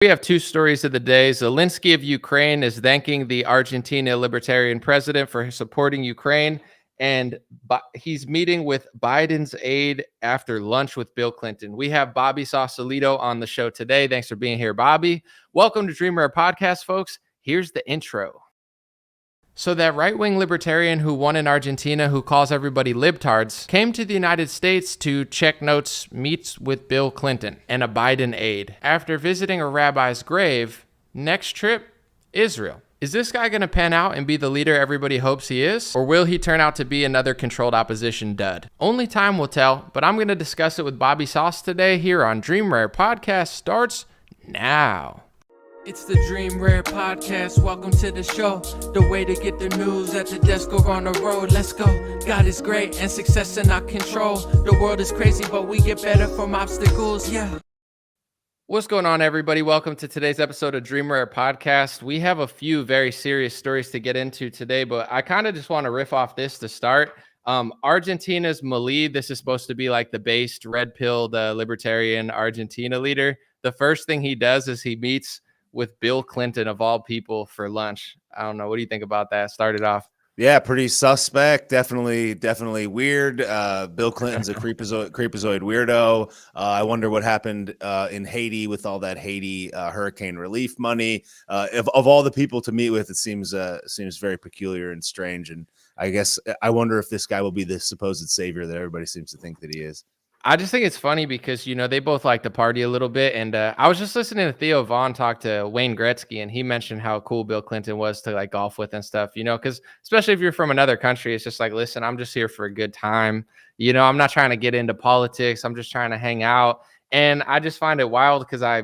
We have two stories of the day. Zelensky of Ukraine is thanking the Argentina Libertarian president for supporting Ukraine, and he's meeting with Biden's aide after lunch with Bill Clinton. We have Bobby Sausalito on the show today. Thanks for being here, Bobby. Welcome to Dream Rare Podcast, folks. Here's the intro. So that right-wing libertarian who won in Argentina, who calls everybody libtards, came to the United States to check notes, meets with Bill Clinton and a Biden aide. After visiting a rabbi's grave, next trip, Israel. Is this guy going to pan out and be the leader everybody hopes he is? Or will he turn out to be another controlled opposition dud? Only time will tell, but I'm going to discuss it with Bobby Sauce today here on Dream Rare Podcast. Starts now. It's the Dream Rare Podcast. Welcome to the show. The way to get the news at the desk or on the road. Let's go. God is great and success in our control. The world is crazy, but we get better from obstacles. Yeah. What's going on, everybody? Welcome to today's episode of Dream Rare Podcast. We have a few very serious stories to get into today, but I kind of just want to riff off this to start. Argentina's Milei, this is supposed to be like the based red pill, the libertarian Argentina leader. The first thing he does is he meets with Bill Clinton of all people for lunch. I don't know. What do you think about that? Started off. Yeah, pretty suspect. Definitely weird. Bill Clinton's a creepazoid weirdo. I wonder what happened in Haiti with all that Haiti hurricane relief money. Of all the people to meet with, it seems very peculiar and strange. And I guess I wonder if this guy will be the supposed savior that everybody seems to think that he is. I just think it's funny because, you know, they both like to party a little bit. And I was just listening to Theo Vaughn talk to Wayne Gretzky, and he mentioned how cool Bill Clinton was to like golf with and stuff, you know, because especially if you're from another country, it's just like, listen, I'm just here for a good time. You know, I'm not trying to get into politics. I'm just trying to hang out. And I just find it wild because I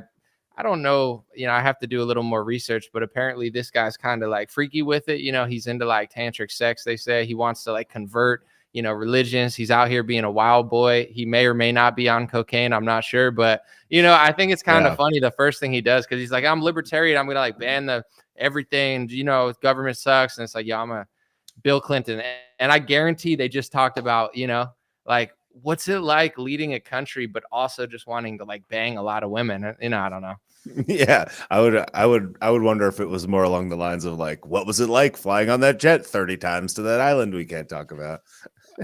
don't know, you know, I have to do a little more research, but apparently this guy's kind of like freaky with it. You know, he's into like tantric sex, they say. He wants to like convert, you know, religions. He's out here being a wild boy. He may or may not be on cocaine. I'm not sure. But, you know, I think it's kind of funny the first thing he does, because he's like, I'm libertarian. I'm going to like ban everything. You know, government sucks. And it's like, yeah, I'm a Bill Clinton. And I guarantee they just talked about, you know, like, what's it like leading a country, but also just wanting to like bang a lot of women? You know, I don't know. Yeah, I would wonder if it was more along the lines of like, what was it like flying on that jet 30 times to that island we can't talk about?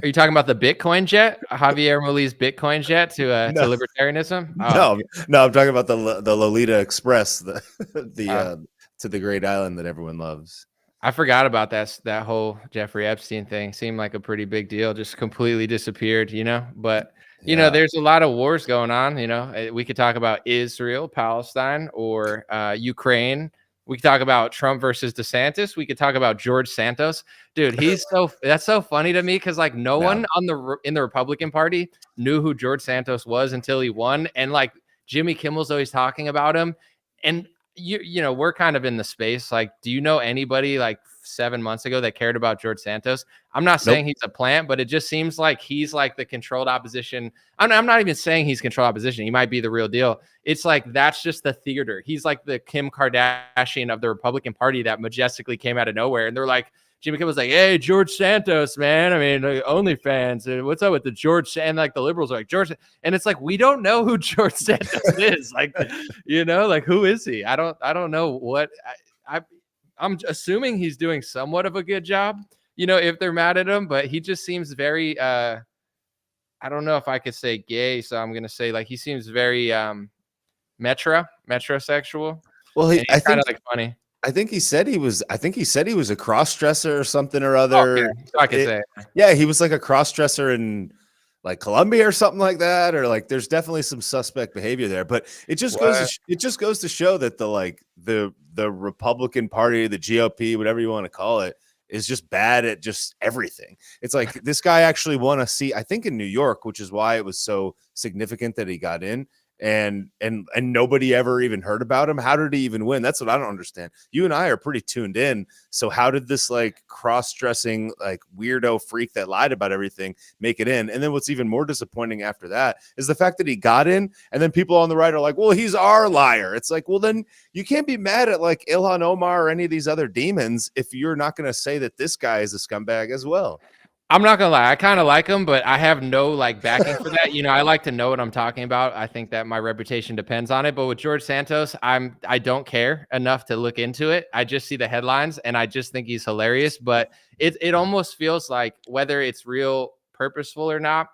Are you talking about the Bitcoin jet, Javier Milei's Bitcoin jet to libertarianism? Oh. No, I'm talking about the Lolita Express, to the great island that everyone loves. I forgot about that whole Jeffrey Epstein thing. Seemed like a pretty big deal. Just completely disappeared, you know. But you know, there's a lot of wars going on. You know, we could talk about Israel, Palestine, or Ukraine. We could talk about Trump versus DeSantis. We could talk about George Santos. Dude, that's so funny to me, because like no one in the Republican Party knew who George Santos was until he won. And like Jimmy Kimmel's always talking about him. And you know, we're kind of in the space. Like, do you know anybody like 7 months ago that cared about George Santos? I'm not saying he's a plant, but it just seems like he's like the controlled opposition. I'm not even saying he's controlled opposition. He might be the real deal. It's like, that's just the theater. He's like the Kim Kardashian of the Republican Party that majestically came out of nowhere. And they're like, Jimmy Kimmel's like, hey, George Santos, man. I mean, OnlyFans. What's up with the George? And like the liberals are like, George. And it's like, we don't know who George Santos is. Like, you know, like, who is he? I don't know what I'm assuming he's doing somewhat of a good job, you know, if they're mad at him, but he just seems very, I don't know if I could say gay. So I'm going to say like, he seems very, metrosexual. Well, I think kind of like funny. I think he said he was a cross-dresser or something or other. Okay, so I could say. Yeah, he was like a cross-dresser in like Colombia or something like that, or like there's definitely some suspect behavior there. But it just goes to show that the Republican Party, the GOP, whatever you want to call it, is just bad at just everything. It's like this guy actually won a seat, I think, in New York, which is why it was so significant that he got in. And nobody ever even heard about him. How did he even win? That's what I don't understand. You and I are pretty tuned in. So how did this like cross-dressing like weirdo freak that lied about everything make it in? And then what's even more disappointing after that is the fact that he got in, and then people on the right are like, well, he's our liar. It's like, well, then you can't be mad at like Ilhan Omar or any of these other demons if you're not going to say that this guy is a scumbag as well. I'm not gonna lie, I kind of like him, but I have no like backing for that. I like to know what I'm talking about. I think that my reputation depends on it. But with George Santos, I don't care enough to look into it. I just see the headlines and I just think he's hilarious. But it almost feels like, whether it's real purposeful or not,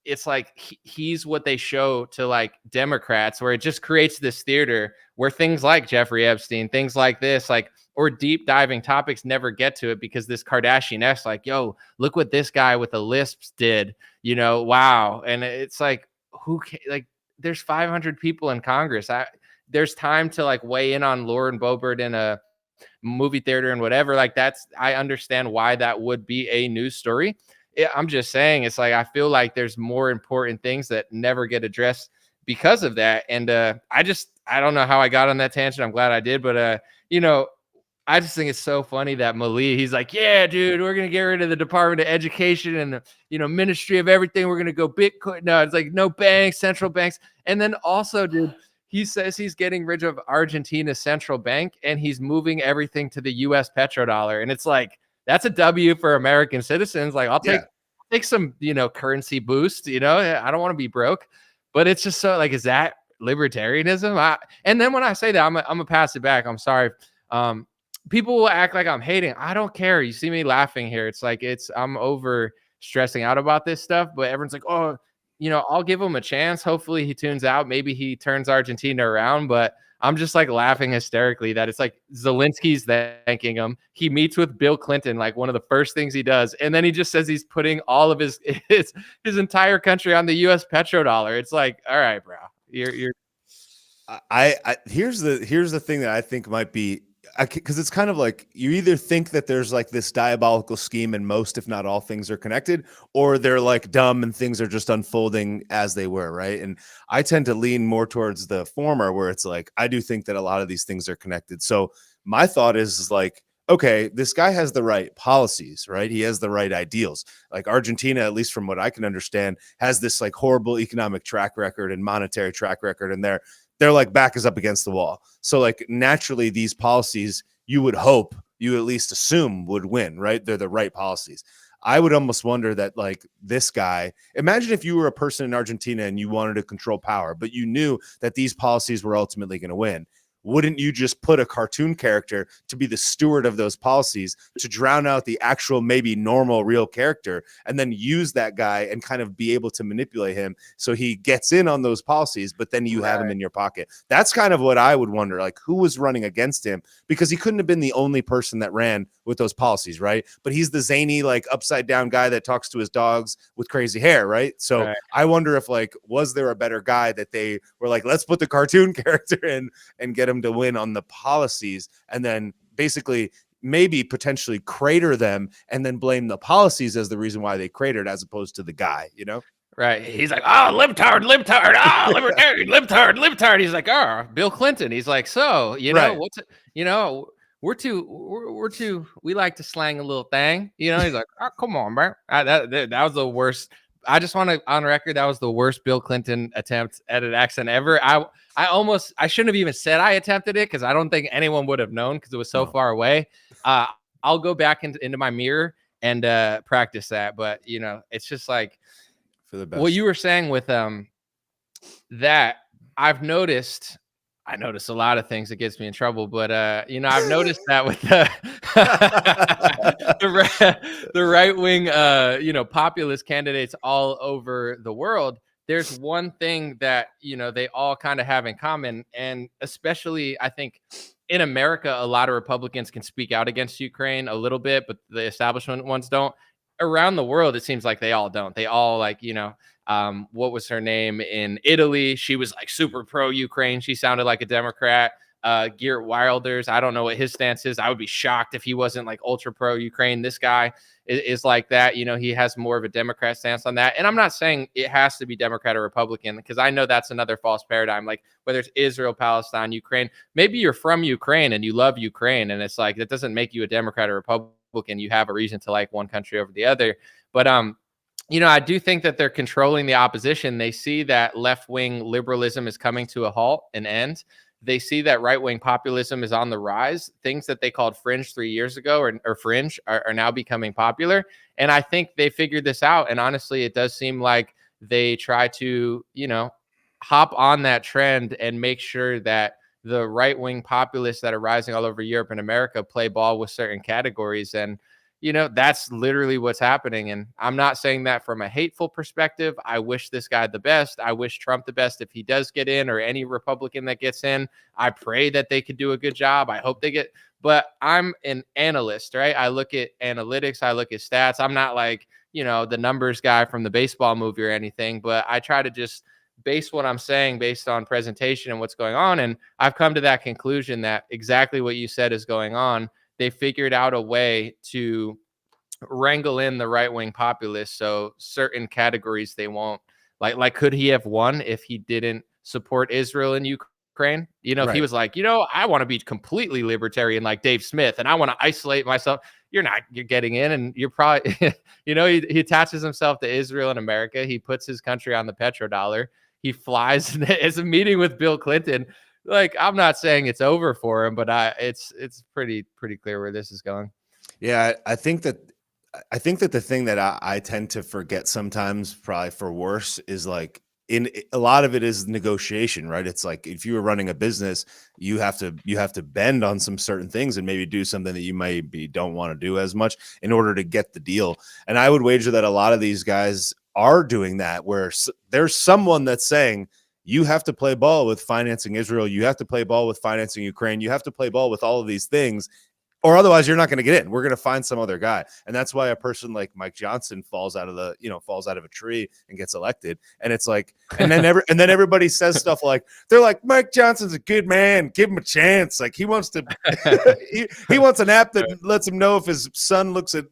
it's like he's what they show to like Democrats, where it just creates this theater where things like Jeffrey Epstein, things like this, like, or deep diving topics never get to it, because this Kardashian-esque, like, yo, look what this guy with the lisps did, wow. And it's like, like, there's 500 people in Congress. There's time to like weigh in on Lauren Boebert in a movie theater and whatever. Like, I understand why that would be a news story. I'm just saying, it's like, I feel like there's more important things that never get addressed because of that. And I don't know how I got on that tangent. I'm glad I did. But, I just think it's so funny that Milei, he's like, yeah, dude, we're going to get rid of the Department of Education and the, Ministry of everything. We're going to go Bitcoin. No, it's like, no banks, central banks. And then also, dude, he says he's getting rid of Argentina's central bank and he's moving everything to the US petrodollar. And it's like, that's a W for American citizens. Like, I'll take some, currency boost, I don't want to be broke. But it's just so like, is that libertarianism? And then when I say that, I'm gonna pass it back. I'm sorry. People will act like I'm hating. I don't care. You see me laughing here. It's like, I'm over stressing out about this stuff, but everyone's like, oh, I'll give him a chance. Hopefully he tunes out. Maybe he turns Argentina around, but I'm just like laughing hysterically that it's like Zelensky's thanking him. He meets with Bill Clinton, like one of the first things he does. And then he just says he's putting all of his entire country on the US petrodollar. It's like, all right, bro, you're here's the thing that I think might be, because it's kind of like, you either think that there's like this diabolical scheme and most, if not all, things are connected, or they're like dumb and things are just unfolding as they were, right? And I tend to lean more towards the former, where it's like, I do think that a lot of these things are connected. So my thought is like, okay, this guy has the right policies, right? He has the right ideals. Like Argentina, at least from what I can understand, has this like horrible economic track record and monetary track record, and they're like back is up against the wall. So like naturally these policies, you would hope, you at least assume, would win, right? They're the right policies. I would almost wonder that like this guy, imagine if you were a person in Argentina and you wanted to control power, but you knew that these policies were ultimately going to win. Wouldn't you just put a cartoon character to be the steward of those policies, to drown out the actual, maybe normal, real character, and then use that guy and kind of be able to manipulate him so he gets in on those policies, but then you have him in your pocket? That's kind of what I would wonder, like who was running against him, because he couldn't have been the only person that ran with those policies, right? But he's the zany, like upside down guy that talks to his dogs with crazy hair, right? So I wonder if like, was there a better guy that they were like, let's put the cartoon character in and get him to win on the policies, and then basically maybe potentially crater them and then blame the policies as the reason why they cratered, as opposed to the guy, Right. He's like, oh, libtard, libertarian, libtard. He's like, oh, Bill Clinton. He's like, so, what's it, we like to slang a little thing, he's like, oh, come on, bro. That was the worst. I just want to, on record, that was the worst Bill Clinton attempt at an accent ever. I shouldn't have even said I attempted it, because I don't think anyone would have known, because it was so far away. I'll go back into my mirror and practice that. But, it's just like, for the best. What you were saying with that, I noticed a lot of things that gets me in trouble, but I've noticed that with the right wing populist candidates all over the world, there's one thing that they all kind of have in common, and especially I think in America, a lot of Republicans can speak out against Ukraine a little bit, but the establishment ones don't. Around the world, it seems like they all don't. They all like, what was her name in Italy? She was like super pro Ukraine. She sounded like a Democrat. Geert Wilders, I don't know what his stance is. I would be shocked if he wasn't like ultra pro Ukraine. This guy is like that. He has more of a Democrat stance on that. And I'm not saying it has to be Democrat or Republican, because I know that's another false paradigm. Like whether it's Israel, Palestine, Ukraine, maybe you're from Ukraine and you love Ukraine, and it's like that doesn't make you a Democrat or Republican. You have a reason to like one country over the other. But I do think that they're controlling the opposition. They see that left-wing liberalism is coming to a halt, an end. they see that right-wing populism is on the rise. Things that they called fringe 3 years ago or fringe are now becoming popular. And I think they figured this out. And honestly, it does seem like they try to, hop on that trend and make sure that the right-wing populists that are rising all over Europe and America play ball with certain categories. And that's literally what's happening. And I'm not saying that from a hateful perspective. I wish this guy the best. I wish Trump the best if he does get in, or any Republican that gets in. I pray that they could do a good job. I hope they get, but I'm an analyst, right? I look at analytics. I look at stats. I'm not like, the numbers guy from the baseball movie or anything, but I try to just base what I'm saying based on presentation and what's going on. And I've come to that conclusion that exactly what you said is going on. They figured out a way to wrangle in the right-wing populists. So certain categories they won't like could he have won if he didn't support Israel and Ukraine? If he was like, I want to be completely libertarian like Dave Smith and I want to isolate myself. You're getting in, and you're probably, he attaches himself to Israel and America. He puts his country on the petrodollar. He flies as a meeting with Bill Clinton. Like, I'm not saying it's over for him, but it's pretty clear where this is going. Yeah, I think that the thing that I tend to forget sometimes, probably for worse, is like in a lot of it is negotiation, right? It's like if you were running a business, you have to bend on some certain things and maybe do something that you maybe don't want to do as much in order to get the deal. And I would wager that a lot of these guys are doing that, where there's someone that's saying, you have to play ball with financing Israel. You have to play ball with financing Ukraine. You have to play ball with all of these things, or otherwise you're not going to get in. We're going to find some other guy. And that's why a person like Mike Johnson falls out of a tree and gets elected. And it's like, and then everybody says stuff like, they're like, Mike Johnson's a good man. Give him a chance. Like he wants to, he wants an app that lets him know if his son looks at,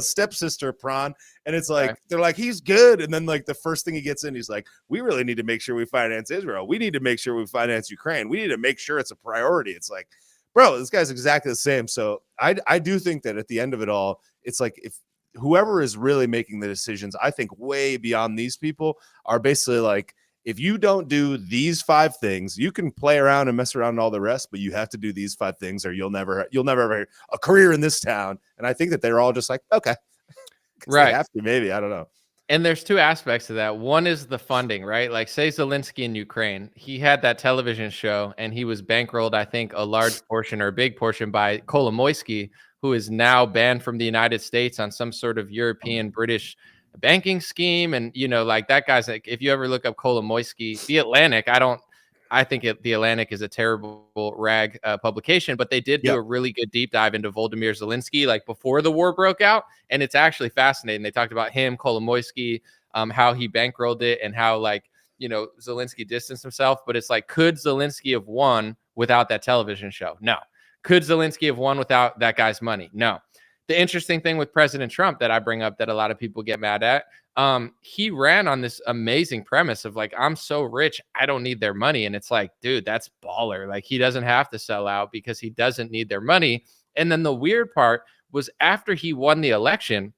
stepsister prawn. And it's like, they're like, he's good. And then like the first thing he gets in, he's like, we really need to make sure we finance Israel. We need to make sure we finance Ukraine. We need to make sure it's a priority. It's like, bro, this guy's exactly the same. So I do think that at the end of it all, it's like if whoever is really making the decisions, I think way beyond these people are basically like, if you don't do these 5 things, you can play around and mess around and all the rest, but you have to do these 5 things or you'll never have a career in this town. And I think that they're all just like, okay, right. They have to, maybe, I don't know. And there's 2 aspects to that. One is the funding, right? Like say Zelensky in Ukraine, he had that television show and he was bankrolled, I think, a large portion or a big portion by Kolomoisky, who is now banned from the United States on some sort of European British banking scheme. And, like that guy's like, if you ever look up Kolomoisky, The Atlantic, I think The Atlantic is a terrible rag publication, but they did do a really good deep dive into Volodymyr Zelensky, like before the war broke out. And it's actually fascinating. They talked about him, Kolomoisky, how he bankrolled it and how Zelensky distanced himself. But it's like, could Zelensky have won without that television show? No. Could Zelensky have won without that guy's money? No. The interesting thing with President Trump that I bring up that a lot of people get mad at, he ran on this amazing premise of like, I'm so rich, I don't need their money. And it's like, dude, that's baller. Like he doesn't have to sell out because he doesn't need their money. And then the weird part was after he won the election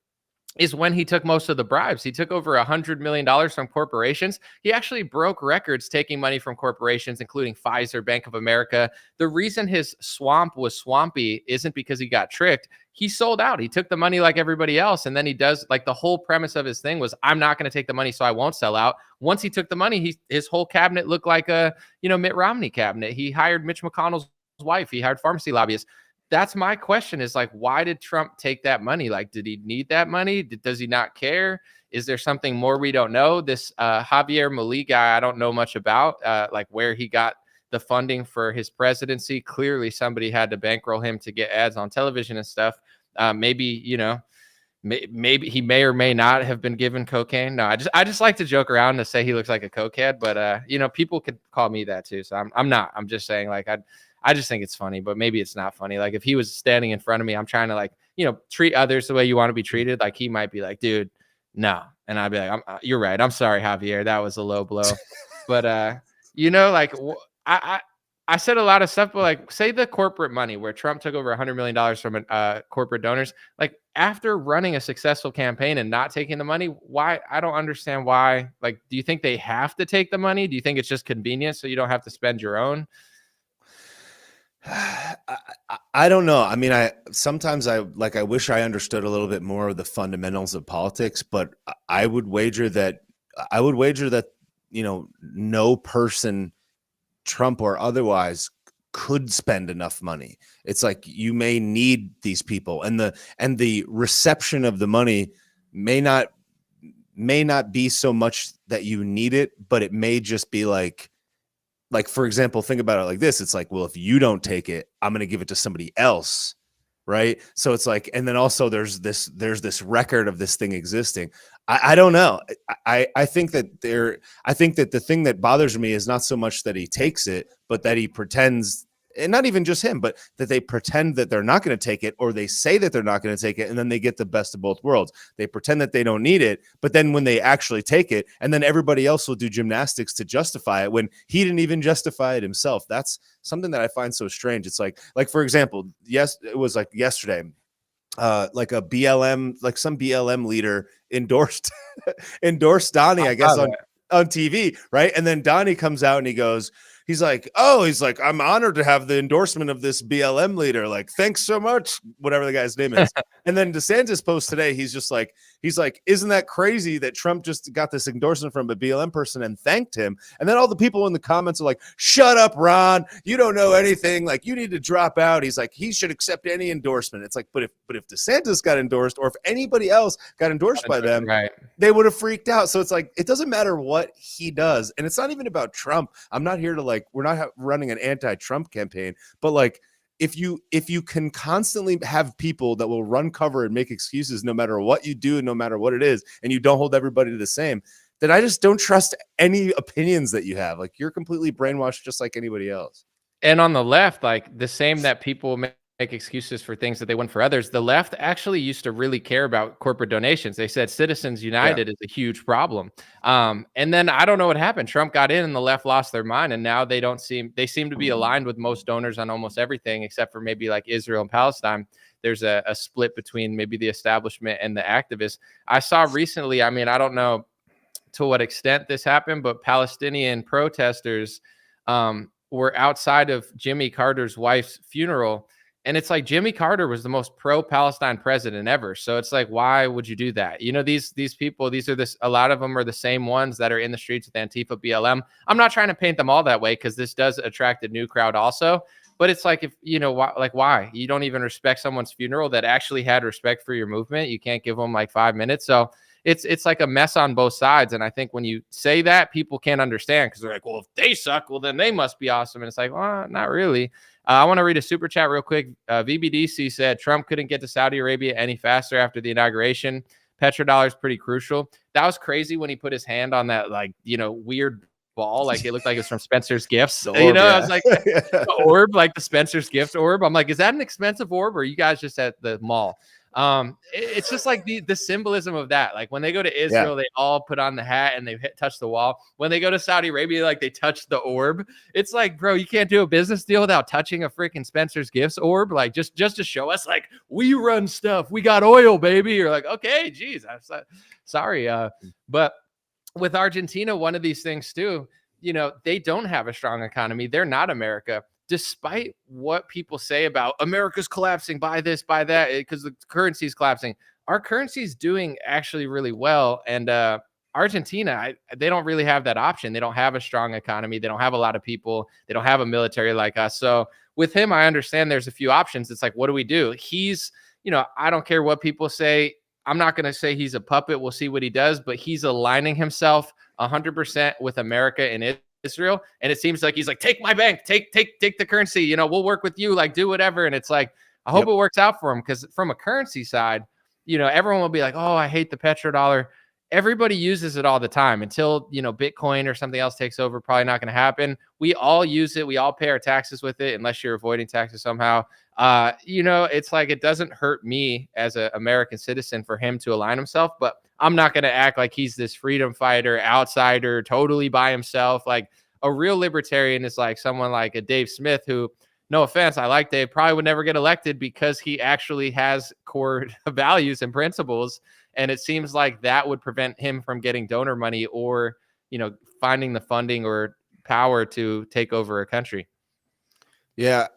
is when he took most of the bribes. He took over $100 million from corporations. He actually broke records taking money from corporations, including Pfizer, Bank of America. The reason his swamp was swampy isn't because he got tricked. He sold out. He took the money like everybody else. And then he does, like, the whole premise of his thing was, I'm not going to take the money, so I won't sell out. Once he took the money, his whole cabinet looked like a, Mitt Romney cabinet. He hired Mitch McConnell's wife. He hired pharmacy lobbyists. That's my question, is like, why did Trump take that money? Like, did he need that money? Does he not care? Is there something more we don't know? This Javier Milei guy, I don't know much about, like where he got the funding for his presidency. Clearly somebody had to bankroll him to get ads on television and stuff. Maybe, maybe he may or may not have been given cocaine. No, I just like to joke around to say he looks like a cokehead, but people could call me that too. So I'm not. I'm just saying, like, I just think it's funny, but maybe it's not funny. Like if he was standing in front of me, I'm trying to, like, treat others the way you want to be treated. Like he might be like, dude, no. And I'd be like, you're right. I'm sorry, Javier. That was a low blow. But, like I said a lot of stuff, but like say the corporate money where Trump took over $100 million from corporate donors, like after running a successful campaign and not taking the money, why? I don't understand why. Like, do you think they have to take the money? Do you think it's just convenient so you don't have to spend your own? I don't know. I mean, sometimes I wish I understood a little bit more of the fundamentals of politics, but I would wager that no person, Trump or otherwise, could spend enough money. It's like you may need these people, and the reception of the money may not be so much that you need it, but it may just be like, for example, think about it like this. It's like, well, if you don't take it, I'm going to give it to somebody else. Right. So it's like, and then also there's this record of this thing existing. I don't know. I think that the thing that bothers me is not so much that he takes it, but that he pretends, and not even just him, but that they pretend that they're not going to take it, or they say that they're not going to take it, and then they get the best of both worlds. They pretend that they don't need it, but then when they actually take it, and then everybody else will do gymnastics to justify it when he didn't even justify it himself. That's something that I find so strange. It's like for example, yes, it was like yesterday, like a BLM, like some BLM leader endorsed Donnie, I guess, on TV, right? And then Donnie comes out and he's like, I'm honored to have the endorsement of this BLM leader. Like, thanks so much, whatever the guy's name is. And then DeSantis posts today, he's like, isn't that crazy that Trump just got this endorsement from a BLM person and thanked him? And then all the people in the comments are like, shut up, Ron. You don't know anything. Like, you need to drop out. He's like, he should accept any endorsement. It's like, but if DeSantis got endorsed, or if anybody else got endorsed by them, right, they would have freaked out. So it's like, it doesn't matter what he does. And it's not even about Trump. I'm not here to we're not running an anti-Trump campaign, but like, if you can constantly have people that will run cover and make excuses no matter what you do and no matter what it is, and you don't hold everybody to the same, then I just don't trust any opinions that you have. Like, you're completely brainwashed just like anybody else. And on the left, like the same that people make excuses for things that they want for others, the left actually used to really care about corporate donations. They said Citizens United is a huge problem. And then I don't know what happened. Trump got in and the left lost their mind. And now they seem to be aligned with most donors on almost everything, except for maybe like Israel and Palestine. There's a split between maybe the establishment and the activists. I saw recently, I mean, I don't know to what extent this happened, but Palestinian protesters were outside of Jimmy Carter's wife's funeral. And it's like, Jimmy Carter was the most pro-Palestine president ever. So it's like, why would you do that? You know, these people, a lot of them are the same ones that are in the streets with Antifa, BLM. I'm not trying to paint them all that way, because this does attract a new crowd also. But it's like, if, why? You don't even respect someone's funeral that actually had respect for your movement. You can't give them like 5 minutes. So it's like a mess on both sides. And I think when you say that, people can't understand, because they're like, well, if they suck, well, then they must be awesome. And it's like, well, not really. I want to read a super chat real quick. VBDC said Trump couldn't get to Saudi Arabia any faster after the inauguration. Petrodollar is pretty crucial. That was crazy when he put his hand on that, weird ball. Like, it looked like it was from Spencer's Gifts. Orb, I was like, the orb, like the Spencer's Gifts orb. I'm like, is that an expensive orb, or are you guys just at the mall? It's just like the symbolism of that. Like, when they go to Israel, they all put on the hat and they touch the wall. When they go to Saudi Arabia, like, they touch the orb. It's like, bro, you can't do a business deal without touching a freaking Spencer's Gifts orb. Like, just to show us, like, we run stuff. We got oil, baby. You're like, okay, geez, I'm sorry. But with Argentina, one of these things too, they don't have a strong economy. They're not America. Despite what people say about America's collapsing, by this, by that, because the currency is collapsing, our currency is doing actually really well. And Argentina, they don't really have that option. They don't have a strong economy. They don't have a lot of people. They don't have a military like us. So with him, I understand there's a few options. It's like, what do we do? He's, I don't care what people say. I'm not going to say he's a puppet. We'll see what he does, but he's aligning himself 100% with America and Israel. And it seems like he's like, take my bank, take the currency, we'll work with you, like, do whatever. And it's like, I hope it works out for him, because from a currency side, everyone will be like, oh, I hate the petrodollar. Everybody uses it all the time until, Bitcoin or something else takes over. Probably not going to happen. We all use it. We all pay our taxes with it, unless you're avoiding taxes somehow. It's like, it doesn't hurt me as an American citizen for him to align himself, but I'm not going to act like he's this freedom fighter, outsider, totally by himself. Like, a real libertarian is like someone like a Dave Smith, who, no offense, I like Dave, probably would never get elected, because he actually has core values and principles. And it seems like that would prevent him from getting donor money, or, finding the funding or power to take over a country. Yeah.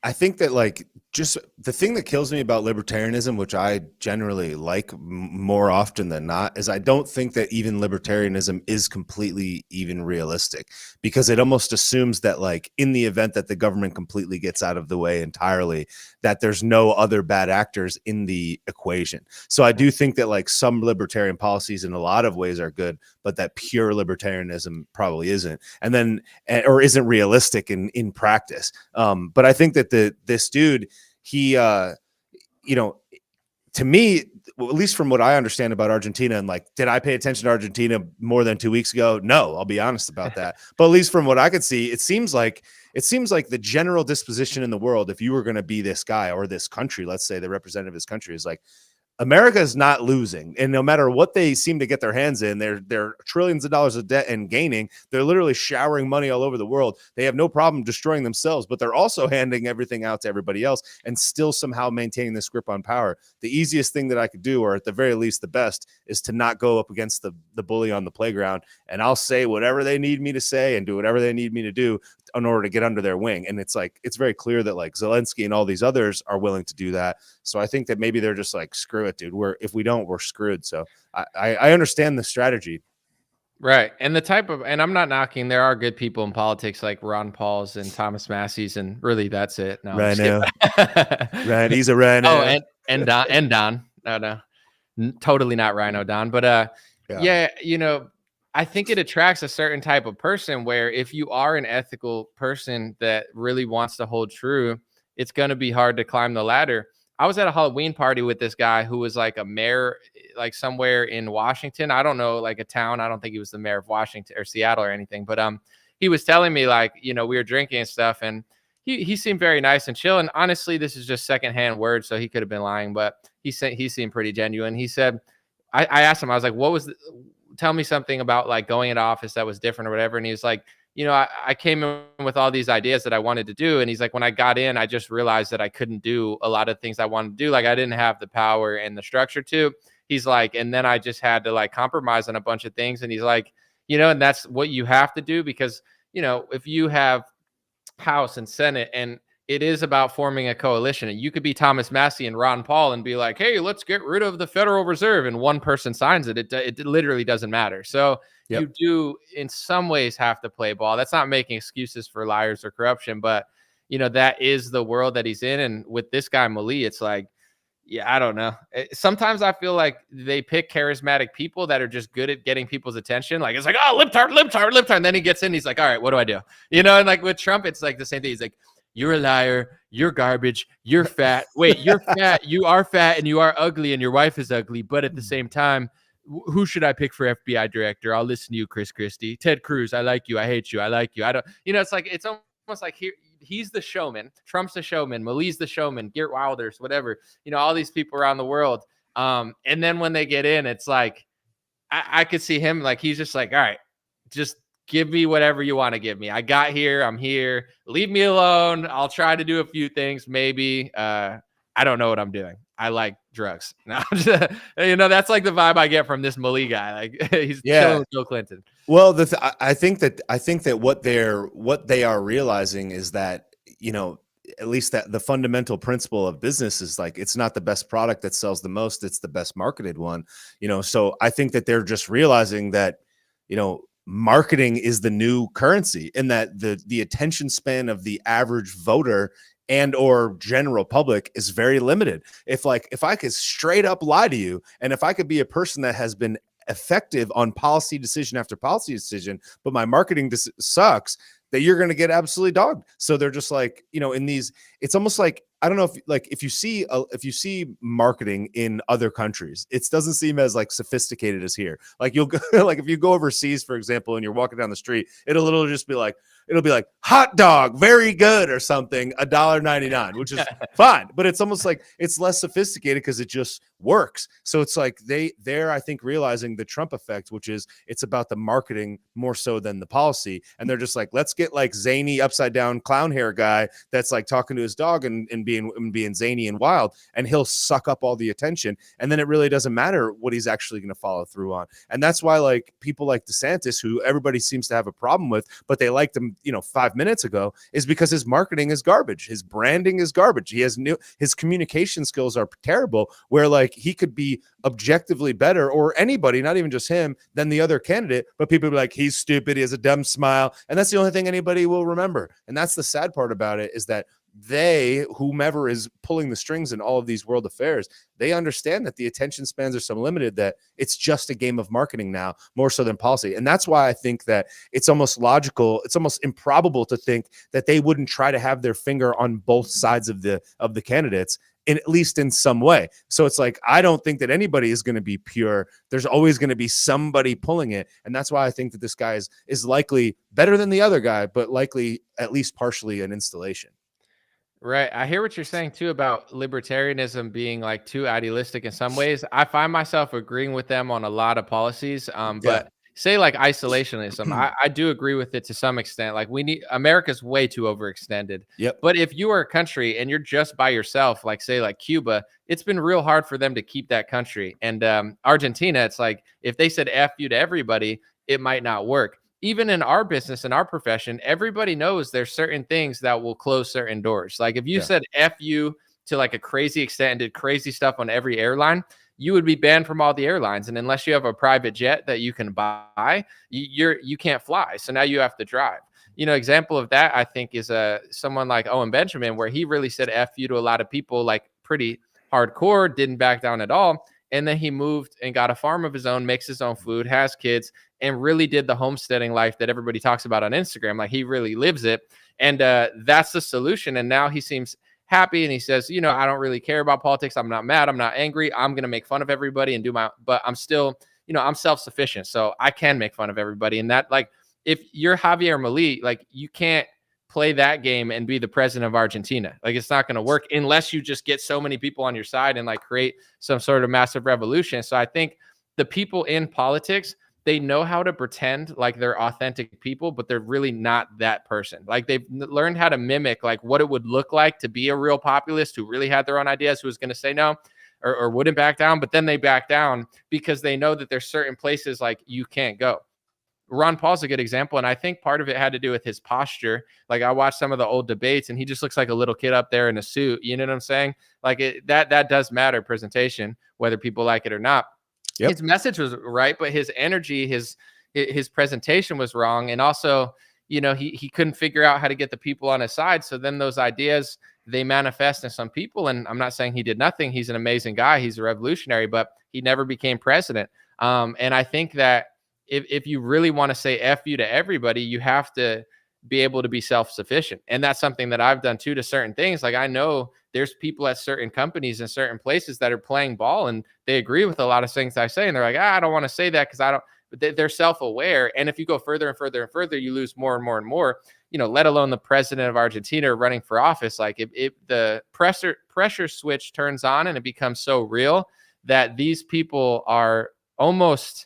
I think that, like, Just the thing that kills me about libertarianism, which I generally like more often than not, is I don't think that even libertarianism is completely even realistic, because it almost assumes that, like, in the event that the government completely gets out of the way entirely, that there's no other bad actors in the equation. So I do think that, like, some libertarian policies in a lot of ways are good, but that pure libertarianism probably isn't, and then or isn't realistic in practice. But I think that this dude, he you know, to me, at least from what I understand about Argentina, and like, did I pay attention to Argentina more than 2 weeks ago? No, I'll be honest about that. But at least from what I could see, it seems like the general disposition in the world, if you were going to be this guy or this country, let's say the representative of this country, is like, America is not losing, and no matter what they seem to get their hands in, they're trillions of dollars of debt and gaining. They're literally showering money all over the world. They have no problem destroying themselves, but they're also handing everything out to everybody else and still somehow maintaining this grip on power. The easiest thing that I could do, or at the very least the best, is to not go up against the bully on the playground, and I'll say whatever they need me to say and do whatever they need me to do in order to get under their wing. And it's like, it's very clear that, like, Zelensky and all these others are willing to do that. So I think that maybe they're just like, screw it, dude. If we don't, we're screwed. So I understand the strategy. Right. And the type of, and I'm not knocking, there are good people in politics like Ron Paul's and Thomas Massey's, and really that's it. No, Rhino. Right. He's a Rhino. Oh, and Don. No, totally not Rhino Don. But yeah, you know, I think it attracts a certain type of person where if you are an ethical person that really wants to hold true, it's going to be hard to climb the ladder. I was at a Halloween party with this guy who was like a mayor, like somewhere in Washington. I don't know, like a town. I don't think he was the mayor of Washington or Seattle or anything. But he was telling me, like, you know, we were drinking and stuff, and he seemed very nice and chill. And honestly, this is just secondhand words, so he could have been lying, but he seemed pretty genuine. He said, I asked him, I was like, tell me something about like going into office that was different or whatever. And he was like, you know, I came in with all these ideas that I wanted to do. And he's like, when I got in, I just realized that I couldn't do a lot of things I wanted to do. Like, I didn't have the power and the structure to. He's like, and then I just had to like compromise on a bunch of things. And he's like, you know, and that's what you have to do, because, you know, if you have House and Senate, and it is about forming a coalition, and you could be Thomas Massey and Ron Paul and be like, hey, let's get rid of the Federal Reserve, and one person signs it. It literally doesn't matter. So you do in some ways have to play ball. That's not making excuses for liars or corruption, but you know, that is the world that he's in. And with this guy Milei, it's like, yeah, I don't know. Sometimes I feel like they pick charismatic people that are just good at getting people's attention. Like, it's like, oh, libtard. And then he gets in, he's like, all right, what do I do? You know, and like with Trump, it's like the same thing. He's like, you're a liar, you're garbage, you're fat. Wait, you're fat, you are fat, and you are ugly, and your wife is ugly. But at the same time, who should I pick for FBI director? I'll listen to you, Chris Christie. Ted Cruz, I like you, I hate you, I like you. I don't, you know, it's like, it's almost like he's the showman, Trump's the showman, Milei's the showman, Geert Wilders, whatever, you know, all these people around the world. And then when they get in, it's like, I could see him, like, he's just like, all right, just give me whatever you want to give me. I got here. I'm here. Leave me alone. I'll try to do a few things. Maybe. I don't know what I'm doing. I like drugs. No, you know, that's like the vibe I get from this Milei guy. Like, he's chilling with Bill Clinton. Well, I think that what they are realizing is that, you know, at least that the fundamental principle of business is like, it's not the best product that sells the most. It's the best marketed one, you know? So I think that they're just realizing that, you know, marketing is the new currency, and that the attention span of the average voter and or general public is very limited. If I could straight up lie to you, and if I could be a person that has been effective on policy decision after policy decision, but my marketing sucks, that you're going to get absolutely dogged. So they're just like, you know, in these, it's almost like, I don't know if you see marketing in other countries, it doesn't seem as like sophisticated as here. Like, you'll go, like if you go overseas, for example, and you're walking down the street, it'll just be like, hot dog, very good, or something, $1.99, which is fine. But it's almost like it's less sophisticated because it just works. So it's like they're, I think, realizing the Trump effect, which is it's about the marketing more so than the policy. And they're just like, let's get like zany upside down clown hair guy that's like talking to his dog and being energy and being zany and wild, and he'll suck up all the attention, and then it really doesn't matter what he's actually going to follow through on. And that's why like people like DeSantis, who everybody seems to have a problem with, but they liked him 5 minutes ago, is because his marketing is garbage, his branding is garbage, his communication skills are terrible, where like he could be objectively better, or anybody, not even just him, than the other candidate, but people be like, he's stupid, he has a dumb smile, and that's the only thing anybody will remember. And that's the sad part about it, is that whomever is pulling the strings in all of these world affairs, they understand that the attention spans are so limited that it's just a game of marketing now, more so than policy. And that's why I think that it's almost logical, it's almost improbable to think that they wouldn't try to have their finger on both sides of the candidates, at least in some way. So it's like, I don't think that anybody is going to be pure. There's always going to be somebody pulling it. And that's why I think that this guy is likely better than the other guy, but likely at least partially an installation. Right. I hear what you're saying too about libertarianism being like too idealistic in some ways. I find myself agreeing with them on a lot of policies. But say like isolationism, I do agree with it to some extent. Like America's way too overextended. Yep. But if you are a country and you're just by yourself, like say like Cuba, it's been real hard for them to keep that country. And Argentina, it's like if they said F you to everybody, it might not work. Even in our business, in our profession, everybody knows there's certain things that will close certain doors. Like if you said F you to like a crazy extent and did crazy stuff on every airline, you would be banned from all the airlines. And unless you have a private jet that you can buy, you can't fly. So now you have to drive. Example of that, I think, is someone like Owen Benjamin, where he really said F you to a lot of people, like pretty hardcore, didn't back down at all. And then he moved and got a farm of his own, makes his own food, has kids, and really did the homesteading life that everybody talks about on Instagram. Like he really lives it. And that's the solution. And now he seems happy. And he says, I don't really care about politics. I'm not mad. I'm not angry. I'm going to make fun of everybody and but I'm still, I'm self-sufficient. So I can make fun of everybody. And that, like, if you're Javier Milei, like you can't play that game and be the president of Argentina. Like it's not going to work unless you just get so many people on your side and like create some sort of massive revolution. So I think the people in politics, they know how to pretend like they're authentic people, but they're really not that person. Like they've learned how to mimic like what it would look like to be a real populist who really had their own ideas, who was going to say no or wouldn't back down, but then they back down because they know that there's certain places like you can't go. Ron Paul's a good example. And I think part of it had to do with his posture. Like I watched some of the old debates and he just looks like a little kid up there in a suit. You know what I'm saying? Like that does matter, presentation, whether people like it or not. Yep. His message was right, but his energy, his presentation was wrong. And also, he couldn't figure out how to get the people on his side. So then those ideas, they manifest in some people. And I'm not saying he did nothing. He's an amazing guy. He's a revolutionary, but he never became president. And I think that if you really want to say F you to everybody, you have to be able to be self-sufficient. And that's something that I've done too to certain things. Like I know there's people at certain companies and certain places that are playing ball and they agree with a lot of things I say. And they're like, I don't want to say that because I don't, but they're self-aware. And if you go further and further and further, you lose more and more and more, let alone the president of Argentina running for office. Like if the pressure switch turns on and it becomes so real that these people are almost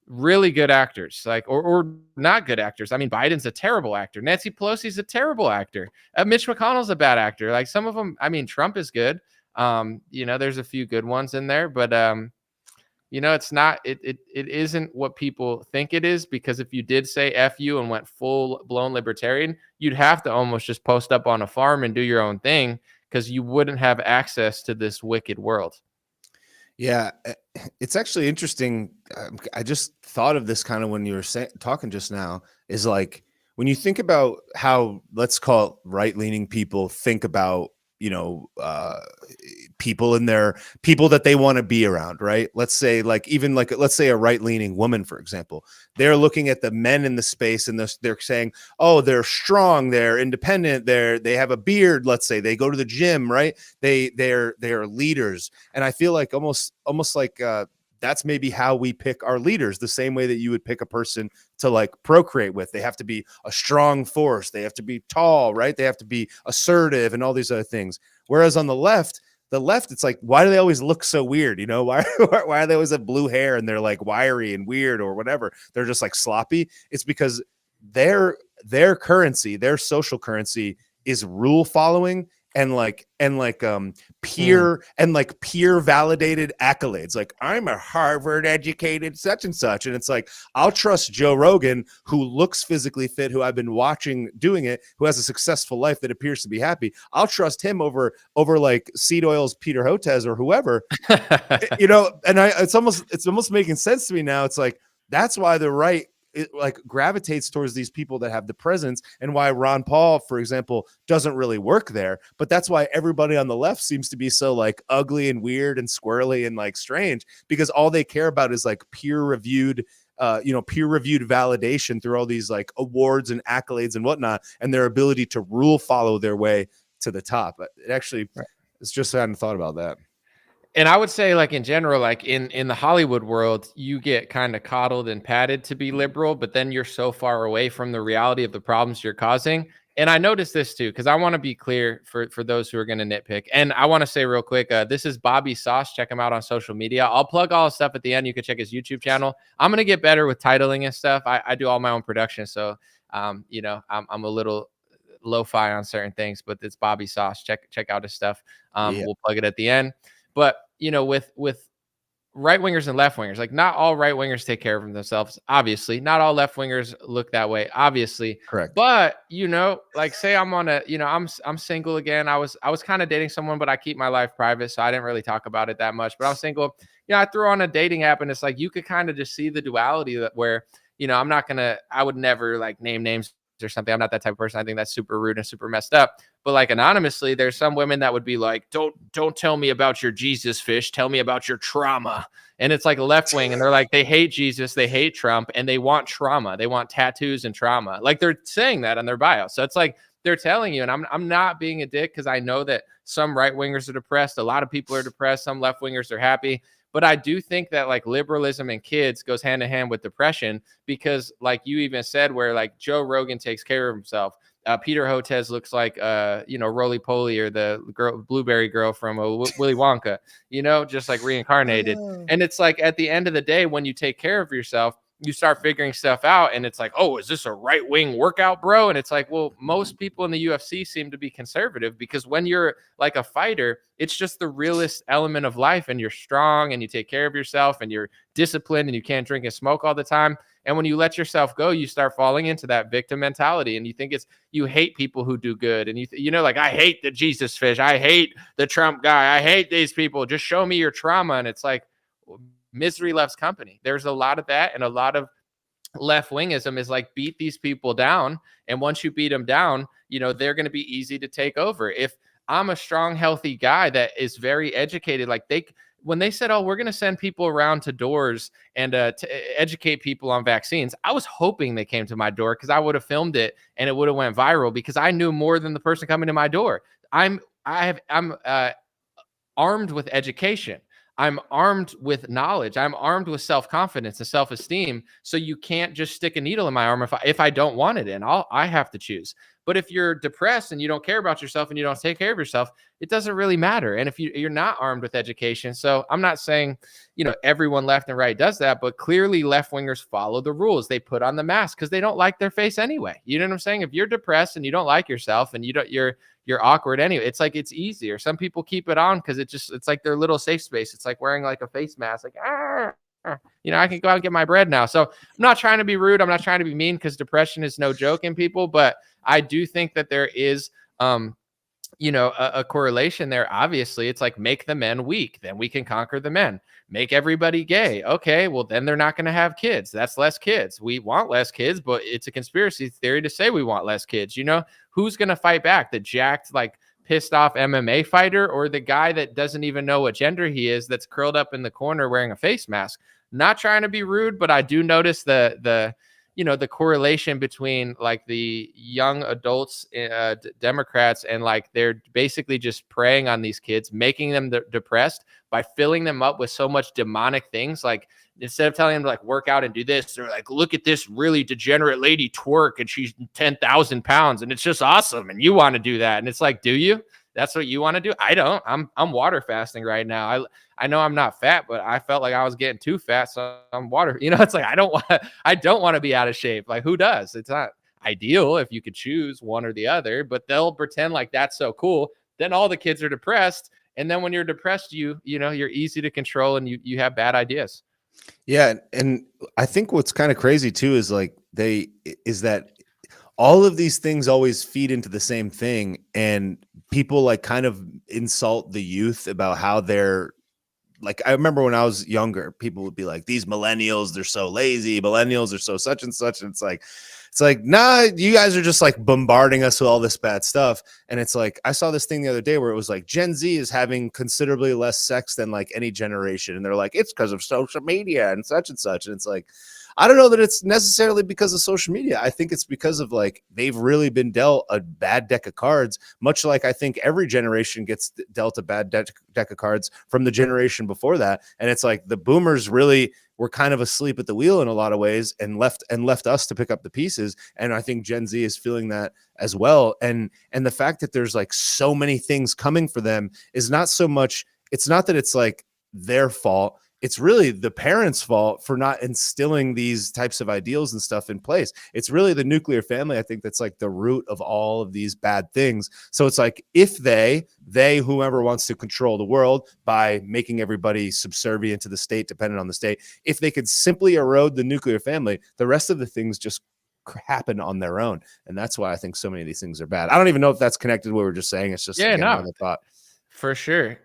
really good actors, like or not good actors. I mean, Biden's a terrible actor. Nancy Pelosi's a terrible actor. Mitch McConnell's a bad actor. Like some of them, I mean, Trump is good. There's a few good ones in there, but it's not. It isn't what people think it is, because if you did say F you and went full blown libertarian, you'd have to almost just post up on a farm and do your own thing because you wouldn't have access to this wicked world. Yeah, it's actually interesting. I just thought of this kind of when you were talking just now, is like when you think about how, let's call it right-leaning people think about, people that they want to be around, right? Let's say let's say a right-leaning woman, for example, they're looking at the men in the space and they're saying, oh, they're strong, they're independent, they have a beard, let's say they go to the gym, right? They're leaders. And I feel like almost like that's maybe how we pick our leaders, the same way that you would pick a person to like procreate with. They have to be a strong force. They have to be tall, right? They have to be assertive and all these other things. Whereas on the left, it's like, why do they always look so weird? Why do they always have blue hair and they're like wiry and weird or whatever? They're just like sloppy. It's because their currency, their social currency is rule following peer validated accolades. Like, I'm a Harvard educated such and such. And it's like, I'll trust Joe Rogan, who looks physically fit, who I've been watching doing it, who has a successful life that appears to be happy. I'll trust him over like Seed Oil's Peter Hotez or whoever, you know. And it's almost making sense to me now. It's like, that's why the right, it like gravitates towards these people that have the presence, and why Ron Paul, for example, doesn't really work there. But that's why everybody on the left seems to be so like ugly and weird and squirrely and like strange, because all they care about is like peer-reviewed validation through all these like awards and accolades and whatnot, and their ability to rule follow their way to the top. It actually, it's just, I hadn't thought about that. And I would say, like, in general, like in the Hollywood world, you get kind of coddled and patted to be liberal, but then you're so far away from the reality of the problems you're causing. And I noticed this too, because I want to be clear for those who are going to nitpick. And I want to say real quick, this is Bobby Sauce. Check him out on social media. I'll plug all his stuff at the end. You can check his YouTube channel. I'm going to get better with titling and stuff. I do all my own production. So, you know, I'm a little lo-fi on certain things, but it's Bobby Sauce. Check out his stuff. We'll plug it at the end. But, you know, with right wingers and left wingers, like, not all right wingers take care of themselves. Obviously, not all left wingers look that way. Obviously, correct. But, you know, like, say I'm on a, you know, I'm single again. I was kind of dating someone, but I keep my life private, so I didn't really talk about it that much. But I'm single. You know, I threw on a dating app, and it's like, you could kind of just see the duality that where, you know, I would never like name names or something. I'm not that type of person. I think that's super rude and super messed up. But like, anonymously, there's some women that would be like, don't tell me about your Jesus fish. Tell me about your trauma. And it's like left wing, and they're like, they hate Jesus, they hate Trump, and they want trauma. They want tattoos and trauma. Like, they're saying that on their bio. So it's like, they're telling you, and I'm not being a dick, because I know that some right wingers are depressed. A lot of people are depressed. Some left wingers are happy. But I do think that like liberalism and kids goes hand in hand with depression, because like you even said, where like Joe Rogan takes care of himself. Peter Hotez looks like, you know, Roly Poly, or the blueberry girl from Willy Wonka, you know, just like reincarnated. And it's like, at the end of the day, when you take care of yourself, you start figuring stuff out, and it's like, oh, is this a right wing workout, bro? And it's like, well, most people in the UFC seem to be conservative, because when you're like a fighter, it's just the realest element of life, and you're strong, and you take care of yourself, and you're disciplined, and you can't drink and smoke all the time. And when you let yourself go, you start falling into that victim mentality, and you think you hate people who do good, and you know, like, I hate the Jesus fish, I hate the Trump guy, I hate these people, just show me your trauma. And it's like, misery loves company. There's a lot of that, and a lot of left wingism is like, beat these people down, and once you beat them down, you know, they're going to be easy to take over. If I'm a strong, healthy guy that is very educated, like when they said, oh, we're going to send people around to doors and to educate people on vaccines, I was hoping they came to my door, because I would have filmed it and it would have went viral, because I knew more than the person coming to my door. I'm armed with education. I'm armed with knowledge. I'm armed with self-confidence and self-esteem. So you can't just stick a needle in my arm if I don't want it in. I have to choose. But if you're depressed and you don't care about yourself and you don't take care of yourself, it doesn't really matter. And if you're not armed with education, so I'm not saying, you know, everyone left and right does that, but clearly left wingers follow the rules. They put on the mask because they don't like their face anyway. You know what I'm saying? If you're depressed and you don't like yourself and you're awkward anyway, it's like, it's easier. Some people keep it on because it's like their little safe space. It's like wearing like a face mask, like, you know, I can go out and get my bread now. So I'm not trying to be rude. I'm not trying to be mean, because depression is no joke in people. But I do think that there is, you know, a correlation there. Obviously, it's like, make the men weak, then we can conquer the men. Make everybody gay. Okay, well, then they're not going to have kids. That's less kids. We want less kids, but it's a conspiracy theory to say we want less kids. You know, who's going to fight back? The jacked, like, pissed off MMA fighter, or the guy that doesn't even know what gender he is, that's curled up in the corner wearing a face mask? Not trying to be rude, but I do notice the you know, the correlation between like the young adults, Democrats, and like they're basically just preying on these kids, making them depressed by filling them up with so much demonic things. Like, instead of telling them to like work out and do this, they're like, look at this really degenerate lady twerk, and she's 10,000 pounds, and it's just awesome, and you want to do that. And it's like, do you? That's what you want to do? I don't. I'm water fasting right now. I know I'm not fat, but I felt like I was getting too fat, so I'm water. You know, it's like, I don't want to be out of shape. Like, who does? It's not ideal if you could choose one or the other, but they'll pretend like that's so cool. then all the kids are depressed. And then when you're depressed, you're easy to control and you have bad ideas. Yeah. And I think what's kind of crazy too is like is that all of these things always feed into the same thing. And people like kind of insult the youth about how they're like, I remember when I was younger, people would be like, these millennials, they're so lazy. Millennials are so such and such. And it's like, nah, you guys are just like bombarding us with all this bad stuff. And it's like, I saw this thing the other day where it was like Gen Z is having considerably less sex than like any generation. And they're like, it's because of social media and such. And it's like, I don't know that it's necessarily because of social media. I think it's because of like, they've really been dealt a bad deck of cards, much like I think every generation gets dealt a bad deck of cards from the generation before that. And it's like the boomers really were kind of asleep at the wheel in a lot of ways and left us to pick up the pieces. And I think Gen Z is feeling that as well. And the fact that there's like so many things coming for them is not so much, it's not that it's like their fault. It's really the parents' fault for not instilling these types of ideals and stuff in place. It's really the nuclear family, I think, that's like the root of all of these bad things. So it's like if whoever wants to control the world by making everybody subservient to the state, dependent on the state, if they could simply erode the nuclear family, the rest of the things just happen on their own. And that's why I think so many of these things are bad. I don't even know if that's connected to what we were just saying. It's just another thought. For sure.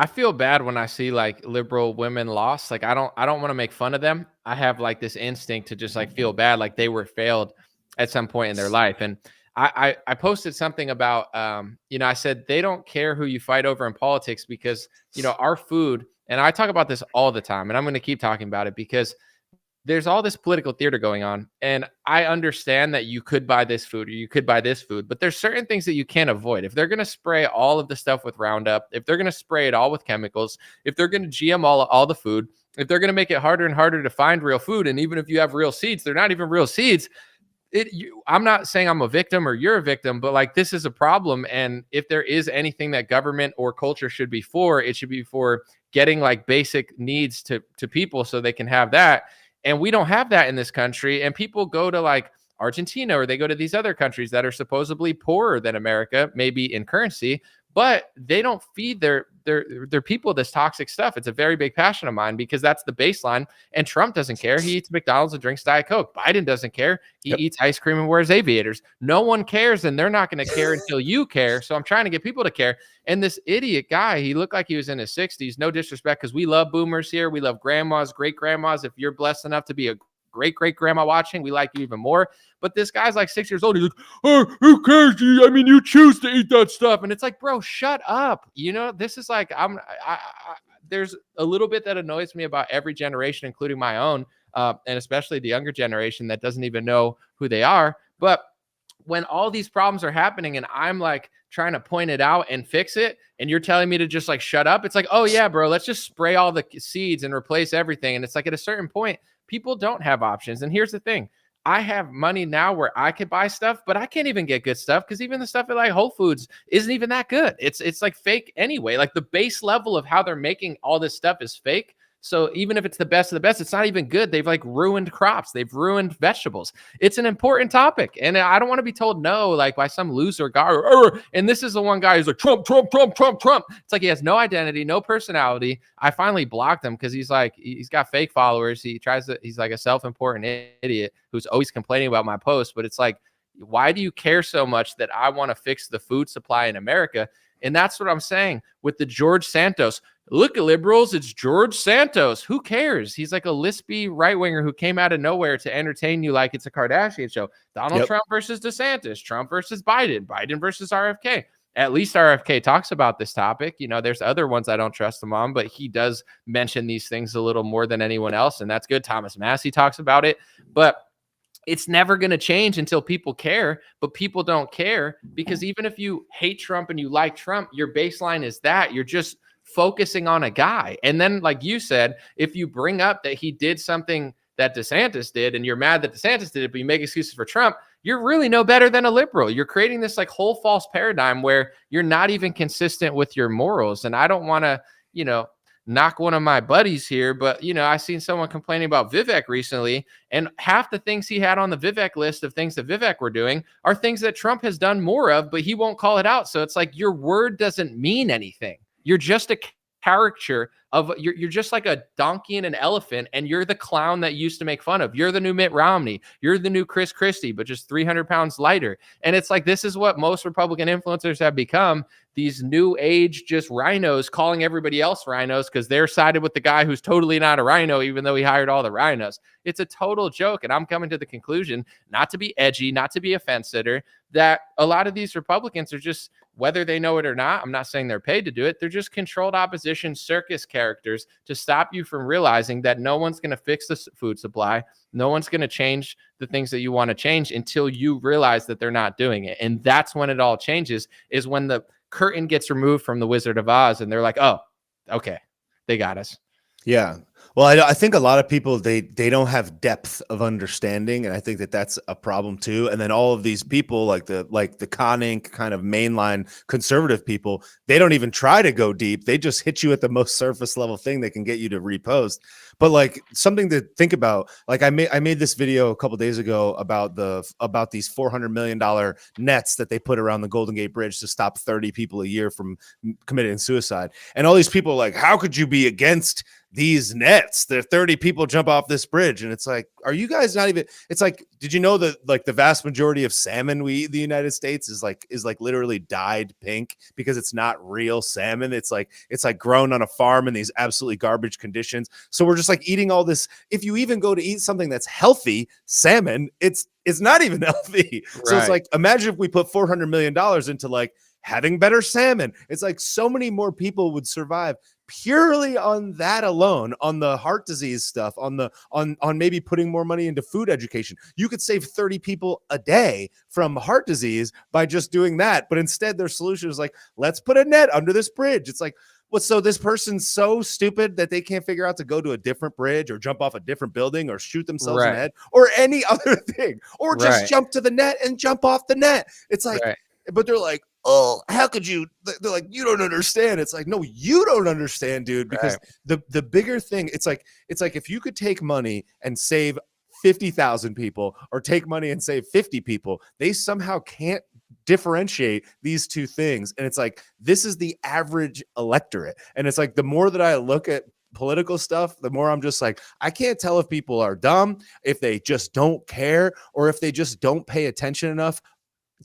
I feel bad when I see like liberal women lost. Like I don't want to make fun of them. I have like this instinct to just like feel bad, like they were failed at some point in their life. And I posted something about I said they don't care who you fight over in politics because our food, and I talk about this all the time, and I'm going to keep talking about it because there's all this political theater going on. And I understand that you could buy this food or you could buy this food, but there's certain things that you can't avoid. If they're going to spray all of the stuff with Roundup, if they're going to spray it all with chemicals, if they're going to GM all the food, if they're going to make it harder and harder to find real food, and even if you have real seeds, they're not even real seeds. I'm not saying I'm a victim or you're a victim, but like this is a problem. And if there is anything that government or culture should be for, it should be for getting like basic needs to people so they can have that. And we don't have that in this country. And people go to like Argentina or they go to these other countries that are supposedly poorer than America, maybe in currency, but they don't feed their people this toxic stuff. It's a very big passion of mine because that's the baseline. And Trump doesn't care. He eats McDonald's and drinks Diet Coke. Biden doesn't care. He eats ice cream and wears aviators. No one cares, and they're not going to care until you care. So I'm trying to get people to care. And this idiot guy, he looked like he was in his 60s. No disrespect, because we love boomers here. We love grandmas, great grandmas. If you're blessed enough to be a great grandma watching, we like you even more. But this guy's like 6 years old. He's like, oh, who cares? I mean, you choose to eat that stuff. And it's like, bro, shut up. This is like, there's a little bit that annoys me about every generation, including my own, and especially the younger generation that doesn't even know who they are. But when all these problems are happening and I'm like trying to point it out and fix it, and you're telling me to just like shut up, it's like, oh yeah, bro, let's just spray all the seeds and replace everything. And it's like at a certain point, people don't have options. And here's the thing. I have money now where I could buy stuff, but I can't even get good stuff because even the stuff at like Whole Foods isn't even that good. It's like fake anyway. Like the base level of how they're making all this stuff is fake. So even if it's the best of the best, it's not even good. They've like ruined crops. They've ruined vegetables. It's an important topic. And I don't want to be told no, like by some loser guy. And this is the one guy who's like, Trump. It's like he has no identity, no personality. I finally blocked him because he's got fake followers. He's like a self-important idiot who's always complaining about my posts. But it's like, why do you care so much that I want to fix the food supply in America? And that's what I'm saying with the George Santos. Look at liberals, it's George Santos. Who cares? He's like a lispy right-winger who came out of nowhere to entertain you like it's a Kardashian show. Donald Trump versus DeSantis, Trump versus Biden versus RFK. At least RFK talks about this topic. There's other ones I don't trust him on, but he does mention these things a little more than anyone else, and that's good. Thomas Massey talks about it, but it's never going to change until people care, but people don't care because even if you hate Trump and you like Trump, your baseline is that you're just focusing on a guy. And then, like you said, if you bring up that he did something that DeSantis did and you're mad that DeSantis did it, but you make excuses for Trump, you're really no better than a liberal. You're creating this like whole false paradigm where you're not even consistent with your morals. And I don't want to, knock one of my buddies here, but I seen someone complaining about Vivek recently, and half the things he had on the Vivek list of things that Vivek were doing are things that Trump has done more of, but he won't call it out. So it's like your word doesn't mean anything. You're just a caricature of you're just like a donkey and an elephant, and you're the clown that used to make fun of. You're the new Mitt Romney. You're the new Chris Christie, but just 300 pounds lighter. And it's like, this is what most Republican influencers have become, these new age just rhinos calling everybody else rhinos because they're sided with the guy who's totally not a rhino, even though he hired all the rhinos. It's a total joke. And I'm coming to the conclusion, not to be edgy, not to be a fence sitter, that a lot of these Republicans are just, whether they know it or not, I'm not saying they're paid to do it, they're just controlled opposition circus characters to stop you from realizing that no one's going to fix the food supply. No one's going to change the things that you want to change until you realize that they're not doing it. And that's when it all changes, is when the curtain gets removed from the Wizard of Oz and they're like, oh, okay, they got us. Yeah. Well, I think a lot of people, they don't have depth of understanding, and I think that that's a problem too. And then all of these people, like the Con Inc. kind of mainline conservative people, they don't even try to go deep. They just hit you at the most surface level thing they can get you to repost. But like, something to think about, like I made this video a couple of days ago about these $400 million nets that they put around the Golden Gate Bridge to stop 30 people a year from committing suicide. And all these people are like, how could you be against these nets? There 30 people jump off this bridge. And it's like, are you guys not even, it's like, did you know that like the vast majority of salmon we eat in the United States is like literally dyed pink because it's not real salmon. It's like grown on a farm in these absolutely garbage conditions. So we're just like eating all this. If you even go to eat something that's healthy, salmon, it's not even healthy. Right. So it's like, imagine if we put $400 million into like having better salmon. It's like so many more people would survive purely on that alone, on the heart disease stuff, on maybe putting more money into food education. You could save 30 people a day from heart disease by just doing that. But instead their solution is like, let's put a net under this bridge. It's like, well, so this person's so stupid that they can't figure out to go to a different bridge or jump off a different building or shoot themselves in the head or any other thing, or just jump to the net and jump off the net. It's like, but they're like, oh, how could you? They're like, you don't understand. It's like, no, you don't understand, dude. Because the bigger thing, it's like if you could take money and save 50,000 people, or take money and save 50 people, they somehow can't differentiate these two things. And it's like, this is the average electorate. And it's like, the more that I look at political stuff, the more I'm just like, I can't tell if people are dumb, if they just don't care, or if they just don't pay attention enough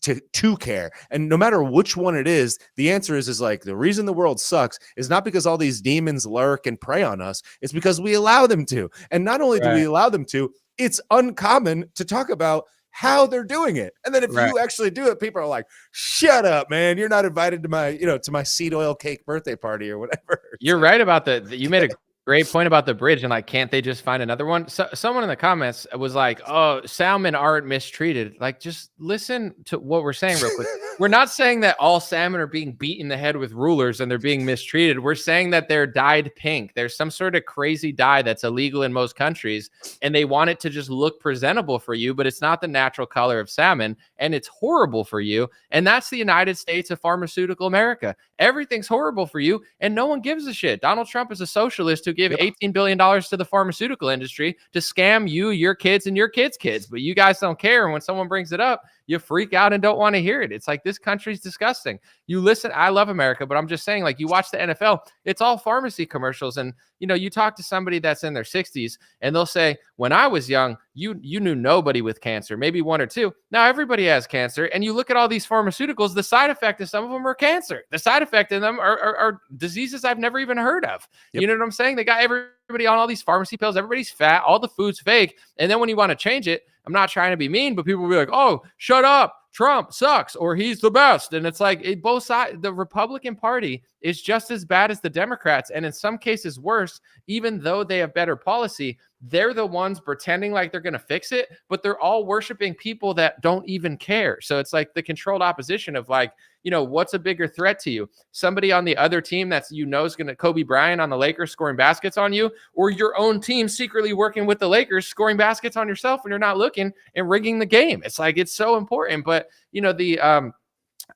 to care. And no matter which one it is, the answer is like, the reason the world sucks is not because all these demons lurk and prey on us. It's because we allow them to. And not only do we allow them to, it's uncommon to talk about how they're doing it. And then if you actually do it, people are like, shut up, man. You're not invited to my, to my seed oil cake birthday party or whatever. You're right about you made a great point about the bridge, and like, can't they just find another one? So, someone in the comments was like, oh, salmon aren't mistreated. Like, just listen to what we're saying real quick. We're not saying that all salmon are being beat in the head with rulers and they're being mistreated. We're saying that they're dyed pink. There's some sort of crazy dye that's illegal in most countries, and they want it to just look presentable for you, but it's not the natural color of salmon, and it's horrible for you. And that's the United States of pharmaceutical America. Everything's horrible for you, and no one gives a shit. Donald Trump is a socialist who gave $18 billion to the pharmaceutical industry to scam you, your kids, and your kids' kids. But you guys don't care. And when someone brings it up, you freak out and don't want to hear it. It's like, this country's disgusting. You listen, I love America, but I'm just saying, like, you watch the NFL, it's all pharmacy commercials. And, you talk to somebody that's in their 60s and they'll say, when I was young, you knew nobody with cancer, maybe one or two. Now everybody has cancer. And you look at all these pharmaceuticals, the side effect of some of them are cancer. The side effect in them are diseases I've never even heard of. Yep. You know what I'm saying? They got everybody on all these pharmacy pills. Everybody's fat. All the food's fake. And then when you want to change it, I'm not trying to be mean, but people will be like, oh, shut up. Trump sucks, or he's the best. And it's like, both sides, the Republican Party is just as bad as the Democrats, and in some cases worse, even though they have better policy. They're the ones pretending like they're going to fix it, but they're all worshiping people that don't even care. So it's like the controlled opposition of like, what's a bigger threat to you? Somebody on the other team that's, is going to, Kobe Bryant on the Lakers scoring baskets on you, or your own team secretly working with the Lakers, scoring baskets on yourself when you're not looking and rigging the game. It's like, it's so important. But,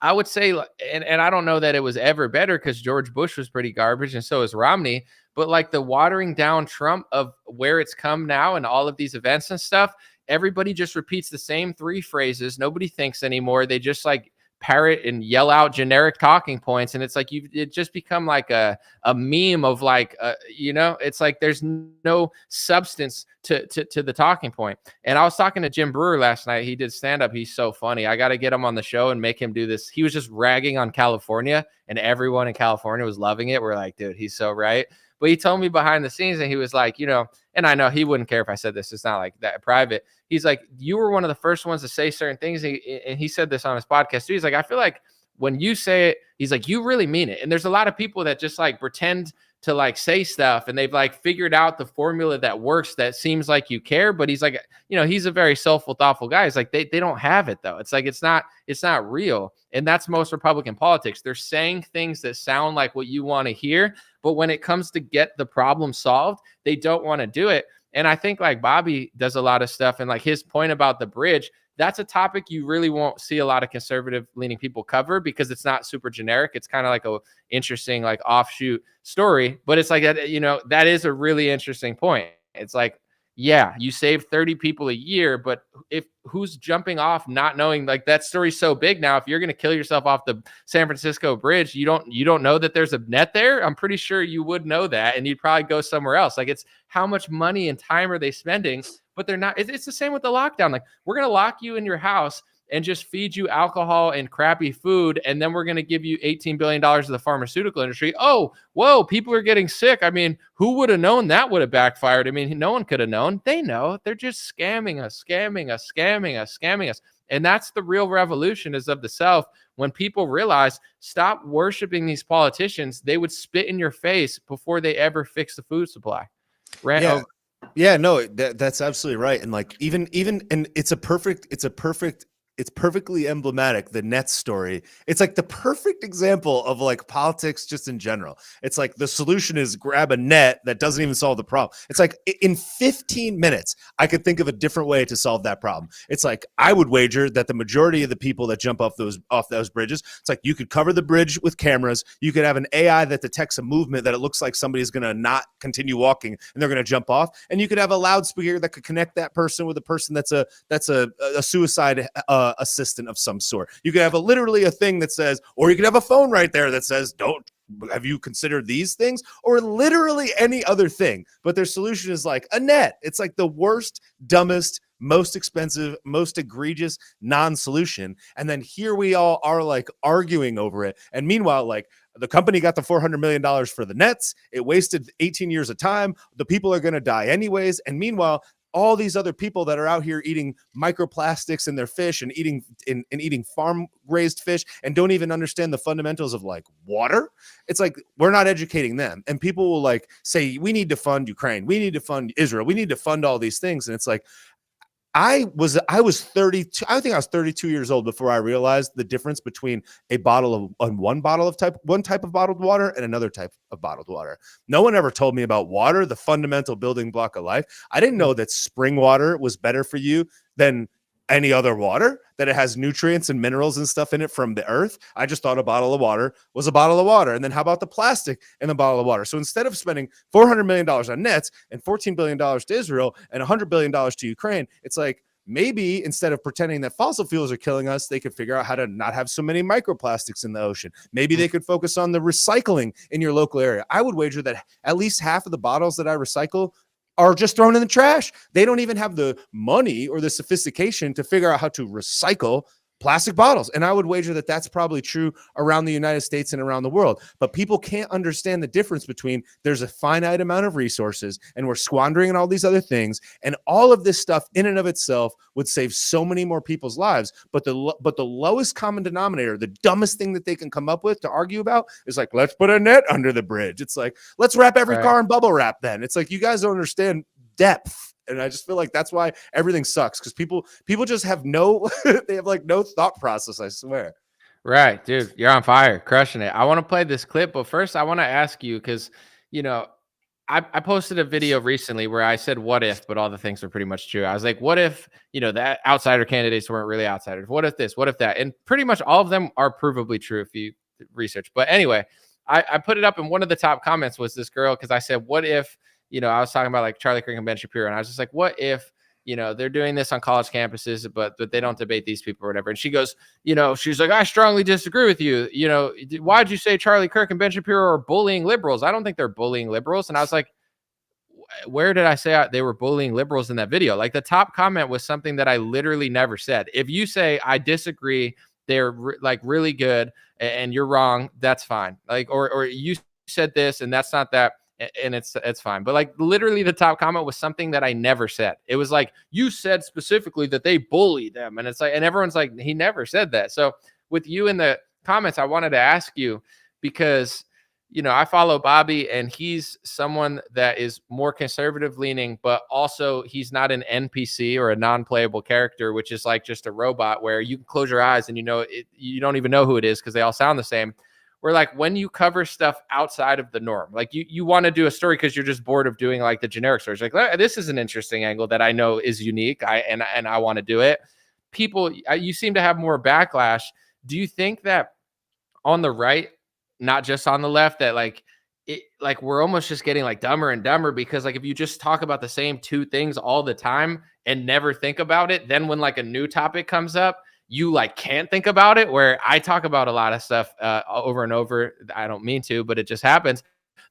I would say, and I don't know that it was ever better because George Bush was pretty garbage and so is Romney, but like the watering down Trump of where it's come now and all of these events and stuff, everybody just repeats the same three phrases. Nobody thinks anymore. They just like parrot and yell out generic talking points. And it's like, it just become like a meme of like, it's like there's no substance to the talking point. And I was talking to Jim Brewer last night. He did stand up. He's so funny. I got to get him on the show and make him do this. He was just ragging on California and everyone in California was loving it. We're like, dude, he's so right. But he told me behind the scenes and he was like, and I know he wouldn't care if I said this. It's not like that private. He's like, you were one of the first ones to say certain things. And he said this on his podcast too. He's like, I feel like when you say it, he's like, you really mean it. And there's a lot of people that just like pretend to like say stuff and they've like figured out the formula that works that seems like you care. But he's like, he's a very soulful, thoughtful guy. He's like, they don't have it though. It's like, it's not real. And that's most Republican politics. They're saying things that sound like what you want to hear. But when it comes to get the problem solved, they don't want to do it. And I think like Bobby does a lot of stuff. And like his point about the bridge, that's a topic you really won't see a lot of conservative leaning people cover because it's not super generic. It's kind of like a interesting, like offshoot story, but it's like, that is a really interesting point. It's like, yeah, you save 30 people a year, but who's jumping off not knowing, like that story's so big now. If you're going to kill yourself off the San Francisco bridge, you don't know that there's a net there. I'm pretty sure you would know that. And you'd probably go somewhere else. Like it's how much money and time are they spending, but they're not. It's the same with the lockdown. Like we're going to lock you in your house and just feed you alcohol and crappy food. And then we're going to give you $18 billion to the pharmaceutical industry. Oh, whoa, people are getting sick. I mean, who would have known that would have backfired? I mean, no one could have known. They know. They're just scamming us. And that's the real revolution is of the self. When people realize, stop worshiping these politicians, they would spit in your face before they ever fix the food supply. Yeah, no, that's absolutely right. And like even and it's perfectly emblematic, the net story. It's like the perfect example of like politics just in general. It's like the solution is grab a net that doesn't even solve the problem. It's like in 15 minutes, I could think of a different way to solve that problem. It's like I would wager that the majority of the people that jump off those bridges, it's like you could cover the bridge with cameras. You could have an AI that detects a movement that it looks like somebody's going to not continue walking and they're going to jump off. And you could have a loudspeaker that could connect that person with a person that's a suicide assistant of some sort. You could have literally a thing that says, or you could have a phone right there that says, have you considered these things? Or literally any other thing. But their solution is like a net. It's like the worst, dumbest, most expensive, most egregious non-solution. And then here we all are like arguing over it. And meanwhile, like the company got the $400 million for the nets. It wasted 18 years of time. The people are going to die anyways. And meanwhile, all these other people that are out here eating microplastics in their fish and eating farm raised fish and don't even understand the fundamentals of like water. It's like we're not educating them. And people will like say, we need to fund Ukraine. We need to fund Israel. We need to fund all these things. And it's like, I was 32. I think I was 32 years old before I realized the difference between one type of bottled water and another type of bottled water. No one ever told me about water, the fundamental building block of life. I didn't know that spring water was better for you than any other water, that it has nutrients and minerals and stuff in it from the earth. I just thought a bottle of water was a bottle of water. And then how about the plastic in the bottle of water? So instead of spending $400 million on nets and $14 billion to Israel and $100 billion to Ukraine, it's like, maybe instead of pretending that fossil fuels are killing us, they could figure out how to not have so many microplastics in the ocean. Maybe they could focus on the recycling in your local area. I would wager that at least half of the bottles that I recycle are just thrown in the trash. They don't even have the money or the sophistication to figure out how to recycle plastic bottles. And I would wager that that's probably true around the United States and around the world. But people can't understand the difference between there's a finite amount of resources and we're squandering on all these other things. And all of this stuff in and of itself would save so many more people's lives. But the lowest common denominator, the dumbest thing that they can come up with to argue about is like, let's put a net under the bridge. It's like, let's wrap every car in bubble wrap then. It's like, you guys don't understand depth. And I just feel like that's why everything sucks, because people just have they have like no thought process, I swear. Right, dude, you're on fire, crushing it. I want to play this clip, but first I want to ask you, because I posted a video recently where I said what if, but all the things are pretty much true. I was like, what if, that outsider candidates weren't really outsiders? What if this? What if that? And pretty much all of them are provably true if you research. But anyway, I put it up, and one of the top comments was this girl, because I said, what if, I was talking about like Charlie Kirk and Ben Shapiro, and I was just like, what if, they're doing this on college campuses, but they don't debate these people or whatever. And she goes, she's like, I strongly disagree with you. Why'd you say Charlie Kirk and Ben Shapiro are bullying liberals? I don't think they're bullying liberals. And I was like, where did I say they were bullying liberals in that video? Like, the top comment was something that I literally never said. If you say I disagree, they're like really good and you're wrong, that's fine. Like, or you said this and that's not that, and it's fine. But like, literally the top comment was something that I never said. It was like, you said specifically that they bully them, and it's like, and everyone's like, he never said that. So with you in the comments, I wanted to ask you, because I follow Bobby, and he's someone that is more conservative leaning, but also he's not an NPC or a non-playable character, which is like just a robot where you can close your eyes and you don't even know who it is because they all sound the same. Where like, when you cover stuff outside of the norm, like you want to do a story because you're just bored of doing like the generic stories. Like, this is an interesting angle that I know is unique. I want to do it. People, you seem to have more backlash. Do you think that on the right, not just on the left, that like we're almost just getting like dumber and dumber? Because like, if you just talk about the same two things all the time and never think about it, then when like a new topic comes up, you like can't think about it. Where I talk about a lot of stuff over and over. I don't mean to, but it just happens.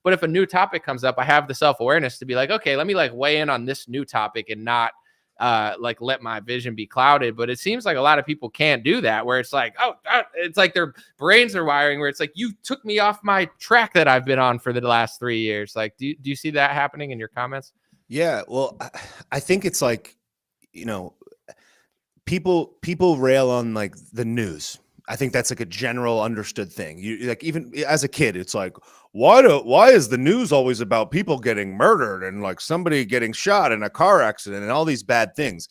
But if a new topic comes up, I have the self-awareness to be like, okay, let me like weigh in on this new topic and not like let my vision be clouded. But it seems like a lot of people can't do that, where it's like, it's like their brains are wiring where it's like, you took me off my track that I've been on for the last 3 years. Like, do you see that happening in your comments? Yeah, well, I think it's like, people rail on like the news. I think that's like a general understood thing. You like, even as a kid, it's like, why is the news always about people getting murdered and like somebody getting shot in a car accident and all these bad things?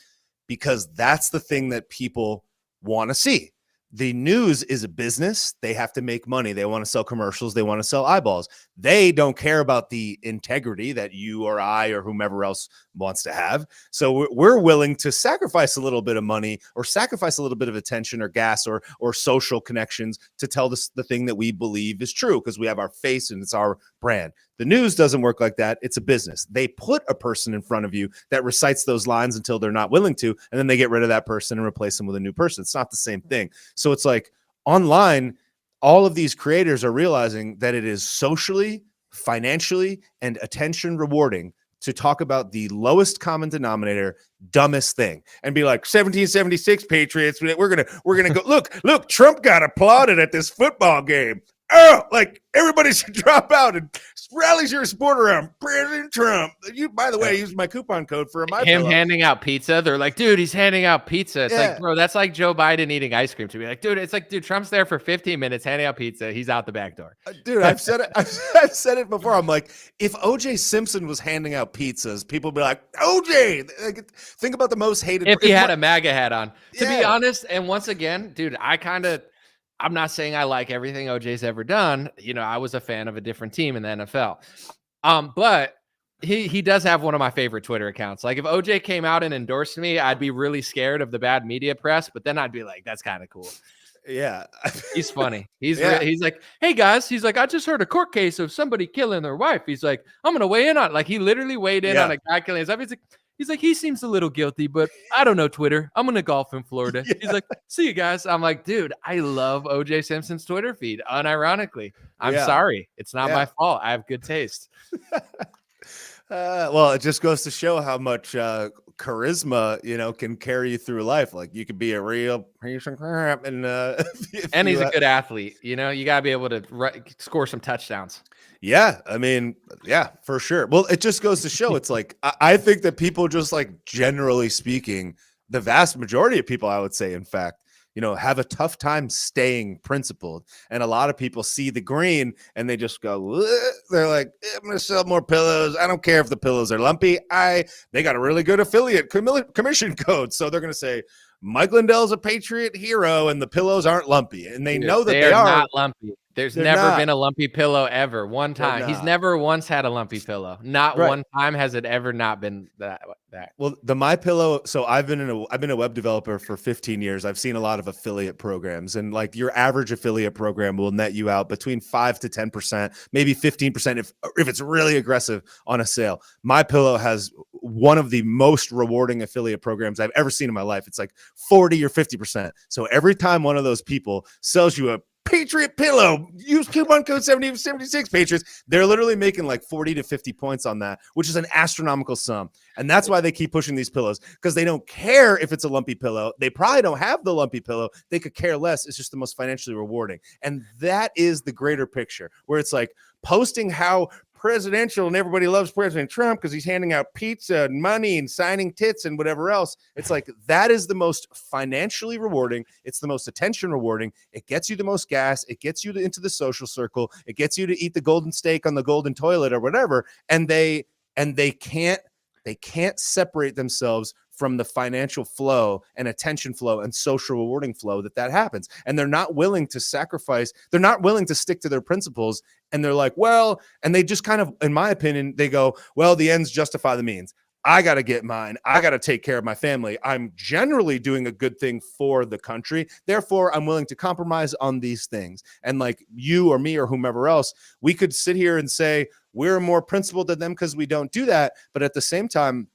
Because that's the thing that people want to see. The news is a business. They have to make money. They want to sell commercials. They want to sell eyeballs. They don't care about the integrity that you or I or whomever else wants to have. So we're willing to sacrifice a little bit of money or sacrifice a little bit of attention or gas or social connections to tell the thing that we believe is true, because we have our face and it's our brand. The news doesn't work like that. It's a business. They put a person in front of you that recites those lines until they're not willing to, and then they get rid of that person and replace them with a new person. It's not the same thing. So it's like, online, all of these creators are realizing that it is socially, financially, and attention rewarding to talk about the lowest common denominator, dumbest thing, and be like, 1776 Patriots. We're gonna go. Look, Trump got applauded at this football game. Oh, like everybody should drop out and rallies your support around President Trump. You, by the way, I used my coupon code for him handing out pizza. They're like, dude, he's handing out pizza. It's like, bro, that's like Joe Biden eating ice cream to be like, dude. It's like, dude, Trump's there for 15 minutes handing out pizza. He's out the back door. Dude, I've said it. I've said it before. I'm like, if OJ Simpson was handing out pizzas, people would be like, OJ. Like, think about the most hated. If he had a MAGA hat on. To be honest, and once again, dude, I'm not saying I like everything OJ's ever done. I was a fan of a different team in the NFL. But he does have one of my favorite Twitter accounts. Like, if OJ came out and endorsed me, I'd be really scared of the bad media press, but then I'd be like, that's kind of cool. Yeah. He's funny. He's like, hey guys, he's like, I just heard a court case of somebody killing their wife. He's like, I'm going to weigh in on it. Like, he literally weighed in on a guy killing his wife. He's like, he seems a little guilty, but I don't know Twitter. I'm going to golf in Florida. Yeah. He's like, see you guys. I'm like, dude, I love OJ Simpson's Twitter feed. Unironically. I'm sorry. It's not my fault. I have good taste. Well, it just goes to show how much charisma, can carry you through life. Like, you could be a real piece of crap, and he's a good athlete. You got to be able to score some touchdowns. Yeah, I mean, yeah, for sure. Well, it just goes to show, it's like, I think that people, just like, generally speaking, the vast majority of people, I would say, in fact, have a tough time staying principled. And a lot of people see the green and they just go, ugh. They're like, I'm going to sell more pillows. I don't care if the pillows are lumpy. They got a really good affiliate commission code. So they're going to say, Mike Lindell's a Patriot hero and the pillows aren't lumpy. And they know that they are not lumpy. There's They're never not. been a lumpy pillow ever. One They're time. He's not. never once had a lumpy pillow. Not Right. one time has it ever not been that. Well, the My Pillow. So I've been a web developer for 15 years. I've seen a lot of affiliate programs, and like your average affiliate program will net you out between 5 to 10%, maybe 15% if it's really aggressive on a sale. My Pillow has one of the most rewarding affiliate programs I've ever seen in my life. It's like 40 or 50%. So every time one of those people sells you a Patriot pillow, use coupon code 7076 Patriots. They're literally making like 40 to 50 points on that, which is an astronomical sum. And that's why they keep pushing these pillows, because they don't care if it's a lumpy pillow. They probably don't have the lumpy pillow. They could care less. It's just the most financially rewarding. And that is the greater picture, where it's like posting how presidential and everybody loves President Trump because he's handing out pizza and money and signing tits and whatever else. It's like that is the most financially rewarding. It's the most attention rewarding. It gets you the most gas. It gets you into the social circle. It gets you to eat the golden steak on the golden toilet or whatever. And they can't separate themselves from the financial flow and attention flow and social rewarding flow that happens. And they're not willing to sacrifice. They're not willing to stick to their principles. And they're like, well, and they just kind of, in my opinion, they go, well, the ends justify the means. I got to get mine. I got to take care of my family. I'm generally doing a good thing for the country. Therefore, I'm willing to compromise on these things. And like you or me or whomever else, we could sit here and say we're more principled than them because we don't do that. But at the same time,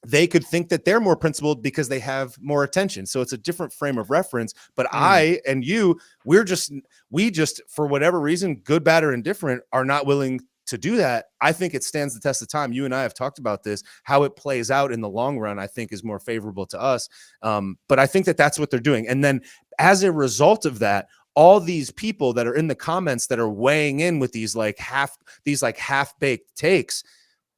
they could think that they're more principled because they have more attention. So it's a different frame of reference. But I and you, we just, for whatever reason, good, bad, or indifferent, are not willing to do that. I think it stands the test of time. You and I have talked about this. How it plays out in the long run, I think, is more favorable to us. But I think that that's what they're doing. And then as a result of that, all these people that are in the comments that are weighing in with these half-baked takes,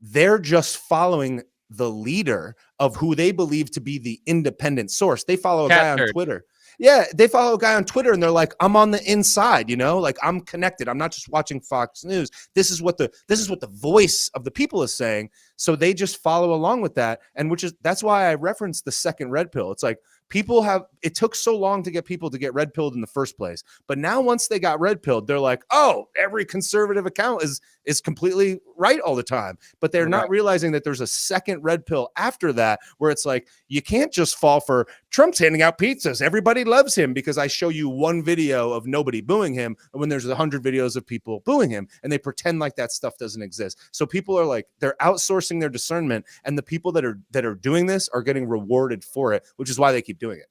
they're just following the leader of who they believe to be the independent source. They follow a guy on Twitter. Yeah, they follow a guy on Twitter and they're like, I'm on the inside, like I'm connected. I'm not just watching Fox News. This is what the voice of the people is saying. So they just follow along with that. And that's why I referenced the second red pill. It's like it took so long to get people to get red pilled in the first place. But now once they got red pilled, they're like, oh, every conservative account is completely right all the time. But they're not realizing that there's a second red pill after that, where it's like, you can't just fall for Trump's handing out pizzas. Everybody loves him because I show you one video of nobody booing him when there's 100 videos of people booing him, and they pretend like that stuff doesn't exist. So people are like, they're outsourcing their discernment, and the people that are doing this are getting rewarded for it, which is why they keep doing it.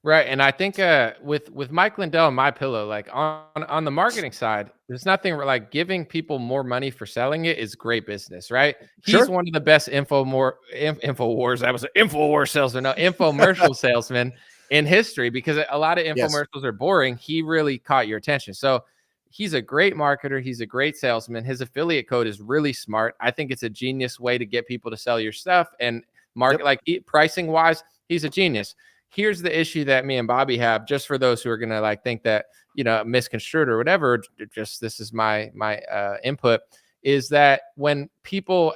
Right. And I think with Mike Lindell and My Pillow, like on the marketing side, there's nothing like giving people more money for selling it is great business, right? He's one of the best InfoWars. That was an InfoWars salesman, no, infomercial salesman in history, because a lot of infomercials are boring. He really caught your attention. So he's a great marketer. He's a great salesman. His affiliate code is really smart. I think it's a genius way to get people to sell your stuff and market, like pricing wise, he's a genius. Here's the issue that me and Bobby have, just for those who are going to like think that, misconstrued or whatever, just this is my input, is that when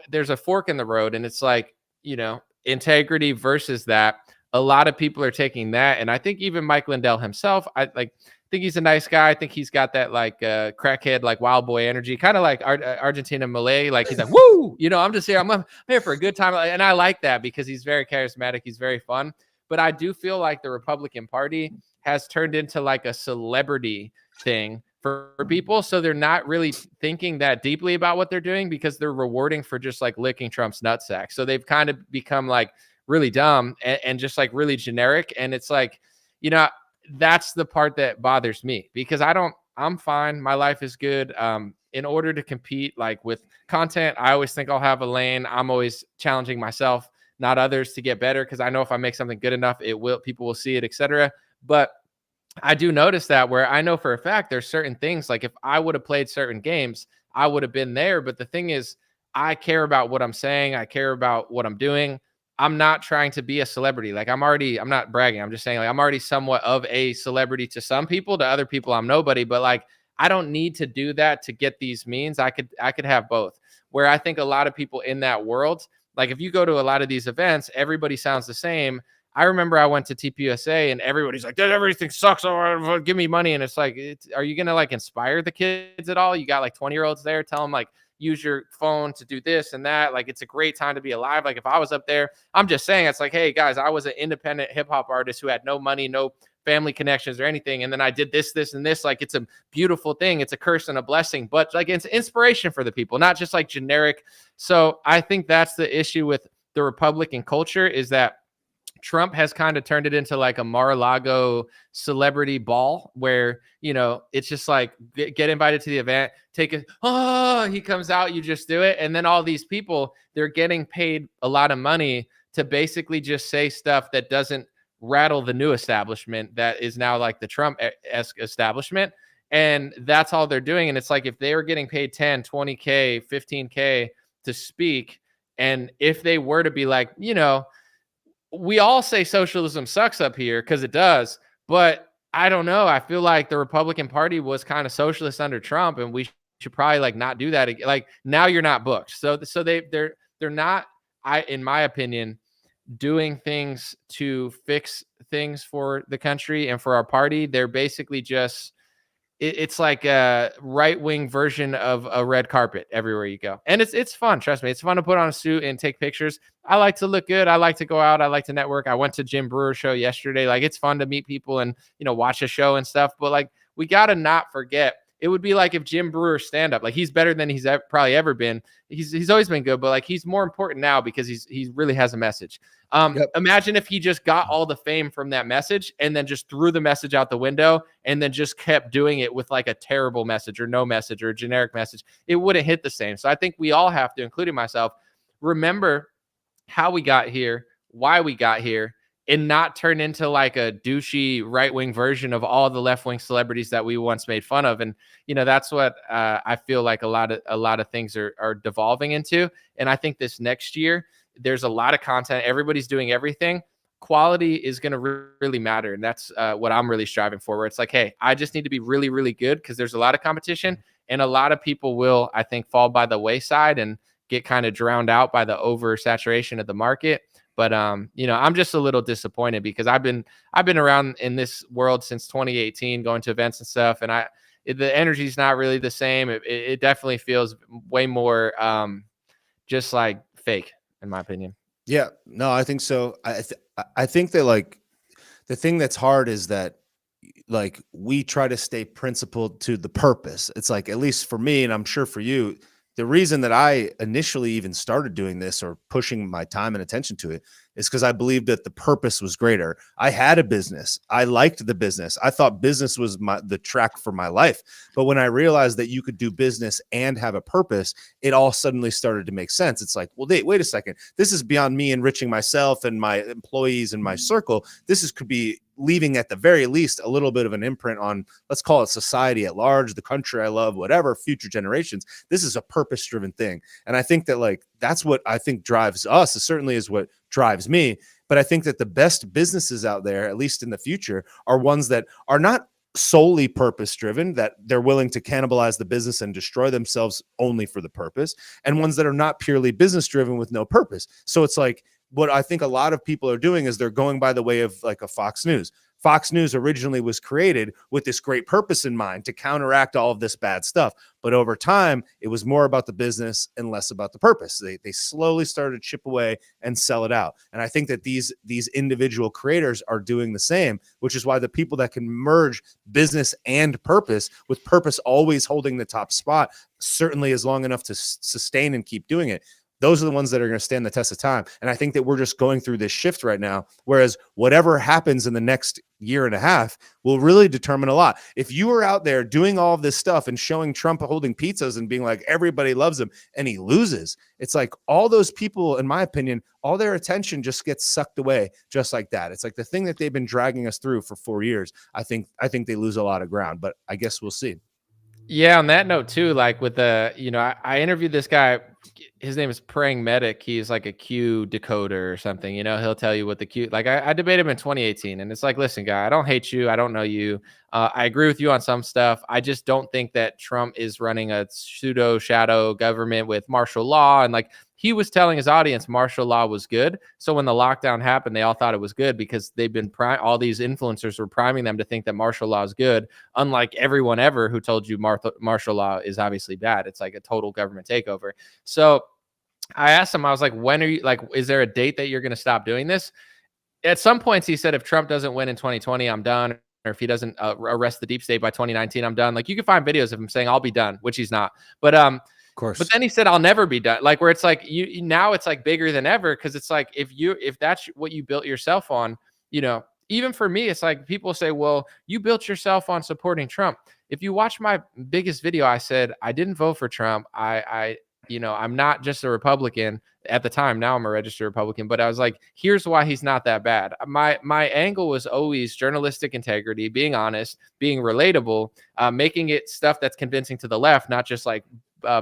there's a fork in the road and it's like, integrity versus that, a lot of people are taking that. And I think even Mike Lindell himself, I think he's a nice guy. I think he's got that like crackhead, like wild boy energy, kind of like Argentina Milei. Like he's like, woo, I'm just here. I'm here for a good time. And I like that because he's very charismatic. He's very fun. But I do feel like the Republican Party has turned into like a celebrity thing for people. So they're not really thinking that deeply about what they're doing because they're rewarding for just like licking Trump's nutsack. So they've kind of become like really dumb and just like really generic. And it's like, that's the part that bothers me, because I'm fine. My life is good. In order to compete like with content, I always think I'll have a lane. I'm always challenging myself, not others, to get better, because I know if I make something good enough, people will see it, etc. But I do notice that where I know for a fact there's certain things, like if I would have played certain games, I would have been there. But the thing is, I care about what I'm saying. I care about what I'm doing. I'm not trying to be a celebrity. Like I'm not bragging. I'm just saying like I'm already somewhat of a celebrity to some people. To other people, I'm nobody. But like I don't need to do that to get these means. I could have both. Where I think a lot of people in that world, like if you go to a lot of these events, everybody sounds the same. I remember I went to TPUSA and everybody's like, everything sucks. Oh, give me money. And it's like, are you going to like inspire the kids at all? You got like 20-year-olds there, tell them like, use your phone to do this and that. Like, it's a great time to be alive. Like, if I was up there, I'm just saying, it's like, hey guys, I was an independent hip hop artist who had no money, no family connections or anything. And then I did this, this, and this. Like, it's a beautiful thing. It's a curse and a blessing, but like, it's inspiration for the people, not just like generic. So I think that's the issue with the Republican culture, is that Trump has kind of turned it into like a Mar-a-Lago celebrity ball where, you know, it's just like get invited to the event, take it. Oh, he comes out, you just do it. And then all these people, they're getting paid a lot of money to basically just say stuff that doesn't rattle the new establishment that is now like the Trump-esque establishment. And that's all they're doing. And it's like, if they were getting paid 10, 20K, 15K to speak, and if they were to be like, you know, we all say socialism sucks up here because it does, but I don't know. I feel like the Republican Party was kind of socialist under Trump, and we should probably like not do that again. Like, now you're not booked. So they're not, in my opinion, doing things to fix things for the country and for our party. They're basically just, it's like a right-wing version of a red carpet everywhere you go. And it's fun. Trust me. It's fun to put on a suit and take pictures. I like to look good. I like to go out. I like to network. I went to Jim Brewer's show yesterday. Like, it's fun to meet people and, you know, watch a show and stuff. But like, we got to not forget, it would be like if Jim Brewer's stand-up, like, he's better than he's probably ever been. He's always been good, but like, he's more important now because he really has a message. Imagine if he just got all the fame from that message and then just threw the message out the window and then just kept doing it with like a terrible message or no message or a generic message. It wouldn't hit the same. So I think we all have to, including myself, remember how we got here, why we got here, and not turn into like a douchey right-wing version of all the left-wing celebrities that we once made fun of. And, you know, that's what I feel like a lot of things are devolving into. And I think this next year, there's a lot of content. Everybody's doing everything. Quality is going to really matter. And that's what I'm really striving for, where it's like, hey, I just need to be really, really good because there's a lot of competition, and a lot of people will, I think, fall by the wayside and get kind of drowned out by the oversaturation of the market. But, you know, I'm just a little disappointed because I've been around in this world since 2018, going to events and stuff. And the energy is not really the same. It definitely feels way more just like fake, in my opinion. Yeah, no, I think so. I think that like the thing that's hard is that like we try to stay principled to the purpose. It's like, at least for me, and I'm sure for you, the reason that I initially even started doing this or pushing my time and attention to it is because I believed that the purpose was greater. I had a business. I liked the business. I thought business was the track for my life. But when I realized that you could do business and have a purpose, it all suddenly started to make sense. It's like, well, wait a second. This is beyond me enriching myself and my employees and my circle. Could be leaving at the very least a little bit of an imprint on, let's call it society at large, the country I love, whatever, future generations. This is a purpose-driven thing. And I think that like, that's what I think drives us. It certainly is what drives me. But I think that the best businesses out there, at least in the future, are ones that are not solely purpose-driven, that they're willing to cannibalize the business and destroy themselves only for the purpose, and ones that are not purely business-driven with no purpose. So it's like, what I think a lot of people are doing is they're going by the way of like a Fox News. Fox News originally was created with this great purpose in mind to counteract all of this bad stuff. But over time, it was more about the business and less about the purpose. They slowly started to chip away and sell it out. And I think that these individual creators are doing the same, which is why the people that can merge business and purpose, with purpose always holding the top spot, certainly is long enough to sustain and keep doing it. Those are the ones that are going to stand the test of time. And I think that we're just going through this shift right now, whereas whatever happens in the next year and a half will really determine a lot. If you are out there doing all of this stuff and showing Trump holding pizzas and being like, everybody loves him, and he loses, it's like all those people, in my opinion, all their attention just gets sucked away just like that. It's like the thing that they've been dragging us through for 4 years. I think they lose a lot of ground, but I guess we'll see. Yeah, on that note too, like with the, you know, I interviewed this guy, his name is Praying Medic. He's like a Q decoder or something, you know, he'll tell you what the Q, like I debated him in 2018, and it's like, listen, guy, I don't hate you. I don't know you. I agree with you on some stuff. I just don't think that Trump is running a pseudo shadow government with martial law. And like, he was telling his audience martial law was good. So when the lockdown happened, they all thought it was good because they've been all these influencers were priming them to think that martial law is good, unlike everyone ever who told you martial law is obviously bad. It's like a total government takeover. So I asked him, I was like, when are you, like, is there a date that you're going to stop doing this? At some points, he said, if Trump doesn't win in 2020, I'm done. Or if he doesn't arrest the deep state by 2019, I'm done. Like, you can find videos of him saying, I'll be done, which he's not. But of course. But then he said, I'll never be done. Like, where it's like, you now it's like bigger than ever. Cause it's like, if that's what you built yourself on, you know, even for me, it's like people say, well, you built yourself on supporting Trump. If you watch my biggest video, I said, I didn't vote for Trump. I'm not just a Republican at the time. Now I'm a registered Republican, but I was like, here's why he's not that bad. My angle was always journalistic integrity, being honest, being relatable, making it stuff that's convincing to the left, not just like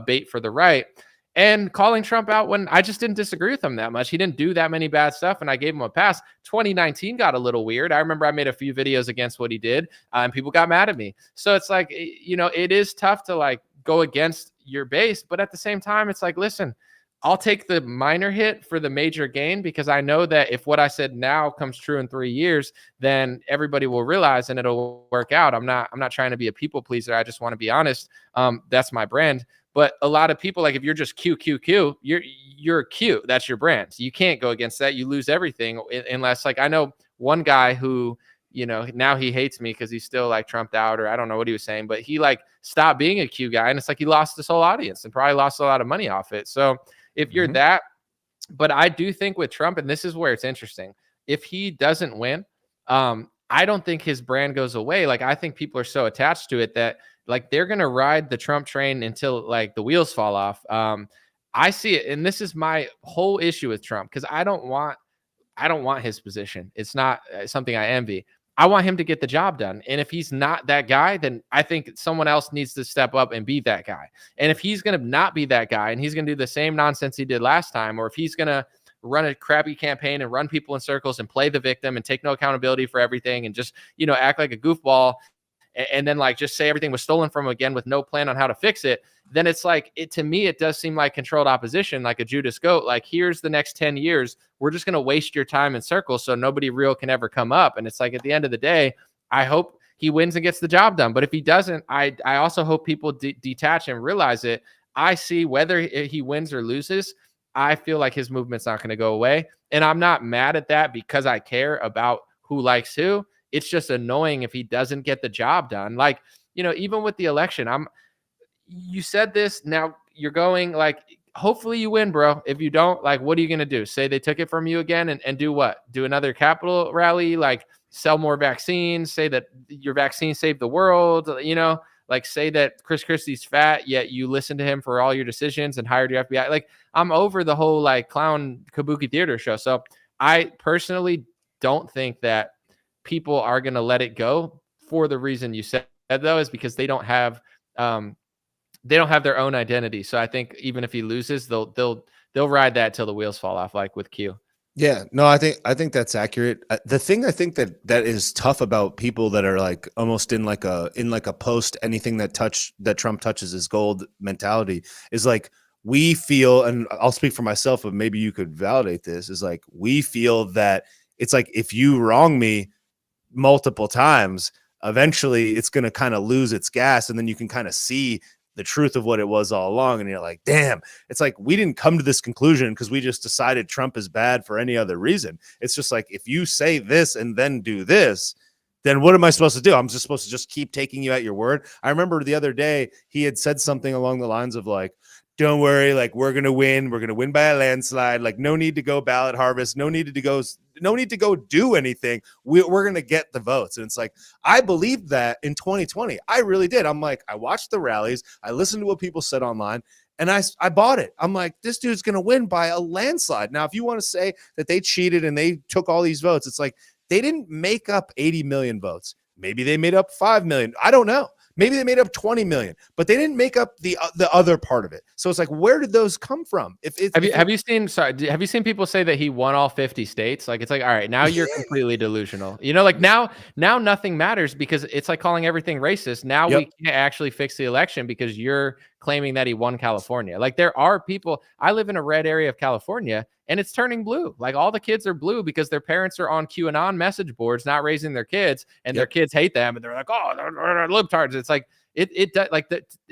bait for the right, and calling Trump out when I just didn't disagree with him that much. He didn't do that many bad stuff, and I gave him a pass. 2019 got a little weird. I remember I made a few videos against what he did, and people got mad at me. So it's like, you know, it is tough to like go against your base, but at the same time, it's like, listen, I'll take the minor hit for the major gain, because I know that if what I said now comes true in 3 years, then everybody will realize and it'll work out. I'm not trying to be a people pleaser. I just want to be honest. That's my brand. But a lot of people, like, if you're just QQQ, you're Q. That's your brand. So you can't go against that. You lose everything unless, like, I know one guy who, you know, now he hates me because he's still like Trumped out, or I don't know what he was saying, but he like stopped being a Q guy, and it's like he lost his whole audience and probably lost a lot of money off it. So if you're that, but I do think with Trump, and this is where it's interesting, if he doesn't win, I don't think his brand goes away. Like, I think people are so attached to it that like they're going to ride the Trump train until like the wheels fall off. I see it. And this is my whole issue with Trump, because I don't want his position. It's not something I envy. I want him to get the job done. And if he's not that guy, then I think someone else needs to step up and be that guy. And if he's going to not be that guy and he's going to do the same nonsense he did last time, or if he's going to run a crappy campaign and run people in circles and play the victim and take no accountability for everything and just, you know, act like a goofball and then like just say everything was stolen from him again with no plan on how to fix it, then it's like, to me, it does seem like controlled opposition, like a Judas goat. Like, here's the next 10 years. We're just going to waste your time in circles so nobody real can ever come up. And it's like, at the end of the day, I hope he wins and gets the job done. But if he doesn't, I also hope people detach and realize it. I see whether he wins or loses, I feel like his movement's not going to go away. And I'm not mad at that because I care about who likes who. It's just annoying if he doesn't get the job done. Like, you know, even with the election, you said this, now you're going like, hopefully you win, bro. If you don't, like, what are you going to do? Say they took it from you again and do what? Do another Capitol rally, like sell more vaccines, say that your vaccine saved the world, you know, like say that Chris Christie's fat, yet you listen to him for all your decisions and hired your FBI. Like, I'm over the whole like clown kabuki theater show. So I personally don't think that people are going to let it go for the reason you said, though, is because they don't have their own identity. So I think even if he loses, they'll ride that till the wheels fall off, like with Q. Yeah, no, I think that's accurate. The thing I think that is tough about people that are like almost in like a post anything that Trump touches is gold mentality is like, we feel, and I'll speak for myself, but maybe you could validate this, is like, we feel that it's like, if you wrong me multiple times, eventually it's going to kind of lose its gas, and then you can kind of see the truth of what it was all along, and you're like, damn. It's like, we didn't come to this conclusion because we just decided Trump is bad for any other reason. It's just like, if you say this and then do this, then what am I supposed to do? I'm just supposed to just keep taking you at your word. I remember the other day he had said something along the lines of like, don't worry, like, we're going to win by a landslide. Like, no need to go ballot harvest. No need to go do anything. We're going to get the votes. And it's like, I believed that in 2020. I really did. I'm like, I watched the rallies. I listened to what people said online, and I bought it. I'm like, this dude's going to win by a landslide. Now, if you want to say that they cheated and they took all these votes, it's like, they didn't make up 80 million votes. Maybe they made up 5 million. I don't know. Maybe they made up 20 million, but they didn't make up the other part of it. So it's like, where did those come from? Have you seen people say that he won all 50 states? Like, it's like, all right, now you're completely delusional. You know, like now nothing matters because it's like calling everything racist. Now we can't actually fix the election because you're claiming that he won California. Like, there are people, I live in a red area of California and it's turning blue. Like, all the kids are blue because their parents are on QAnon message boards, not raising their kids, and their kids hate them. And they're like, oh, they're libtards. It's like,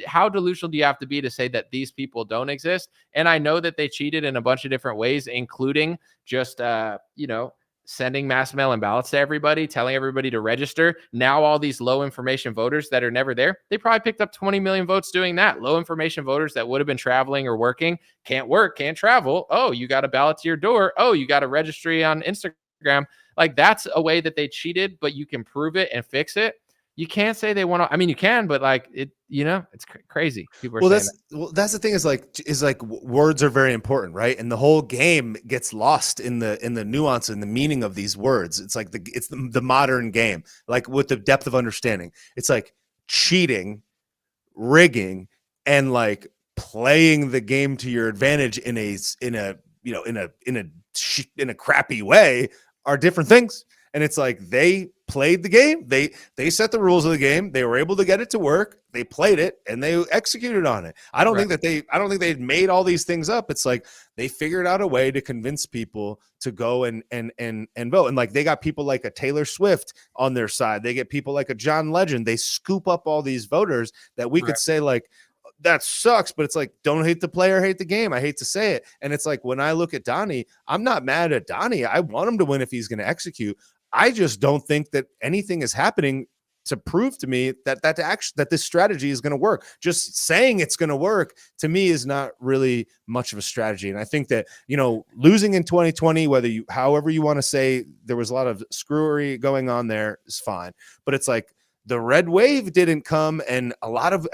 how delusional do you have to be to say that these people don't exist? And I know that they cheated in a bunch of different ways, including just, sending mass mail-in ballots to everybody, telling everybody to register. Now all these low information voters that are never there, they probably picked up 20 million votes doing that. Low information voters that would have been traveling or working, can't work, can't travel. Oh, you got a ballot to your door. Oh, you got a registry on Instagram. Like, that's a way that they cheated, but you can prove it and fix it. You can't say they want to. I mean, you can, but like it, it's crazy. People are saying that. That's the thing is like words are very important, right? And the whole game gets lost in the nuance and the meaning of these words. It's like it's the modern game, like with the depth of understanding. It's like cheating, rigging, and like playing the game to your advantage in a crappy way are different things. And it's like they played the game. They set the rules of the game. They were able to get it to work. They played it and they executed on it. I don't think they had made all these things up. It's like they figured out a way to convince people to go and vote. And like they got people like a Taylor Swift on their side. They get people like a John Legend. They scoop up all these voters that we could say like, that sucks, but it's like, don't hate the player, hate the game. I hate to say it. And it's like, when I look at Donnie, I'm not mad at Donnie. I want him to win if he's going to execute. I just don't think that anything is happening to prove to me that this strategy is going to work. Just saying it's going to work to me is not really much of a strategy. And I think that, losing in 2020, however you want to say, there was a lot of screwery going on there, is fine. But it's like, the red wave didn't come, and a lot of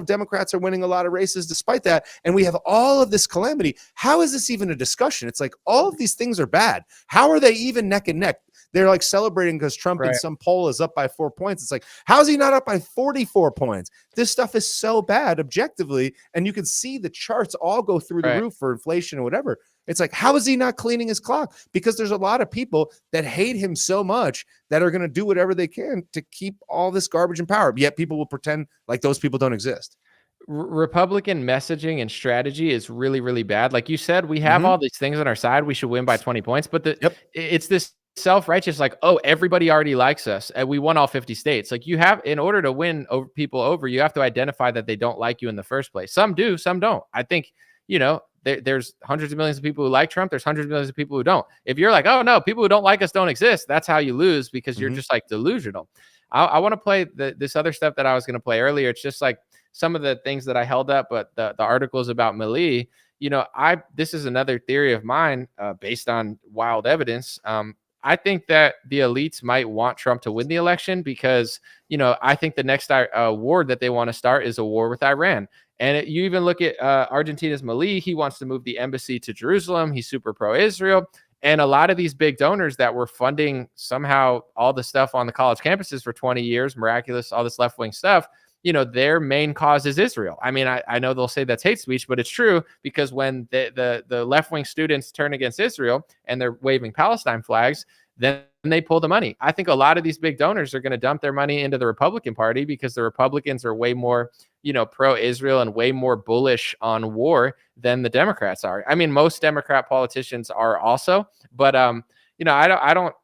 Democrats are winning a lot of races despite that. And we have all of this calamity. How is this even a discussion? It's like all of these things are bad. How are they even neck and neck? They're like celebrating because Trump in some poll is up by 4 points. It's like, how is he not up by 44 points? This stuff is so bad objectively. And you can see the charts all go through the roof for inflation or whatever. It's like, how is he not cleaning his clock? Because there's a lot of people that hate him so much that are going to do whatever they can to keep all this garbage in power. Yet people will pretend like those people don't exist. Republican messaging and strategy is really, really bad. Like you said, we have all these things on our side. We should win by 20 points, but it's this self-righteous, like, oh, everybody already likes us and we won all 50 states. Like, you have, in order to win people over, you have to identify that they don't like you in the first place. Some do, some don't. I think, there's hundreds of millions of people who like Trump. There's hundreds of millions of people who don't. If you're like, oh no, people who don't like us don't exist, that's how you lose, because you're just like delusional. I want to play this other stuff that I was going to play earlier. It's just like some of the things that I held up, but the articles about Milei, this is another theory of mine based on wild evidence. I think that the elites might want Trump to win the election because, I think the next war that they want to start is a war with Iran. And you even look at Argentina's Milei. He wants to move the embassy to Jerusalem. He's super pro-Israel. And a lot of these big donors that were funding somehow all the stuff on the college campuses for 20 years, miraculous, all this left-wing stuff, their main cause is Israel. I mean, I know they'll say that's hate speech, but it's true, because when the left-wing students turn against Israel and they're waving Palestine flags, then they pull the money. I think a lot of these big donors are going to dump their money into the Republican Party because the Republicans are way more, pro-Israel and way more bullish on war than the Democrats are. I mean, most Democrat politicians are also, but I don't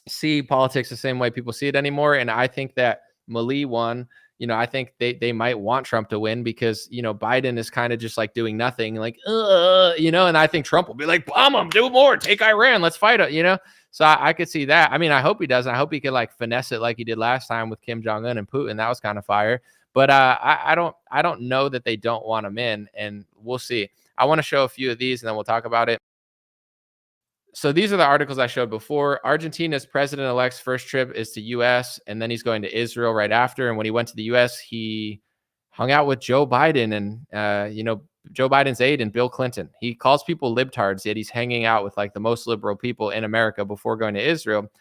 see politics the same way people see it anymore. And I think that Milei won. I think they might want Trump to win because, Biden is kind of just like doing nothing, like, and I think Trump will be like, bomb them, do more, take Iran, let's fight it, So I could see that. I mean, I hope he does. I hope he could like finesse it like he did last time with Kim Jong-un and Putin. That was kind of fire. But I don't know that they don't want him in, and we'll see. I want to show a few of these and then we'll talk about it. So these are the articles I showed before. Argentina's president-elect's first trip is to U.S., and then he's going to Israel right after. And when he went to the U.S., he hung out with Joe Biden and, Joe Biden's aide and Bill Clinton. He calls people libtards, yet he's hanging out with like the most liberal people in America before going to Israel.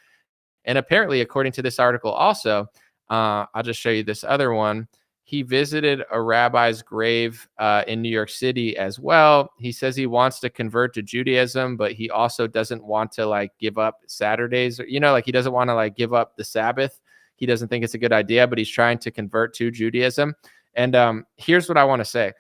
And apparently, according to this article also, I'll just show you this other one. He visited a rabbi's grave in New York City as well. He says he wants to convert to Judaism, but he also doesn't want to like give up Saturdays, or, like he doesn't want to like give up the Sabbath. He doesn't think it's a good idea, but he's trying to convert to Judaism. And here's what I want to say.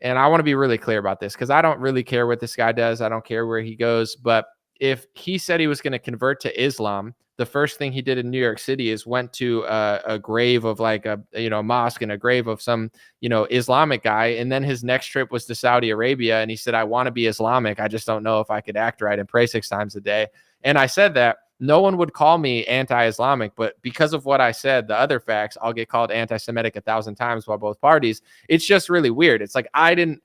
And I want to be really clear about this because I don't really care what this guy does. I don't care where he goes. But if he said he was going to convert to Islam, the first thing he did in New York City is went to a grave of like a mosque and a grave of some Islamic guy, and then his next trip was to Saudi Arabia, and he said, I want to be Islamic, I just don't know if I could act right and pray 6 times a day. And I said that no one would call me anti-Islamic, but because of what I said, the other facts, I'll get called anti-Semitic 1,000 times by both parties. It's just really weird. It's like I'm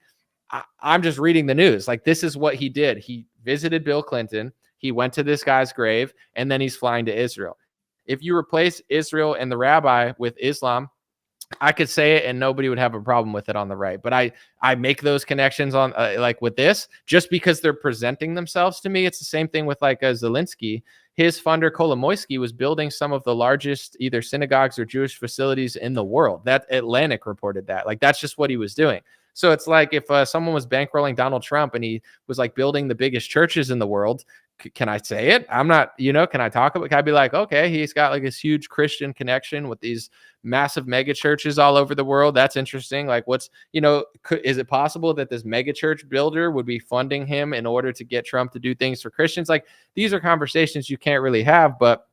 just reading the news. Like, this is what he did. He visited Bill Clinton. He went to this guy's grave, and then he's flying to Israel. If you replace Israel and the rabbi with Islam, I could say it and nobody would have a problem with it on the right. But I make those connections on like with this just because they're presenting themselves to me. It's the same thing with like Zelensky. His funder Kolomoisky was building some of the largest either synagogues or Jewish facilities in the world. That Atlantic reported that. Like, that's just what he was doing. So it's like if someone was bankrolling Donald Trump and he was like building the biggest churches in the world, can I say it? I'm not, can I talk about, can I be like, okay, he's got like this huge Christian connection with these massive mega churches all over the world. That's interesting. Like, what's, is it possible that this mega church builder would be funding him in order to get Trump to do things for Christians? Like, these are conversations you can't really have, but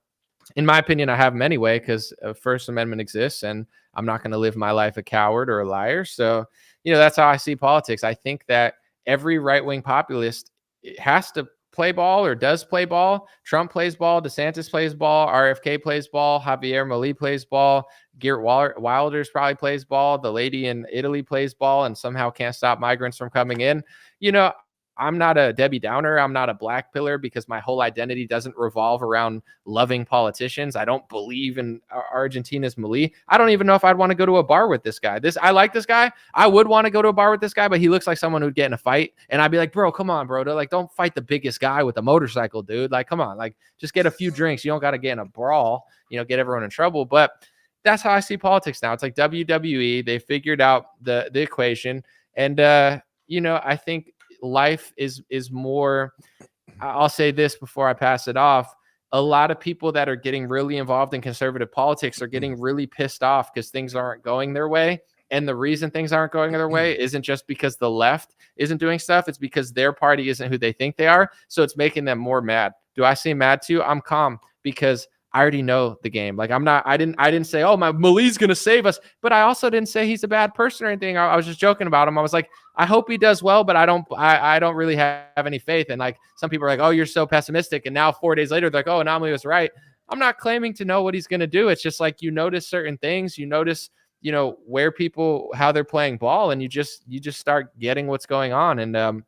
in my opinion, I have them anyway, because First Amendment exists and I'm not going to live my life a coward or a liar. So, that's how I see politics. I think that every right-wing populist has to play ball or does play ball. Trump plays ball. DeSantis plays ball. RFK plays ball. Javier Milei plays ball. Geert Wilders probably plays ball. The lady in Italy plays ball and somehow can't stop migrants from coming in. I'm not a Debbie Downer. I'm not a black pillar because my whole identity doesn't revolve around loving politicians. I don't believe in Argentina's Milei. I don't even know if I'd want to go to a bar with this guy. I like this guy. I would want to go to a bar with this guy, but he looks like someone who'd get in a fight. And I'd be like, bro, come on, bro. Like, don't fight the biggest guy with a motorcycle, dude. Like, come on. Like, just get a few drinks. You don't got to get in a brawl, get everyone in trouble. But that's how I see politics now. It's like WWE. They figured out the equation. And, I think life is more, I'll say this before I pass it off. A lot of people that are getting really involved in conservative politics are getting really pissed off because things aren't going their way. And the reason things aren't going their way isn't just because the left isn't doing stuff. It's because their party isn't who they think they are. So it's making them more mad. Do I seem mad too? I'm calm because I already know the game. Like, I didn't say, oh, my Milei's going to save us. But I also didn't say he's a bad person or anything. I was just joking about him. I was like, I hope he does well, but I don't really have any faith. And like, some people are like, oh, you're so pessimistic. And now 4 days later, they're like, oh, Anomaly was right. I'm not claiming to know what he's going to do. It's just like, you notice certain things, you notice, where people, how they're playing ball, and you just start getting what's going on. And,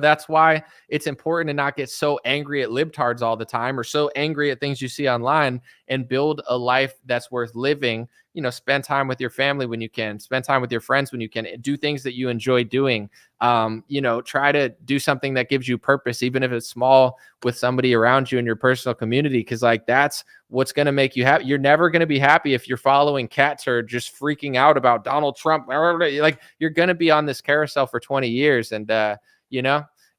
that's why it's important to not get so angry at libtards all the time or so angry at things you see online, and build a life that's worth living. Spend time with your family when you can, spend time with your friends when you can, do things that you enjoy doing. Try to do something that gives you purpose, even if it's small, with somebody around you in your personal community. Cause like, that's what's going to make you happy. You're never going to be happy if you're following cats or just freaking out about Donald Trump. Like, you're going to be on this carousel for 20 years. And,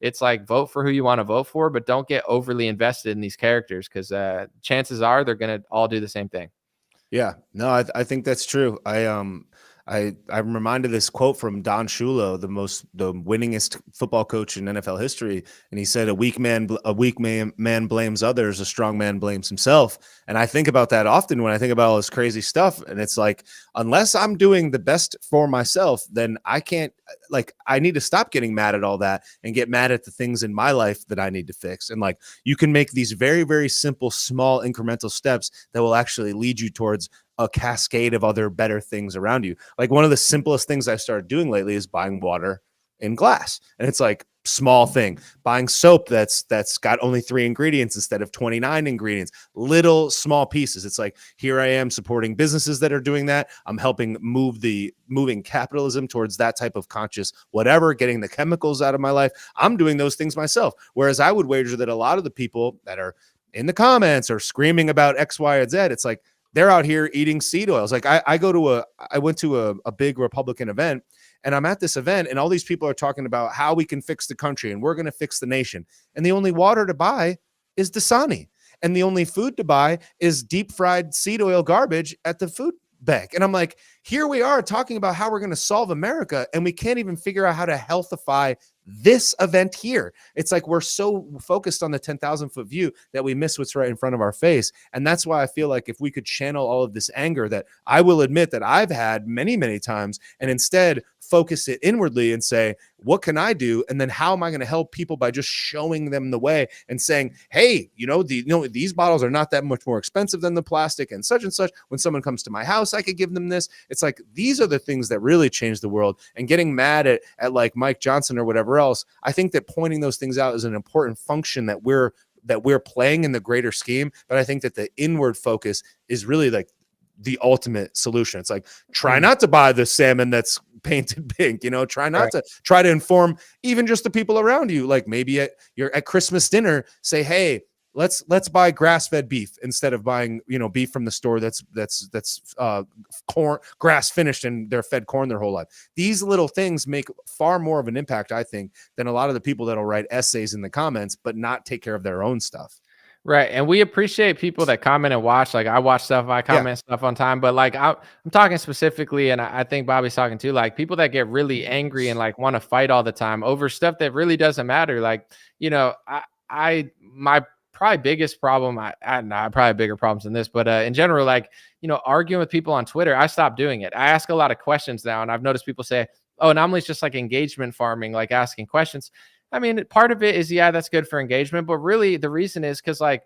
it's like, vote for who you want to vote for, but don't get overly invested in these characters, because chances are they're going to all do the same thing. Yeah, no, I think that's true. I'm reminded of this quote from Don Shula, the winningest football coach in NFL history, and he said, "A weak man blames others, a strong man blames himself." And I think about that often when I think about all this crazy stuff, and it's like, unless I'm doing the best for myself, then I can't. Like, I need to stop getting mad at all that and get mad at the things in my life that I need to fix. And like, you can make these very, very simple, small, incremental steps that will actually lead you towards a cascade of other better things around you. Like, one of the simplest things I started doing lately is buying water in glass. And it's like, small thing, buying soap that's got only 3 ingredients instead of 29 ingredients, little small pieces. It's like, here I am supporting businesses that are doing that. I'm helping moving capitalism towards that type of conscious whatever, getting the chemicals out of my life. I'm doing those things myself. Whereas I would wager that a lot of the people that are in the comments or screaming about X, Y, and Z, it's like, they're out here eating seed oils. Like, I went to a big Republican event, and I'm at this event, and all these people are talking about how we can fix the country and we're going to fix the nation. And the only water to buy is Dasani. And the only food to buy is deep fried seed oil garbage at the food bank. And I'm like, here we are talking about how we're going to solve America, and we can't even figure out how to healthify this event here. It's like we're so focused on the 10,000 foot view that we miss what's right in front of our face. And that's why I feel like if we could channel all of this anger that I will admit that I've had many, many times, and instead focus it inwardly and say, what can I do? And then how am I going to help people by just showing them the way and saying, hey, these bottles are not that much more expensive than the plastic and such. When someone comes to my house, I could give them this. It's like, these are the things that really change the world. And getting mad at like Mike Johnson or whatever else, I think that pointing those things out is an important function that we're playing in the greater scheme. But I think that the inward focus is really like the ultimate solution. It's like, try not to buy the salmon that's painted pink, try not to try to inform even just the people around you. Like maybe you're at Christmas dinner, say, hey, let's buy grass-fed beef instead of buying, beef from the store that's corn, grass finished, and they're fed corn their whole life. These little things make far more of an impact, I think, than a lot of the people that'll write essays in the comments but not take care of their own stuff. Right. And we appreciate people that comment and watch. Like I watch stuff, I comment stuff on time, but like I'm talking specifically, and I think Bobby's talking too, like people that get really angry and like want to fight all the time over stuff that really doesn't matter. Like, my probably biggest problem, I probably have bigger problems than this, but in general, like, arguing with people on Twitter, I stopped doing it. I ask a lot of questions now, and I've noticed people say, oh, normally it's just like engagement farming, like asking questions. I mean, part of it is, that's good for engagement, but really the reason is because, like,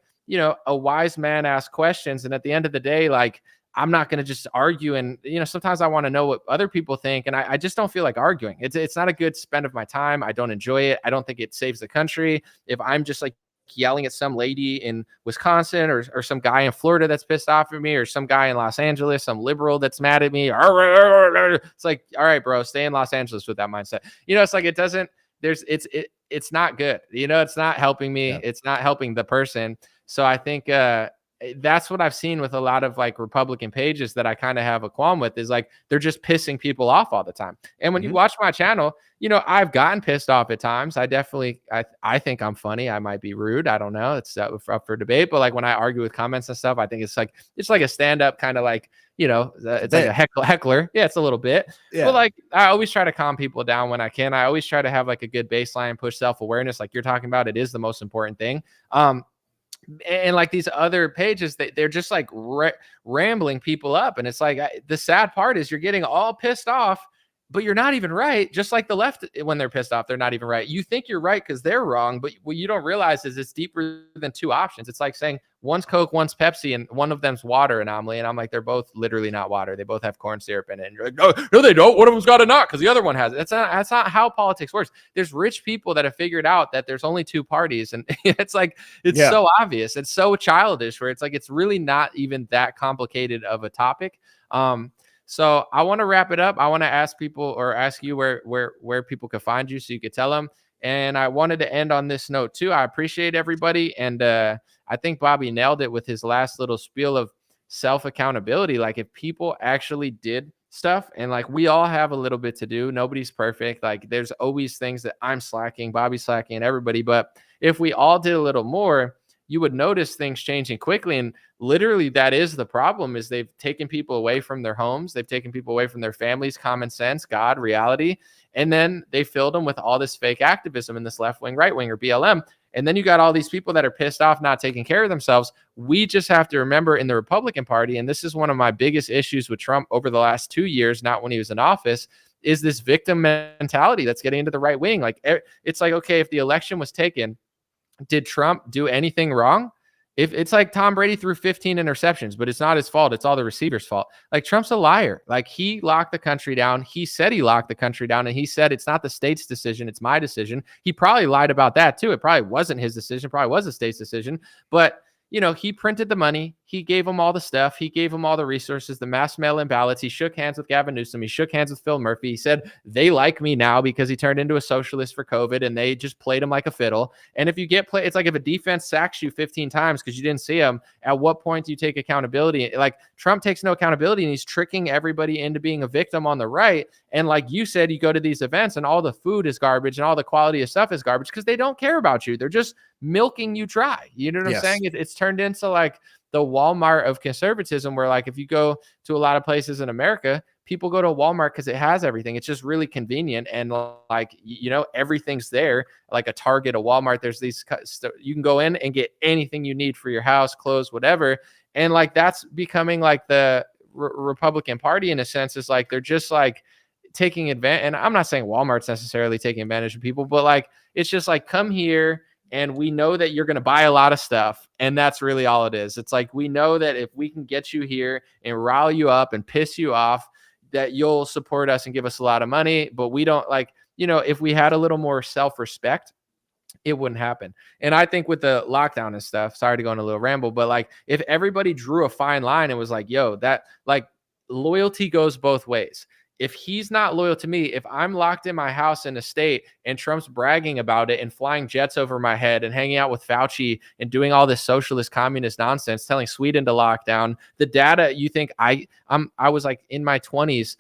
a wise man asks questions. And at the end of the day, like, I'm not going to just argue. And, sometimes I want to know what other people think. And I just don't feel like arguing. It's not a good spend of my time. I don't enjoy it. I don't think it saves the country. If I'm just like yelling at some lady in Wisconsin or some guy in Florida that's pissed off at me, or some guy in Los Angeles, some liberal that's mad at me, it's like, all right, bro, stay in Los Angeles with that mindset. It's like, it doesn't, it's not good. It's not helping me. Yeah. It's not helping the person. So I think that's what I've seen with a lot of like Republican pages that I kind of have a qualm with, is like, they're just pissing people off all the time. And when you watch my channel, I've gotten pissed off at times. I definitely, I think I'm funny. I might be rude. I don't know. It's up for debate. But like when I argue with comments and stuff, I think it's like a stand-up kind of like, it's like a heckler. Yeah, it's a little bit. Yeah. But like, I always try to calm people down when I can. I always try to have like a good baseline, push self-awareness, like you're talking about. It is the most important thing. And like these other pages, they're just like rambling people up. And it's like, the sad part is you're getting all pissed off, but you're not even right. Just like the left, when they're pissed off, they're not even right. You think you're right because they're wrong, but what you don't realize is it's deeper than two options. It's like saying one's Coke, one's Pepsi, and one of them's water anomaly. And I'm like, they're both literally not water. They both have corn syrup in it. And you're like, no, they don't. One of them's got a nut because the other one has it. That's not how politics works. There's rich people that have figured out that there's only two parties. And it's like, so obvious. It's so childish, where it's like, it's really not even that complicated of a topic. So I want to wrap it up. I want to ask you where people could find you so you could tell them. And I wanted to end on this note too. I appreciate everybody. And I think Bobby nailed it with his last little spiel of self-accountability. Like, if people actually did stuff, and like, we all have a little bit to do. Nobody's perfect. Like, there's always things that I'm slacking, Bobby's slacking, and everybody. But if we all did a little more, you would notice things changing quickly. And literally, that is the problem, is they've taken people away from their homes. They've taken people away from their families, common sense, God, reality. And then they filled them with all this fake activism in this left wing, right wing, or BLM. And then you got all these people that are pissed off, not taking care of themselves. We just have to remember, in the Republican Party, and this is one of my biggest issues with Trump over the last 2 years, not when he was in office, is this victim mentality that's getting into the right wing. Like, it's like, okay, if the election was taken, did Trump do anything wrong? If it's like Tom Brady threw 15 interceptions, but it's not his fault. It's all the receiver's fault. Like, Trump's a liar. Like, he locked the country down. He said he locked the country down, and he said it's not the state's decision. It's my decision. He probably lied about that too. It probably wasn't his decision. Probably was the state's decision. But he printed the money. He gave them all the stuff. He gave them all the resources, the mass mail-in ballots. He shook hands with Gavin Newsom. He shook hands with Phil Murphy. He said, they like me now because he turned into a socialist for COVID, and they just played him like a fiddle. And if you it's like, if a defense sacks you 15 times because you didn't see him, at what point do you take accountability? Like, Trump takes no accountability, and he's tricking everybody into being a victim on the right. And like you said, you go to these events and all the food is garbage and all the quality of stuff is garbage because they don't care about you. They're just milking you dry. You know what I'm saying? It's turned into like the Walmart of conservatism, where like, if you go to a lot of places in America, people go to Walmart because it has everything. It's just really convenient. And like, everything's there, like a Target, a Walmart. There's these, you can go in and get anything you need for your house, clothes, whatever. And like, that's becoming like the Republican Party in a sense. Is like, they're just like taking advantage. And I'm not saying Walmart's necessarily taking advantage of people, but like, it's just like, come here and we know that you're going to buy a lot of stuff. And that's really all it is. It's like, we know that if we can get you here and rile you up and piss you off, that you'll support us and give us a lot of money. But we don't, like, if we had a little more self-respect, it wouldn't happen. And I think with the lockdown and stuff, sorry to go on a little ramble, but like, if everybody drew a fine line and was like, yo, that, like, loyalty goes both ways. If he's not loyal to me, if I'm locked in my house in a state and Trump's bragging about it and flying jets over my head and hanging out with Fauci and doing all this socialist communist nonsense, telling Sweden to lock down the data, you think I was like in my 20s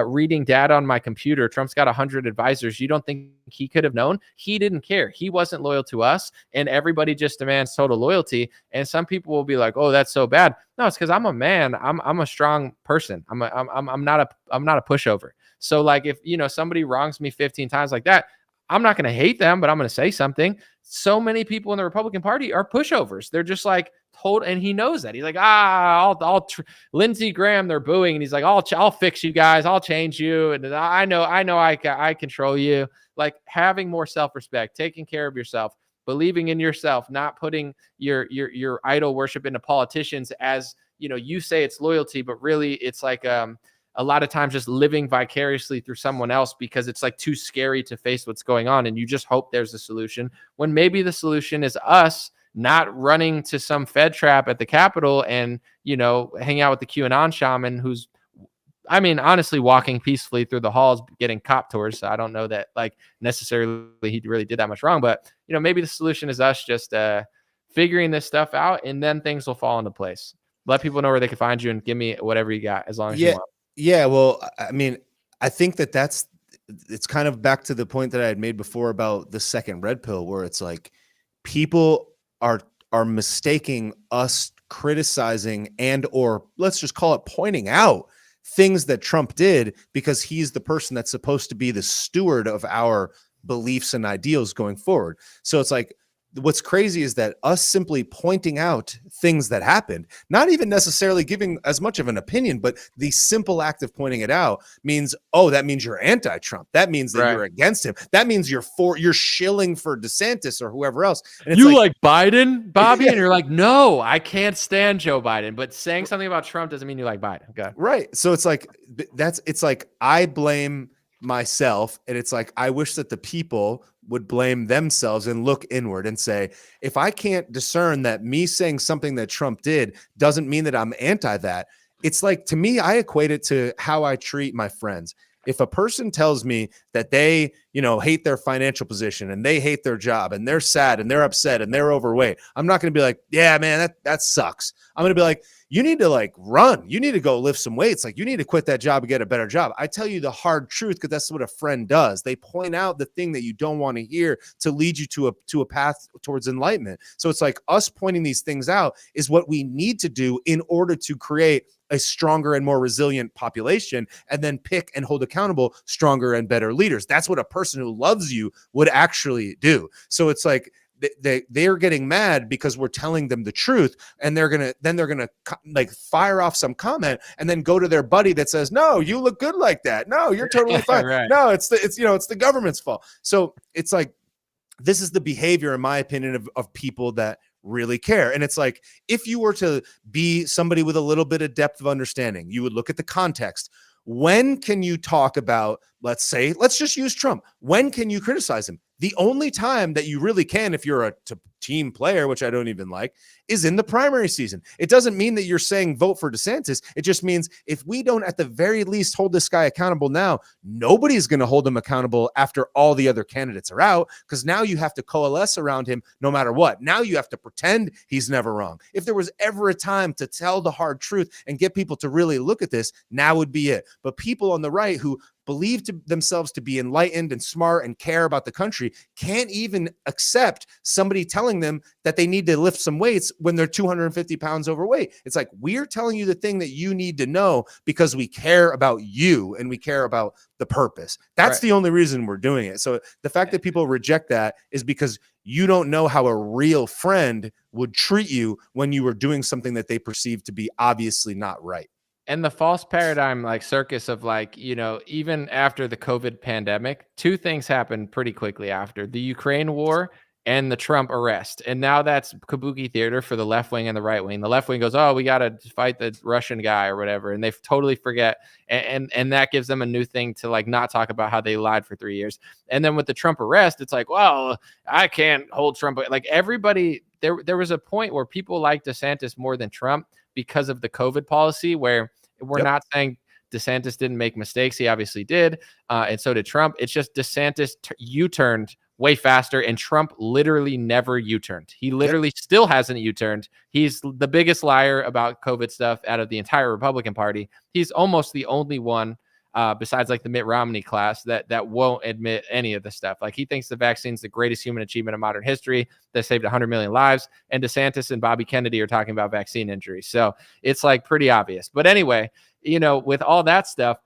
reading data on my computer. Trump's got 100 advisors. You don't think he could have known? He didn't care. He wasn't loyal to us, and everybody just demands total loyalty. And some people will be like, "Oh, that's so bad." No, it's because I'm a man. I'm a strong person. I'm not a pushover. So like, if somebody wrongs me 15 times like that, I'm not going to hate them, but I'm going to say something. So many people in the Republican Party are pushovers. They're just like told, and he knows that. He's like, Lindsey Graham, they're booing, and he's like, I'll fix you guys, I'll change you, and I know I control you. Like, having more self-respect, taking care of yourself, believing in yourself, not putting your idol worship into politicians as you say it's loyalty, but really it's like a lot of times just living vicariously through someone else because it's like too scary to face what's going on, and you just hope there's a solution when maybe the solution is us not running to some Fed trap at the Capitol and hang out with the QAnon shaman who's, I mean, honestly, walking peacefully through the halls, getting cop tours. So I don't know that like necessarily he really did that much wrong, but maybe the solution is us just figuring this stuff out, and then things will fall into place. Let people know where they can find you and give me whatever you got as long as you want. Yeah. Well, I mean, I think it's kind of back to the point that I had made before about the second red pill, where it's like people are mistaking us criticizing and or let's just call it pointing out things that Trump did because he's the person that's supposed to be the steward of our beliefs and ideals going forward. So it's like, what's crazy is that us simply pointing out things that happened, not even necessarily giving as much of an opinion, but the simple act of pointing it out means, that means you're anti-Trump. That means that you're against him. That means you're shilling for DeSantis or whoever else. And it's like Biden, Bobby? Yeah. And you're like, no, I can't stand Joe Biden. But saying something about Trump doesn't mean you like Biden. Okay. Right. So it's like, it's like I blame myself, and it's like I wish that the people would blame themselves and look inward and say, if I can't discern that me saying something that Trump did doesn't mean that I'm anti that. It's like, to me, I equate it to how I treat my friends. If a person tells me that they, hate their financial position and they hate their job and they're sad and they're upset and they're overweight, I'm not going to be like, yeah, man, that sucks. I'm going to be like, you need to like run. You need to go lift some weights. Like, you need to quit that job and get a better job. I tell you the hard truth because that's what a friend does. They point out the thing that you don't want to hear to lead you to a path towards enlightenment. So it's like us pointing these things out is what we need to do in order to create a stronger and more resilient population, and then pick and hold accountable stronger and better leaders. That's what a person who loves you would actually do. So it's like they're getting mad because we're telling them the truth, and they're gonna like fire off some comment and then go to their buddy that says, no, you look good like that. No, you're totally fine. Right. No, it's the government's fault. So it's like, this is the behavior, in my opinion, of people that really care. And it's like, if you were to be somebody with a little bit of depth of understanding, you would look at the context. When can you talk about, let's just use Trump. When can you criticize him? The only time that you really can, if you're a team player, which I don't even like, is in the primary season. It doesn't mean that you're saying vote for DeSantis. It just means if we don't at the very least hold this guy accountable now, nobody's going to hold him accountable after all the other candidates are out, because now you have to coalesce around him no matter what. Now you have to pretend he's never wrong. If there was ever a time to tell the hard truth and get people to really look at this, now would be it. But people on the right who believe themselves to be enlightened and smart and care about the country can't even accept somebody telling them that they need to lift some weights when they're 250 pounds overweight. It's like, we're telling you the thing that you need to know because we care about you and we care about the purpose. That's the only reason we're doing it. So the fact that people reject that is because you don't know how a real friend would treat you when you were doing something that they perceive to be obviously not right. And the false paradigm, like circus of like, you know, even after the COVID pandemic, two things happened pretty quickly after: the Ukraine war and the Trump arrest. And now that's kabuki theater for the left wing and the right wing. The left wing goes, oh, we got to fight the Russian guy or whatever. And they totally forget. And that gives them a new thing to like not talk about how they lied for 3 years. And then with the Trump arrest, it's like, well, I can't hold Trump. Like everybody, there was a point where people liked DeSantis more than Trump because of the COVID policy, where we're not saying DeSantis didn't make mistakes. He obviously did. And so did Trump. It's just DeSantis U-turned way faster, and Trump literally never U-turned. He literally still hasn't U-turned. He's the biggest liar about COVID stuff out of the entire Republican Party. He's almost the only one besides like the Mitt Romney class that won't admit any of the stuff. Like he thinks the vaccine's the greatest human achievement of modern history that saved 100 million lives. And DeSantis and Bobby Kennedy are talking about vaccine injuries. So it's like pretty obvious. But anyway, you know, with all that stuff,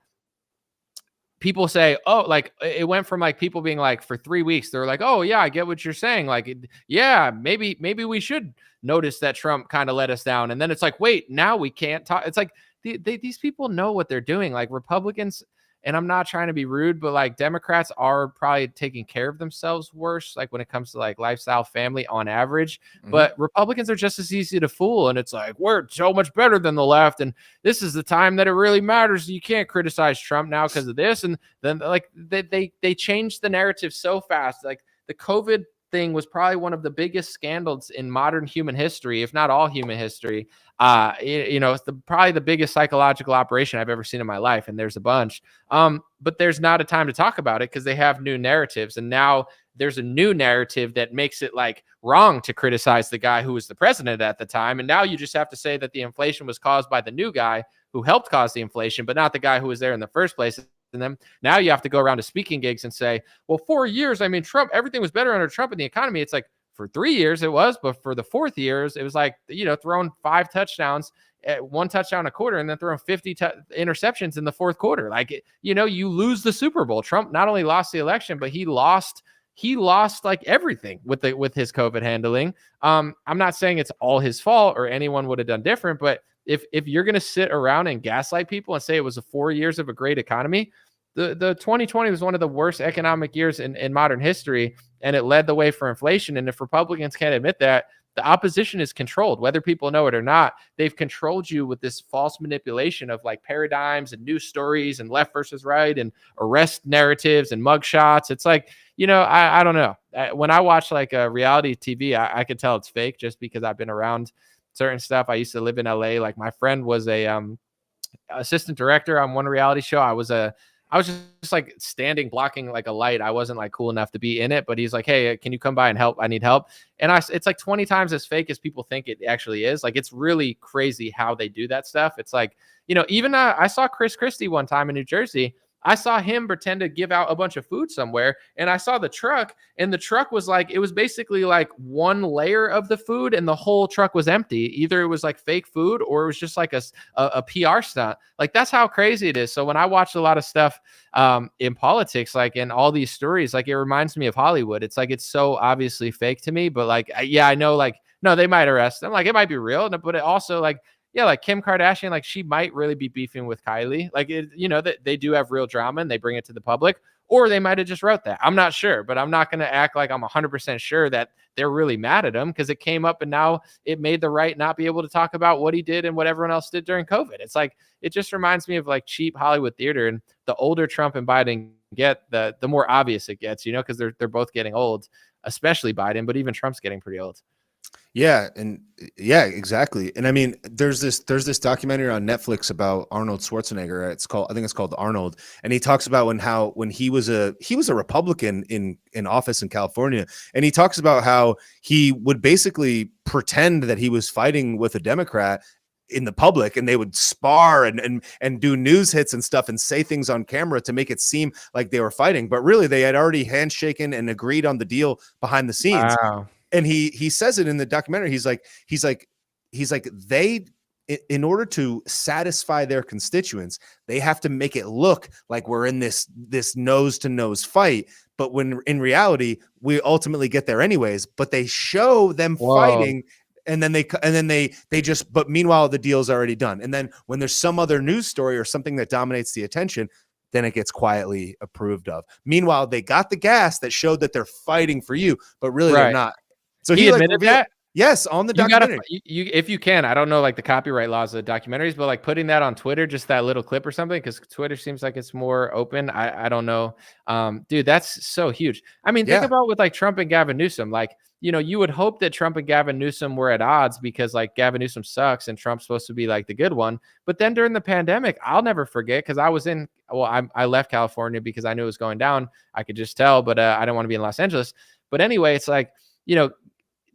people say, oh, like it went from like people being like for 3 weeks, they're like, oh yeah, I get what you're saying. Like, yeah, maybe we should notice that Trump kind of let us down. And then it's like, wait, now we can't talk. It's like these people know what they're doing. Like Republicans, and I'm not trying to be rude, but like Democrats are probably taking care of themselves worse, like when it comes to like lifestyle, family on average. But Republicans are just as easy to fool. And it's like, we're so much better than the left. And this is the time that it really matters. You can't criticize Trump now because of this. And then like they changed the narrative so fast. Like the COVID thing was probably one of the biggest scandals in modern human history, if not all human history. You know, it's probably the biggest psychological operation I've ever seen in my life, and there's a bunch. But there's not a time to talk about it because they have new narratives, and now there's a new narrative that makes it like wrong to criticize the guy who was the president at the time. And now you just have to say that the inflation was caused by the new guy who helped cause the inflation, but not the guy who was there in the first place. And then now you have to go around to speaking gigs and say, well, 4 years, I mean, Trump, everything was better under Trump in the economy. It's like for 3 years it was, but for the fourth years, it was like, you know, throwing 5 touchdowns, 1 touchdown a quarter, and then throwing 50 interceptions in the fourth quarter. Like, you know, you lose the Super Bowl. Trump not only lost the election, but he lost like everything with his COVID handling. I'm not saying it's all his fault or anyone would have done different, but if you're going to sit around and gaslight people and say it was 4 years of a great economy, the 2020 was one of the worst economic years in modern history, and it led the way for inflation. And if Republicans can't admit that, the opposition is controlled, whether people know it or not. They've controlled you with this false manipulation of like paradigms and news stories and left versus right and arrest narratives and mugshots. It's like, you know, I don't know. When I watch like a reality TV, I can tell it's fake just because I've been around certain stuff. I used to live in LA. Like my friend was a assistant director on one reality show. I was just like standing, blocking like a light. I wasn't like cool enough to be in it, but he's like, hey, can you come by and help? I need help. And it's like 20 times as fake as people think it actually is. Like, it's really crazy how they do that stuff. It's like, you know, even I saw Chris Christie one time in New Jersey. I saw him pretend to give out a bunch of food somewhere, and I saw the truck, and the truck was like, it was basically like one layer of the food and the whole truck was empty. Either it was like fake food or it was just like a PR stunt. Like, that's how crazy it is. So when I watch a lot of stuff in politics, like in all these stories, like it reminds me of Hollywood. It's like, it's so obviously fake to me, but like, yeah, I know, like, no, they might arrest them. Like, it might be real, but it also like, yeah, like Kim Kardashian, like she might really be beefing with Kylie. Like, it, you know, that they do have real drama and they bring it to the public, or they might have just wrote that. I'm not sure, but I'm not going to act like I'm 100% sure that they're really mad at him because it came up and now it made the right not be able to talk about what he did and what everyone else did during COVID. It's like, it just reminds me of like cheap Hollywood theater. And the older Trump and Biden get, the more obvious it gets, you know, because they're both getting old, especially Biden, but even Trump's getting pretty old. Yeah. And yeah, exactly. And I mean, there's this documentary on Netflix about Arnold Schwarzenegger. I think it's called Arnold. And he talks about when he was a Republican in office in California. And he talks about how he would basically pretend that he was fighting with a Democrat in the public, and they would spar and do news hits and stuff and say things on camera to make it seem like they were fighting, but really they had already handshaken and agreed on the deal behind the scenes. Wow. And he says it in the documentary. He's like they, in order to satisfy their constituents, they have to make it look like we're in this nose to nose fight. But when in reality, we ultimately get there anyways, but they show them fighting. And then they just, but meanwhile, the deal's already done. And then when there's some other news story or something that dominates the attention, then it gets quietly approved of. Meanwhile, they got the gas that showed that they're fighting for you, but really they're not. So he admitted that? Yes, on the documentary. If you can, I don't know like the copyright laws of the documentaries, but like putting that on Twitter, just that little clip or something, because Twitter seems like it's more open. I don't know. Dude, that's so huge. I mean, think about with like Trump and Gavin Newsom, like, you know, you would hope that Trump and Gavin Newsom were at odds because like Gavin Newsom sucks and Trump's supposed to be like the good one. But then during the pandemic, I'll never forget, because I left California because I knew it was going down. I could just tell, but I didn't want to be in Los Angeles. But anyway, it's like, you know,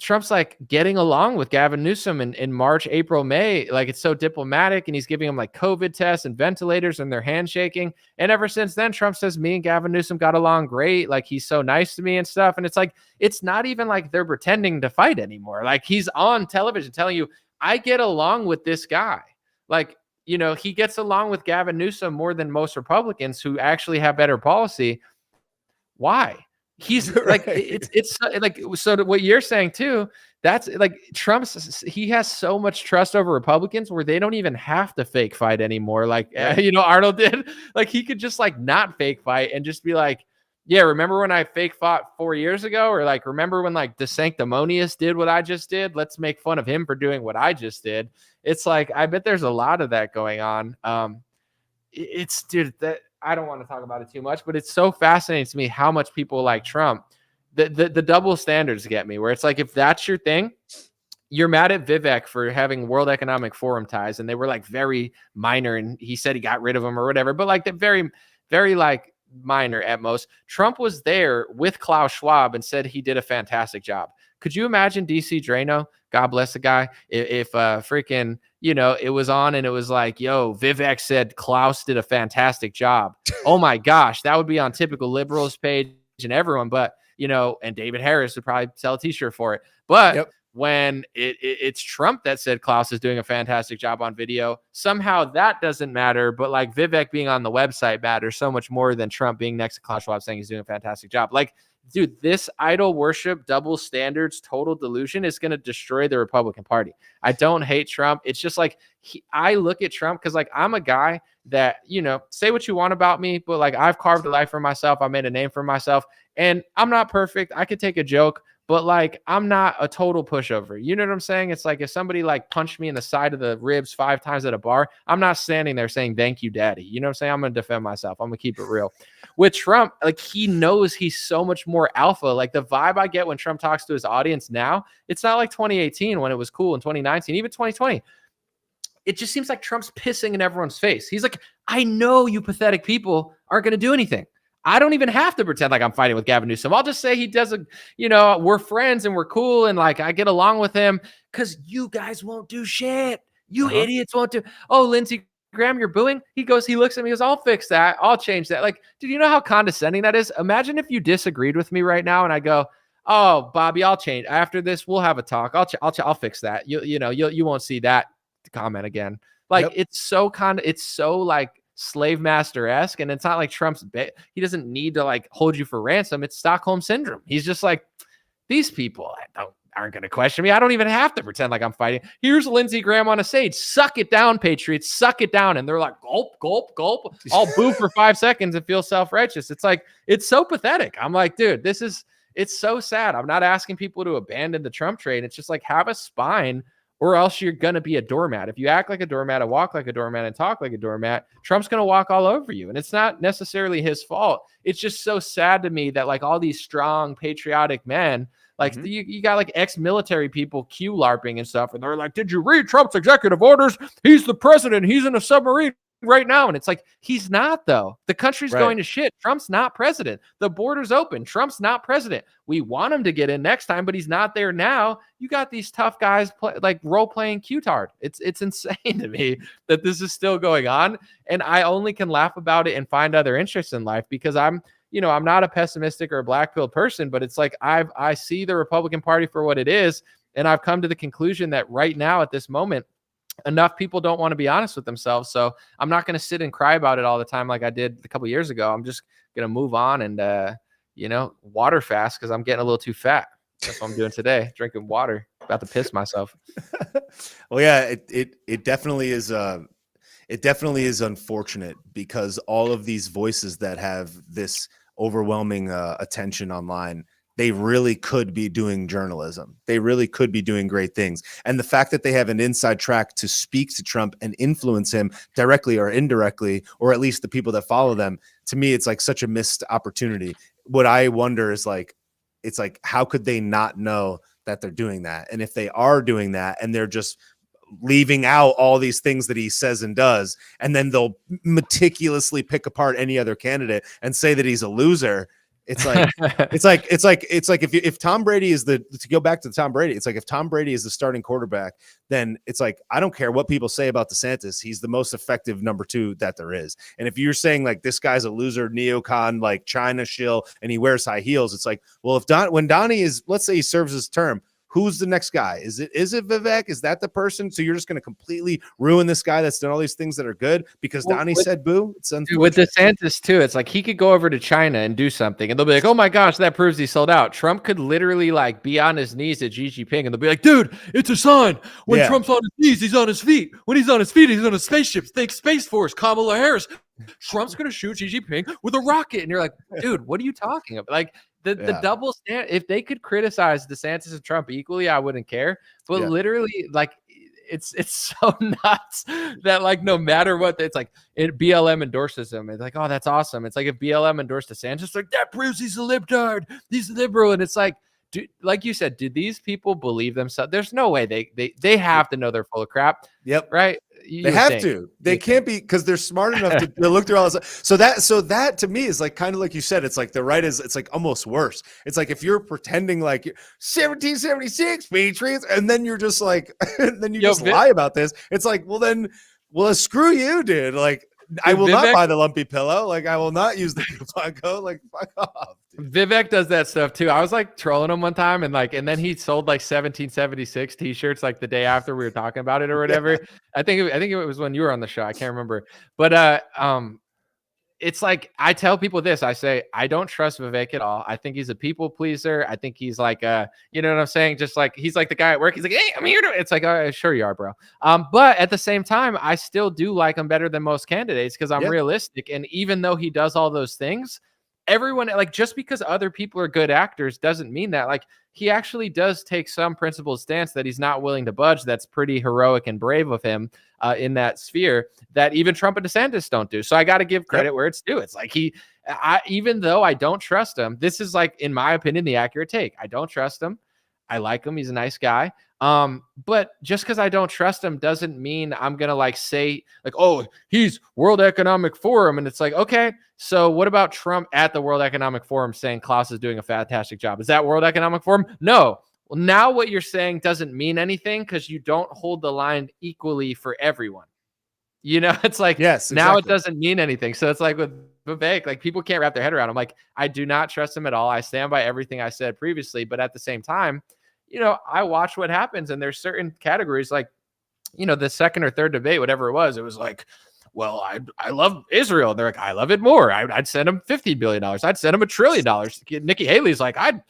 Trump's like getting along with Gavin Newsom in March, April, May. Like, it's so diplomatic, and he's giving him like COVID tests and ventilators, and they're handshaking. And ever since then, Trump says me and Gavin Newsom got along great. Like, he's so nice to me and stuff. And it's like, it's not even like they're pretending to fight anymore. Like, he's on television telling you, I get along with this guy. Like, you know, he gets along with Gavin Newsom more than most Republicans who actually have better policy. Why? He's like, it's like, so what you're saying too, that's like he has so much trust over Republicans where they don't even have to fake fight anymore. Like, you know, Arnold did. Like, he could just like not fake fight and just be like, yeah, remember when I fake fought 4 years ago? Or like, remember when like the Sanctimonious did what I just did? Let's make fun of him for doing what I just did. It's like, I bet there's a lot of that going on. Dude, that I don't want to talk about it too much, but it's so fascinating to me how much people like Trump. The double standards get me, where it's like, if that's your thing, you're mad at Vivek for having World Economic Forum ties, and they were like very minor, and he said he got rid of them or whatever, but like the very, very like minor at most. Trump was there with Klaus Schwab and said he did a fantastic job. Could you imagine DC Drano, God bless the guy, if freaking, you know, it was on and it was like, yo, Vivek said Klaus did a fantastic job. Oh my gosh, that would be on Typical Liberals page and everyone, but, you know, and David Harris would probably sell a t-shirt for it. But when it's Trump that said Klaus is doing a fantastic job on video, somehow that doesn't matter. But like Vivek being on the website matters so much more than Trump being next to Klaus Schwab saying he's doing a fantastic job. Like, dude, this idol worship, double standards, total delusion is going to destroy the Republican Party. I don't hate Trump. It's just like, I look at Trump because like, I'm a guy that, you know, say what you want about me, but like, I've carved a life for myself. I made a name for myself, and I'm not perfect. I could take a joke, but like, I'm not a total pushover. You know what I'm saying? It's like, if somebody like punched me in the side of the ribs 5 times at a bar, I'm not standing there saying, thank you, daddy. You know what I'm saying? I'm going to defend myself. I'm going to keep it real. With Trump, like, he knows he's so much more alpha. Like, the vibe I get when Trump talks to his audience now, it's not like 2018 when it was cool, in 2019, even 2020. It just seems like Trump's pissing in everyone's face. He's like, I know you pathetic people aren't going to do anything. I don't even have to pretend like I'm fighting with Gavin Newsom. I'll just say he does you know, we're friends and we're cool and like I get along with him because you guys won't do shit. You idiots won't do. Oh, Lindsey Graham, you're booing. He looks at me, he goes, I'll fix that. I'll change that. Like, dude, you know how condescending that is? Imagine if you disagreed with me right now and I go, oh, Bobby, I'll change. After this, we'll have a talk. I'll fix that. You won't see that comment again. Like, it's so like slave master-esque, and it's not like Trump's he doesn't need to like hold you for ransom. It's Stockholm syndrome. He's just like, these people aren't going to question me. I don't even have to pretend like I'm fighting. Here's Lindsey Graham on a stage. Suck it down, Patriots. Suck it down. And they're like, gulp, gulp, gulp. I'll boo for 5 seconds and feel self-righteous. It's like, it's so pathetic. I'm like, dude, it's so sad. I'm not asking people to abandon the Trump train. It's just like, have a spine, or else you're going to be a doormat. If you act like a doormat and walk like a doormat and talk like a doormat, Trump's going to walk all over you. And it's not necessarily his fault. It's just so sad to me that like all these strong patriotic men, like you got like ex-military people Q-LARPing and stuff. And they're like, did you read Trump's executive orders? He's the president. He's in a submarine. right now. And it's like, he's not, though. The country's Right. going to shit. Trump's not president. The border's open. Trump's not president. We want him to get in next time, but he's not there now. You got these tough guys like role-playing Q-tard. It's insane to me that this is still going on. And I only can laugh about it and find other interests in life because I'm not a pessimistic or a black-pilled person, but it's like I see the Republican Party for what it is. And I've come to the conclusion that right now at this moment, enough people don't want to be honest with themselves. So I'm not going to sit and cry about it all the time like I did a couple years ago. I'm just going to move on and, water fast because I'm getting a little too fat. That's what I'm doing today, drinking water. About to piss myself. Well, yeah, it definitely is. It definitely is unfortunate because all of these voices that have this overwhelming attention online, they really could be doing journalism. They really could be doing great things. And the fact that they have an inside track to speak to Trump and influence him directly or indirectly, or at least the people that follow them, to me, it's like such a missed opportunity. What I wonder is like, it's like, how could they not know that they're doing that? And if they are doing that and they're just leaving out all these things that he says and does, and then they'll meticulously pick apart any other candidate and say that he's a loser. It's like, if Tom Brady is to go back to Tom Brady, it's like if Tom Brady is the starting quarterback, then it's like, I don't care what people say about DeSantis. He's the most effective number 2 that there is. And if you're saying like this guy's a loser, neocon, like China shill, and he wears high heels, it's like, well, when Donnie is, let's say he serves his term, who's the next guy? Is it Vivek? Is that the person? So you're just going to completely ruin this guy that's done all these things that are good because Donnie said boo? It's with DeSantis too. It's like he could go over to China and do something and they'll be like, oh my gosh, that proves he sold out. Trump could literally like be on his knees at Xi Jinping and they'll be like, dude, it's a sign. When Trump's on his knees, he's on his feet. When he's on his feet, he's on a spaceship. Think Space Force, Kamala Harris. Trump's going to shoot Xi Jinping with a rocket. And you're like, dude, what are you talking about? Like, the double stand, if they could criticize DeSantis and Trump equally, I wouldn't care. But literally, like, it's so nuts that like no matter what, it's like BLM endorses him. It's like, oh, that's awesome. It's like if BLM endorsed DeSantis, it's like that proves he's a libtard, he's a liberal, and it's like, like you said, do these people believe themselves? There's no way they have to know they're full of crap. Yep. Right. They have to. They can't be because they're smart enough to look through all this. So that to me is like kind of like you said. It's like the right is. It's like almost worse. It's like if you're pretending like 1776 Patriots, and then you're just like, and then you just lie about this. It's like, well, screw you, dude. Like, I will not buy the lumpy pillow. Like, I will not use the coupon. Like, fuck off. Dude. Vivek does that stuff too. I was like trolling him one time and then he sold like 1776 t-shirts like the day after we were talking about it or whatever. Yeah. I think it was when you were on the show. I can't remember. But it's like I tell people this. I say I don't trust Vivek at all. I think he's a people pleaser. I think he's like you know what I'm saying? Just like he's like the guy at work. He's like, hey, I'm here to. It's like, oh, sure you are, bro. But at the same time, I still do like him better than most candidates because I'm realistic. And even though he does all those things, everyone like just because other people are good actors doesn't mean that like he actually does take some principled stance that he's not willing to budge. That's pretty heroic and brave of him in that sphere that even Trump and DeSantis don't do. So I got to give credit where it's due. It's like even though I don't trust him, this is like, in my opinion, the accurate take. I don't trust him. I like him. He's a nice guy. But just because I don't trust him doesn't mean I'm going to like say like, oh, he's World Economic Forum. And it's like, okay, so what about Trump at the World Economic Forum saying Klaus is doing a fantastic job? Is that World Economic Forum? No. Well, now what you're saying doesn't mean anything because you don't hold the line equally for everyone. You know, it's like, yes, exactly. Now it doesn't mean anything. So it's like with Vivek, like people can't wrap their head around. I'm like, I do not trust him at all. I stand by everything I said previously, but at the same time, you know, I watch what happens and there's certain categories like, you know, the second or third debate, whatever it was like, well, I love Israel. And they're like, I love it more. I'd send him $15 billion. I'd send him $1 trillion. Nikki Haley's like, I'd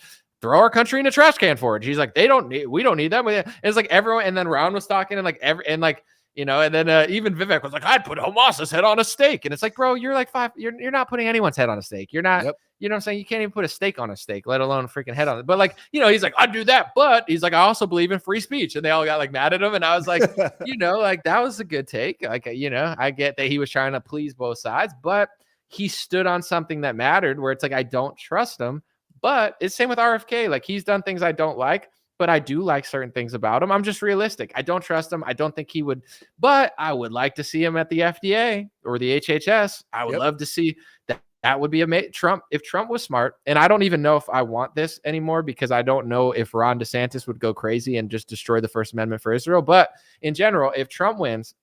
throw our country in a trash can for it. She's like, we don't need them. It's like everyone. And then Ron was talking and you know, and then even Vivek was like, I'd put Hamas's head on a stake. And it's like, bro, you're like you're not putting anyone's head on a stake. You're not, you know what I'm saying? You can't even put a steak on a steak, let alone a freaking head on it. But like, you know, he's like, I'd do that. But he's like, I also believe in free speech. And they all got like mad at him. And I was like, you know, like that was a good take. Like, you know, I get that he was trying to please both sides, but he stood on something that mattered where it's like, I don't trust him. But it's same with RFK. Like he's done things I don't like. but I do like certain things about him. I'm just realistic. I don't trust him. I don't think he would, but I would like to see him at the FDA or the HHS. I would love to see that. That would be amazing. If Trump was smart, and I don't even know if I want this anymore because I don't know if Ron DeSantis would go crazy and just destroy the First Amendment for Israel. But in general, if Trump wins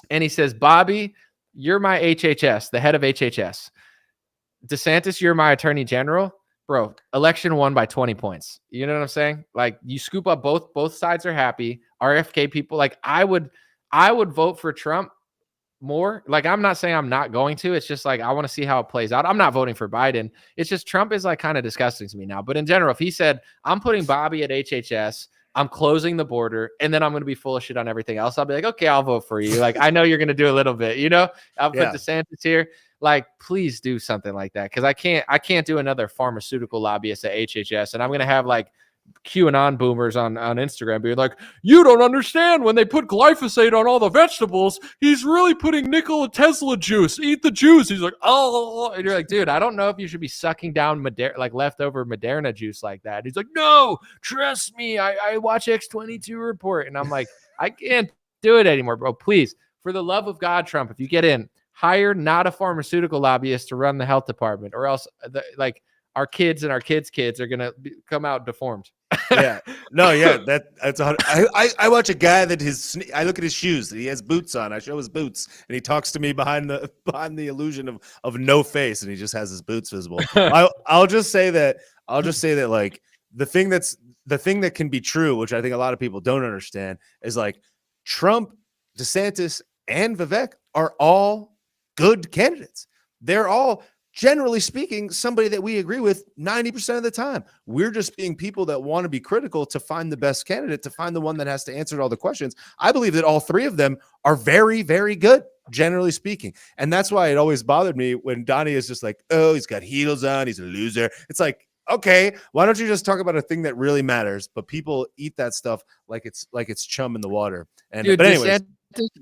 and he says, Bobby, you're my HHS, the head of HHS. DeSantis, you're my attorney general. Bro, election won by 20 points. You know what I'm saying? Like, you scoop up both sides are happy. RFK people, like, I would vote for Trump more. Like, I'm not saying I'm not going to. It's just like I want to see how it plays out. I'm not voting for Biden. It's just Trump is like kind of disgusting to me now. But in general, if he said, I'm putting Bobby at HHS, I'm closing the border, and then I'm going to be full of shit on everything else, I'll be like, okay, I'll vote for you. Like, I know you're going to do a little bit, you know? I'll put DeSantis here. Like, please do something like that, because I can't do another pharmaceutical lobbyist at HHS, and I'm going to have like QAnon boomers on Instagram being like, you don't understand, when they put glyphosate on all the vegetables, he's really putting Nikola Tesla juice. Eat the juice. He's like, oh, and you're like, dude, I don't know if you should be sucking down like leftover Moderna juice like that. He's like, no, trust me. I watch X22 report, and I'm like, I can't do it anymore, bro. Please, for the love of God, Trump, if you get in, hire not a pharmaceutical lobbyist to run the health department, or else like our kids and our kids' kids are gonna come out deformed. Yeah, no, yeah, that's I watch a guy that I look at his shoes. He has boots on. I show his boots, and he talks to me behind the illusion of no face, and he just has his boots visible. I'll just say that like the thing that can be true, which I think a lot of people don't understand, is like Trump, DeSantis, and Vivek are all good candidates. They're all, generally speaking, somebody that we agree with 90% of the time. We're just being people that want to be critical to find the best candidate, to find the one that has to answer all the questions. I believe that all three of them are very, very good, generally speaking. And that's why it always bothered me when Donnie is just like, oh, he's got heels on, he's a loser. It's like, okay, why don't you just talk about a thing that really matters? But people eat that stuff like it's chum in the water. And dude, but anyways,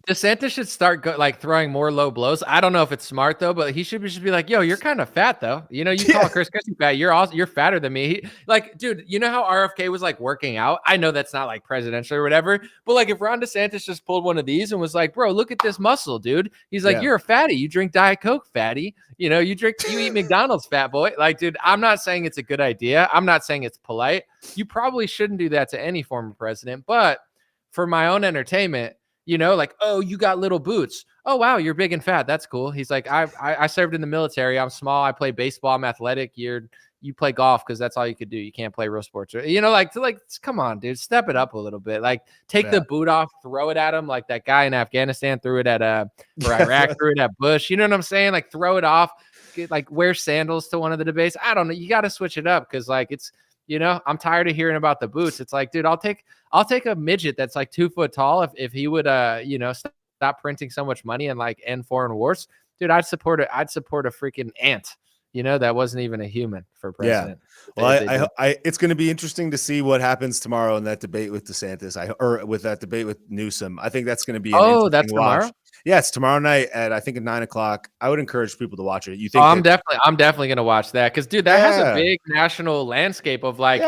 DeSantis should start throwing more low blows. I don't know if it's smart though, but he should be like, yo, you're kind of fat though. You know, you call Chris Christie fat. You're fatter than me. Like, dude, you know how RFK was like working out? I know that's not like presidential or whatever, but like if Ron DeSantis just pulled one of these and was like, bro, look at this muscle, dude. He's like, you're a fatty. You drink Diet Coke, fatty. You know, you eat McDonald's, fat boy. Like, dude, I'm not saying it's a good idea. I'm not saying it's polite. You probably shouldn't do that to any former president, but for my own entertainment, you know, like, oh, you got little boots. Oh, wow, you're big and fat. That's cool. He's like, I served in the military. I'm small. I play baseball. I'm athletic. You play golf because that's all you could do. You can't play real sports. You know, like come on, dude, step it up a little bit. Like, take the boot off, throw it at him like that guy in Afghanistan threw it at or Iraq threw it at Bush. You know what I'm saying? Like, throw it off. Like, wear sandals to one of the debates. I don't know. You got to switch it up because like it's. You know, I'm tired of hearing about the boots. It's like, dude, I'll take a midget that's like 2 foot tall if he would, you know, stop printing so much money and like end foreign wars. Dude, I'd support a freaking ant. You know, that wasn't even a human for president. Yeah. Well, it's going to be interesting to see what happens tomorrow in that debate with DeSantis, or with that debate with Newsom. I think that's going to be that's tomorrow. Yeah, it's tomorrow night at I think at 9:00. I would encourage people to watch it. You think? I'm definitely going to watch that because, dude, that has a big national landscape of like,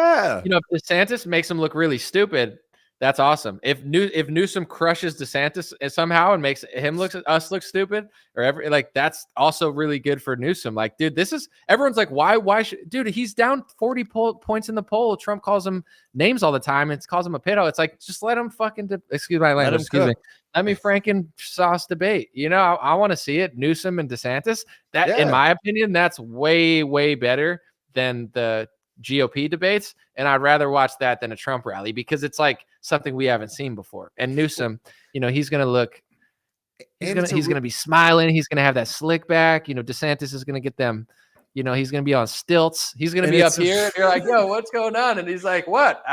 you know, if DeSantis makes him look really stupid, that's awesome. If Newsom crushes DeSantis somehow and makes us look stupid, or that's also really good for Newsom. Like, dude, everyone's like, why should, dude, he's down 40 points in the poll. Trump calls him names all the time and calls him a pedo. It's like, just let him excuse my language. Let me Franken sauce debate. You know, I want to see it. Newsom and DeSantis. In my opinion, that's way, way better than the GOP debates, and I'd rather watch that than a Trump rally because it's like something we haven't seen before. And Newsom, you know, he's gonna be smiling. He's gonna have that slick back. You know, DeSantis is gonna get them. You know, he's gonna be on stilts. He's gonna be up here. And you're like, yo, what's going on? And he's like, what?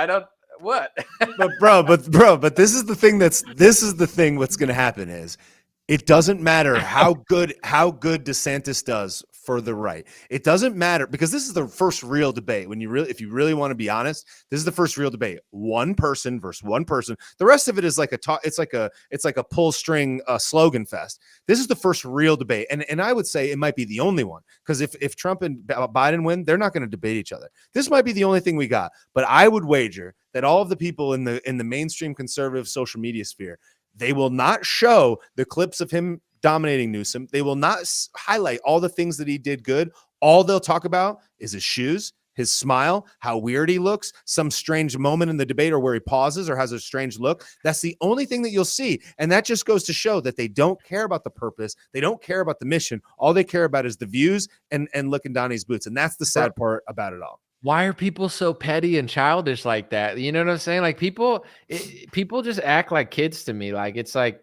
What? but this is the thing. What's gonna happen is it doesn't matter how good DeSantis does for the right. It doesn't matter, because this is the first real debate. If you really want to be honest, this is the first real debate. One person versus one person. The rest of it is like a talk. It's like a pull string slogan fest. This is the first real debate, and I would say it might be the only one, because if Trump and Biden win, they're not going to debate each other. This might be the only thing we got. But I would wager that all of the people in the mainstream conservative social media sphere, they will not show the clips of him dominating Newsom. They will not highlight all the things that he did good. All they'll talk about is his shoes, his smile, how weird he looks, some strange moment in the debate or where he pauses or has a strange look. That's the only thing that you'll see. And that just goes to show that they don't care about the purpose. They don't care about the mission. All they care about is the views and looking down his boots. And that's the sad part about it all. Why are people so petty and childish like that? You know what I'm saying? Like people just act like kids to me. Like it's like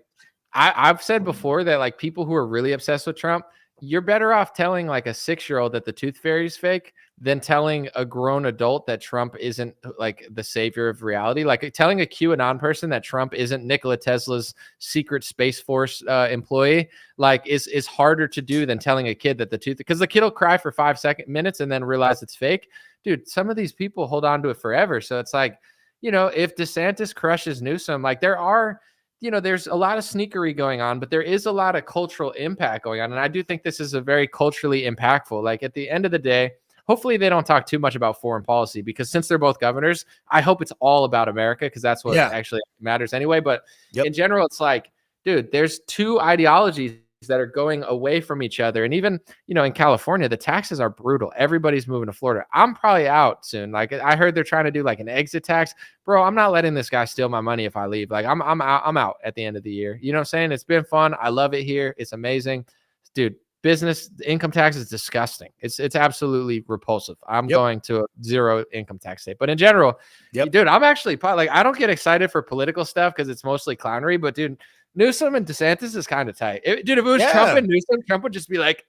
I've said before that like people who are really obsessed with Trump, you're better off telling like a 6-year-old that the tooth fairy is fake than telling a grown adult that Trump isn't like the savior of reality. Like telling a QAnon person that Trump isn't Nikola Tesla's secret Space Force employee, like is harder to do than telling a kid that the tooth, because the kid will cry for 5 minutes and then realize it's fake. Dude, some of these people hold on to it forever. So it's like, you know, if DeSantis crushes Newsom, like there's a lot of sneakery going on, but there is a lot of cultural impact going on. And I do think this is a very culturally impactful. Like at the end of the day, hopefully they don't talk too much about foreign policy, because since they're both governors, I hope it's all about America, because that's what actually matters anyway. But in general, it's like, dude, there's two ideologies that are going away from each other. And even, you know, in California, the taxes are brutal. Everybody's moving to Florida. I'm probably out soon. Like I heard they're trying to do like an exit tax. Bro, I'm not letting this guy steal my money if I leave. Like I'm out at the end of the year. You know what I'm saying? It's been fun. I love it here. It's amazing. Dude, business income tax is disgusting. It's absolutely repulsive. I'm going to a 0 income tax state. But in general, dude, I'm actually like, I don't get excited for political stuff because it's mostly clownery, but dude, Newsom and DeSantis is kind of tight. Dude, if it was Trump and Newsom, Trump would just be like,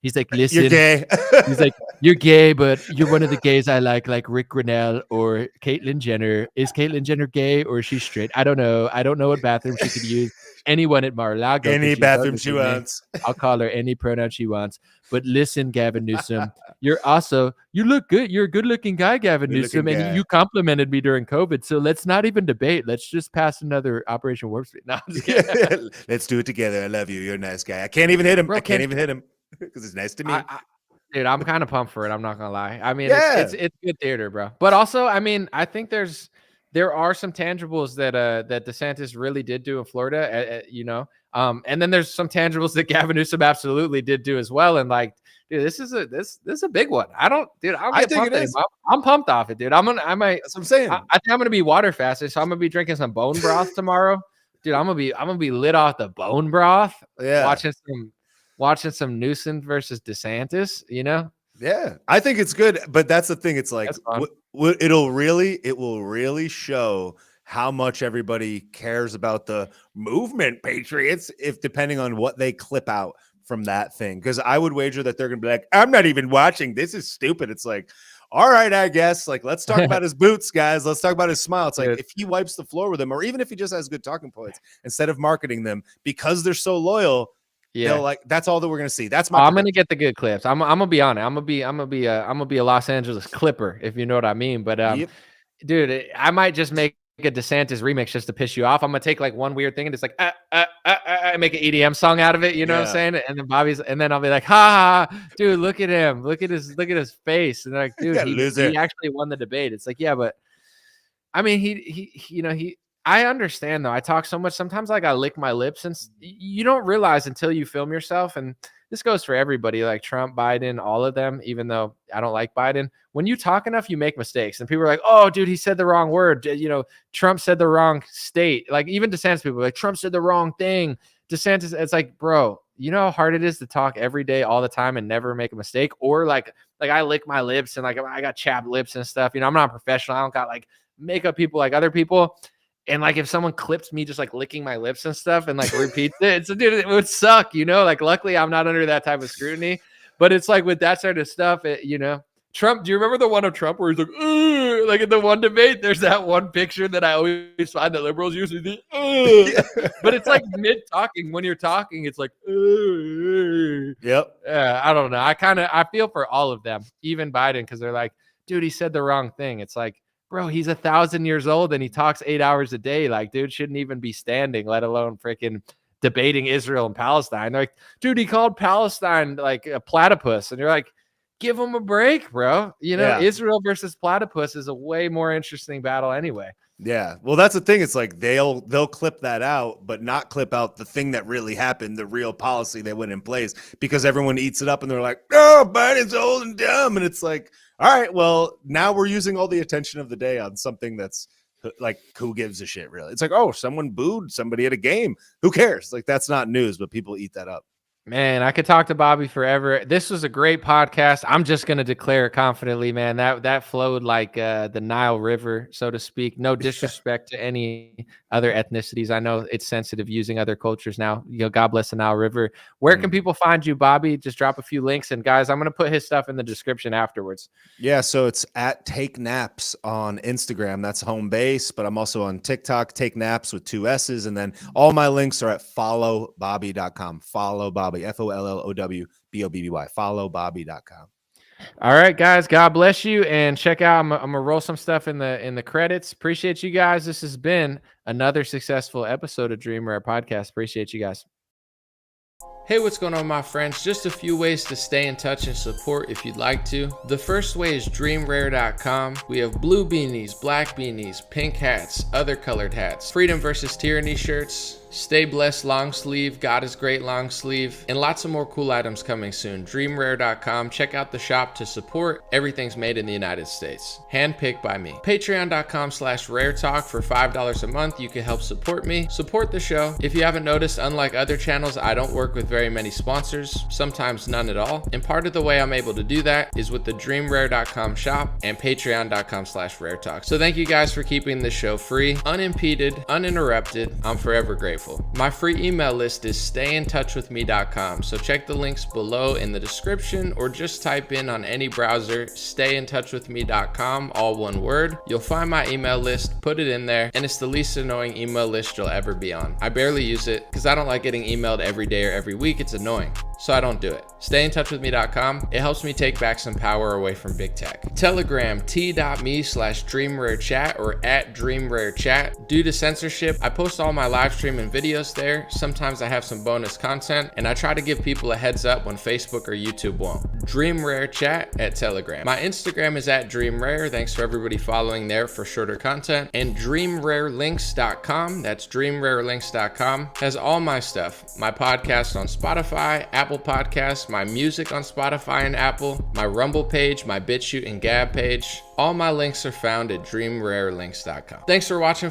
he's like, listen, you're gay. He's like, you're gay, but you're one of the gays I like Rick Grinnell or Caitlyn Jenner. Is Caitlyn Jenner gay or is she straight? I don't know. I don't know what bathroom she could use. Anyone at Mar-a-Lago. Any bathroom she wants. I'll call her any pronoun she wants. But listen, Gavin Newsom, you look good. You're a good-looking guy, Gavin Newsom, and you complimented me during COVID. So let's not even debate. Let's just pass another Operation Warp Speed. No, I'm just kidding. Let's do it together. I love you. You're a nice guy. I can't even hit him. Bro, I can't even hit him because it's nice to me. Dude, I'm kind of pumped for it. I'm not gonna lie. I mean, it's good theater, bro. But also, I mean, I think there are some tangibles that DeSantis really did do in Florida, you know. And then there's some tangibles that Gavin Newsom absolutely did do as well. And like, dude, this is a big one. I'm pumped off it, dude. That's what I'm saying. I think I'm gonna be water fasted, so I'm gonna be drinking some bone broth tomorrow. Dude, I'm gonna be lit off the bone broth. Yeah, watching some Newsom versus DeSantis, you know. Yeah, I think it's good, but that's the thing. It's like it will really show how much everybody cares about the movement patriots, if depending on what they clip out from that thing. Because I would wager that they're gonna be like, I'm not even watching. This is stupid. It's like, all right, I guess. Like, let's talk about his boots, guys. Let's talk about his smile. It's like if he wipes the floor with them, or even if he just has good talking points, instead of marketing them because they're so loyal. Yeah, like that's all that we're gonna see. That's my. I'm gonna get the good clips. I'm gonna be on it. I'm gonna be a Los Angeles Clipper, if you know what I mean. But dude, I might just make a DeSantis remix just to piss you off. I'm gonna take like one weird thing and it's like make an EDM song out of it. You know what I'm saying? And then I'll be like, ha, dude, look at him, look at his face, and they're like, dude, he actually won the debate. It's like, yeah, but I mean, he. I understand though. I talk so much. Sometimes like I lick my lips and you don't realize until you film yourself. And this goes for everybody, like Trump, Biden, all of them, even though I don't like Biden. When you talk enough, you make mistakes. And people are like, oh, dude, he said the wrong word. You know, Trump said the wrong state. Like even DeSantis people are like, Trump said the wrong thing. DeSantis, it's like, bro, you know how hard it is to talk every day, all the time and never make a mistake? Or like I lick my lips and like I got chapped lips and stuff. You know, I'm not a professional. I don't got like makeup people like other people. And like if someone clips me just like licking my lips and stuff and like repeats it, dude, it would suck, you know. Like luckily I'm not under that type of scrutiny, but it's like with that sort of stuff, you know, Trump, do you remember the one of Trump where he's like, "Ugh," like in the one debate? There's that one picture that I always find that liberals usually do, but it's like mid talking. When you're talking, it's like, Yep. I don't know. I feel for all of them, even Biden, because they're like, dude, he said the wrong thing. It's like, bro, he's 1,000 years old and he talks 8 hours a day. Like, dude shouldn't even be standing, let alone freaking debating Israel and Palestine. They're like, dude, he called Palestine like a platypus, and you're like, give him a break, bro. You know, Yeah. Israel versus platypus is a way more interesting battle anyway. Yeah. Well, that's the thing. It's like they'll clip that out, but not clip out the thing that really happened, the real policy that went in place, because everyone eats it up and they're like, oh, Biden's old and dumb. And it's like, all right, well, now we're using all the attention of the day on something that's like, who gives a shit, really? It's like, oh, someone booed somebody at a game. Who cares? Like, that's not news, but people eat that up. Man, I could talk to Bobby forever. This was a great podcast. I'm just going to declare it confidently, man. That flowed like the Nile River, so to speak. No disrespect to any other ethnicities. I know it's sensitive using other cultures now. You know, God bless the Nile River. Where can people find you, Bobby? Just drop a few links. And guys, I'm going to put his stuff in the description afterwards. Yeah, so it's at Take Naps on Instagram. That's home base, but I'm also on TikTok, Take Naps with 2 S's. And then all my links are at followbobby.com. Follow Bobby. FOLLOWBOBBY. Followbobby.com. All right, guys. God bless you, and check out. I'm gonna roll some stuff in the credits. Appreciate you guys. This has been another successful episode of Dream Rare Podcast. Appreciate you guys. Hey, what's going on, my friends? Just a few ways to stay in touch and support if you'd like to. The first way is dreamrare.com. We have blue beanies, black beanies, pink hats, other colored hats, freedom versus tyranny shirts, stay blessed long sleeve, God is great long sleeve, and lots of more cool items coming soon. Dreamrare.com. Check out the shop to support. Everything's made in the United States. Handpicked by me. Patreon.com/raretalk for $5 a month. You can help support me, support the show. If you haven't noticed, unlike other channels, I don't work with very many sponsors, sometimes none at all. And part of the way I'm able to do that is with the dreamrare.com shop and patreon.com/raretalk. So thank you guys for keeping this show free, unimpeded, uninterrupted. I'm forever grateful. My free email list is stayintouchwithme.com. So check the links below in the description, or just type in on any browser, stayintouchwithme.com, all one word. You'll find my email list, put it in there, and it's the least annoying email list you'll ever be on. I barely use it because I don't like getting emailed every day or every week. It's annoying, so I don't do it. Stayintouchwithme.com. It helps me take back some power away from big tech. Telegram, t.me/dreamrarechat or at dreamrarechat. Due to censorship, I post all my live stream and videos there. Sometimes I have some bonus content, and I try to give people a heads up when Facebook or YouTube won't. Dream Rare Chat at Telegram. My Instagram is at dreamrare. Thanks for everybody following there for shorter content. And dreamrarelinks.com, that's dreamrarelinks.com, has all my stuff. My podcast on Spotify, Apple Podcasts, my music on Spotify and Apple, my Rumble page, my BitChute and Gab page. All my links are found at dreamrarelinks.com. Thanks for watching.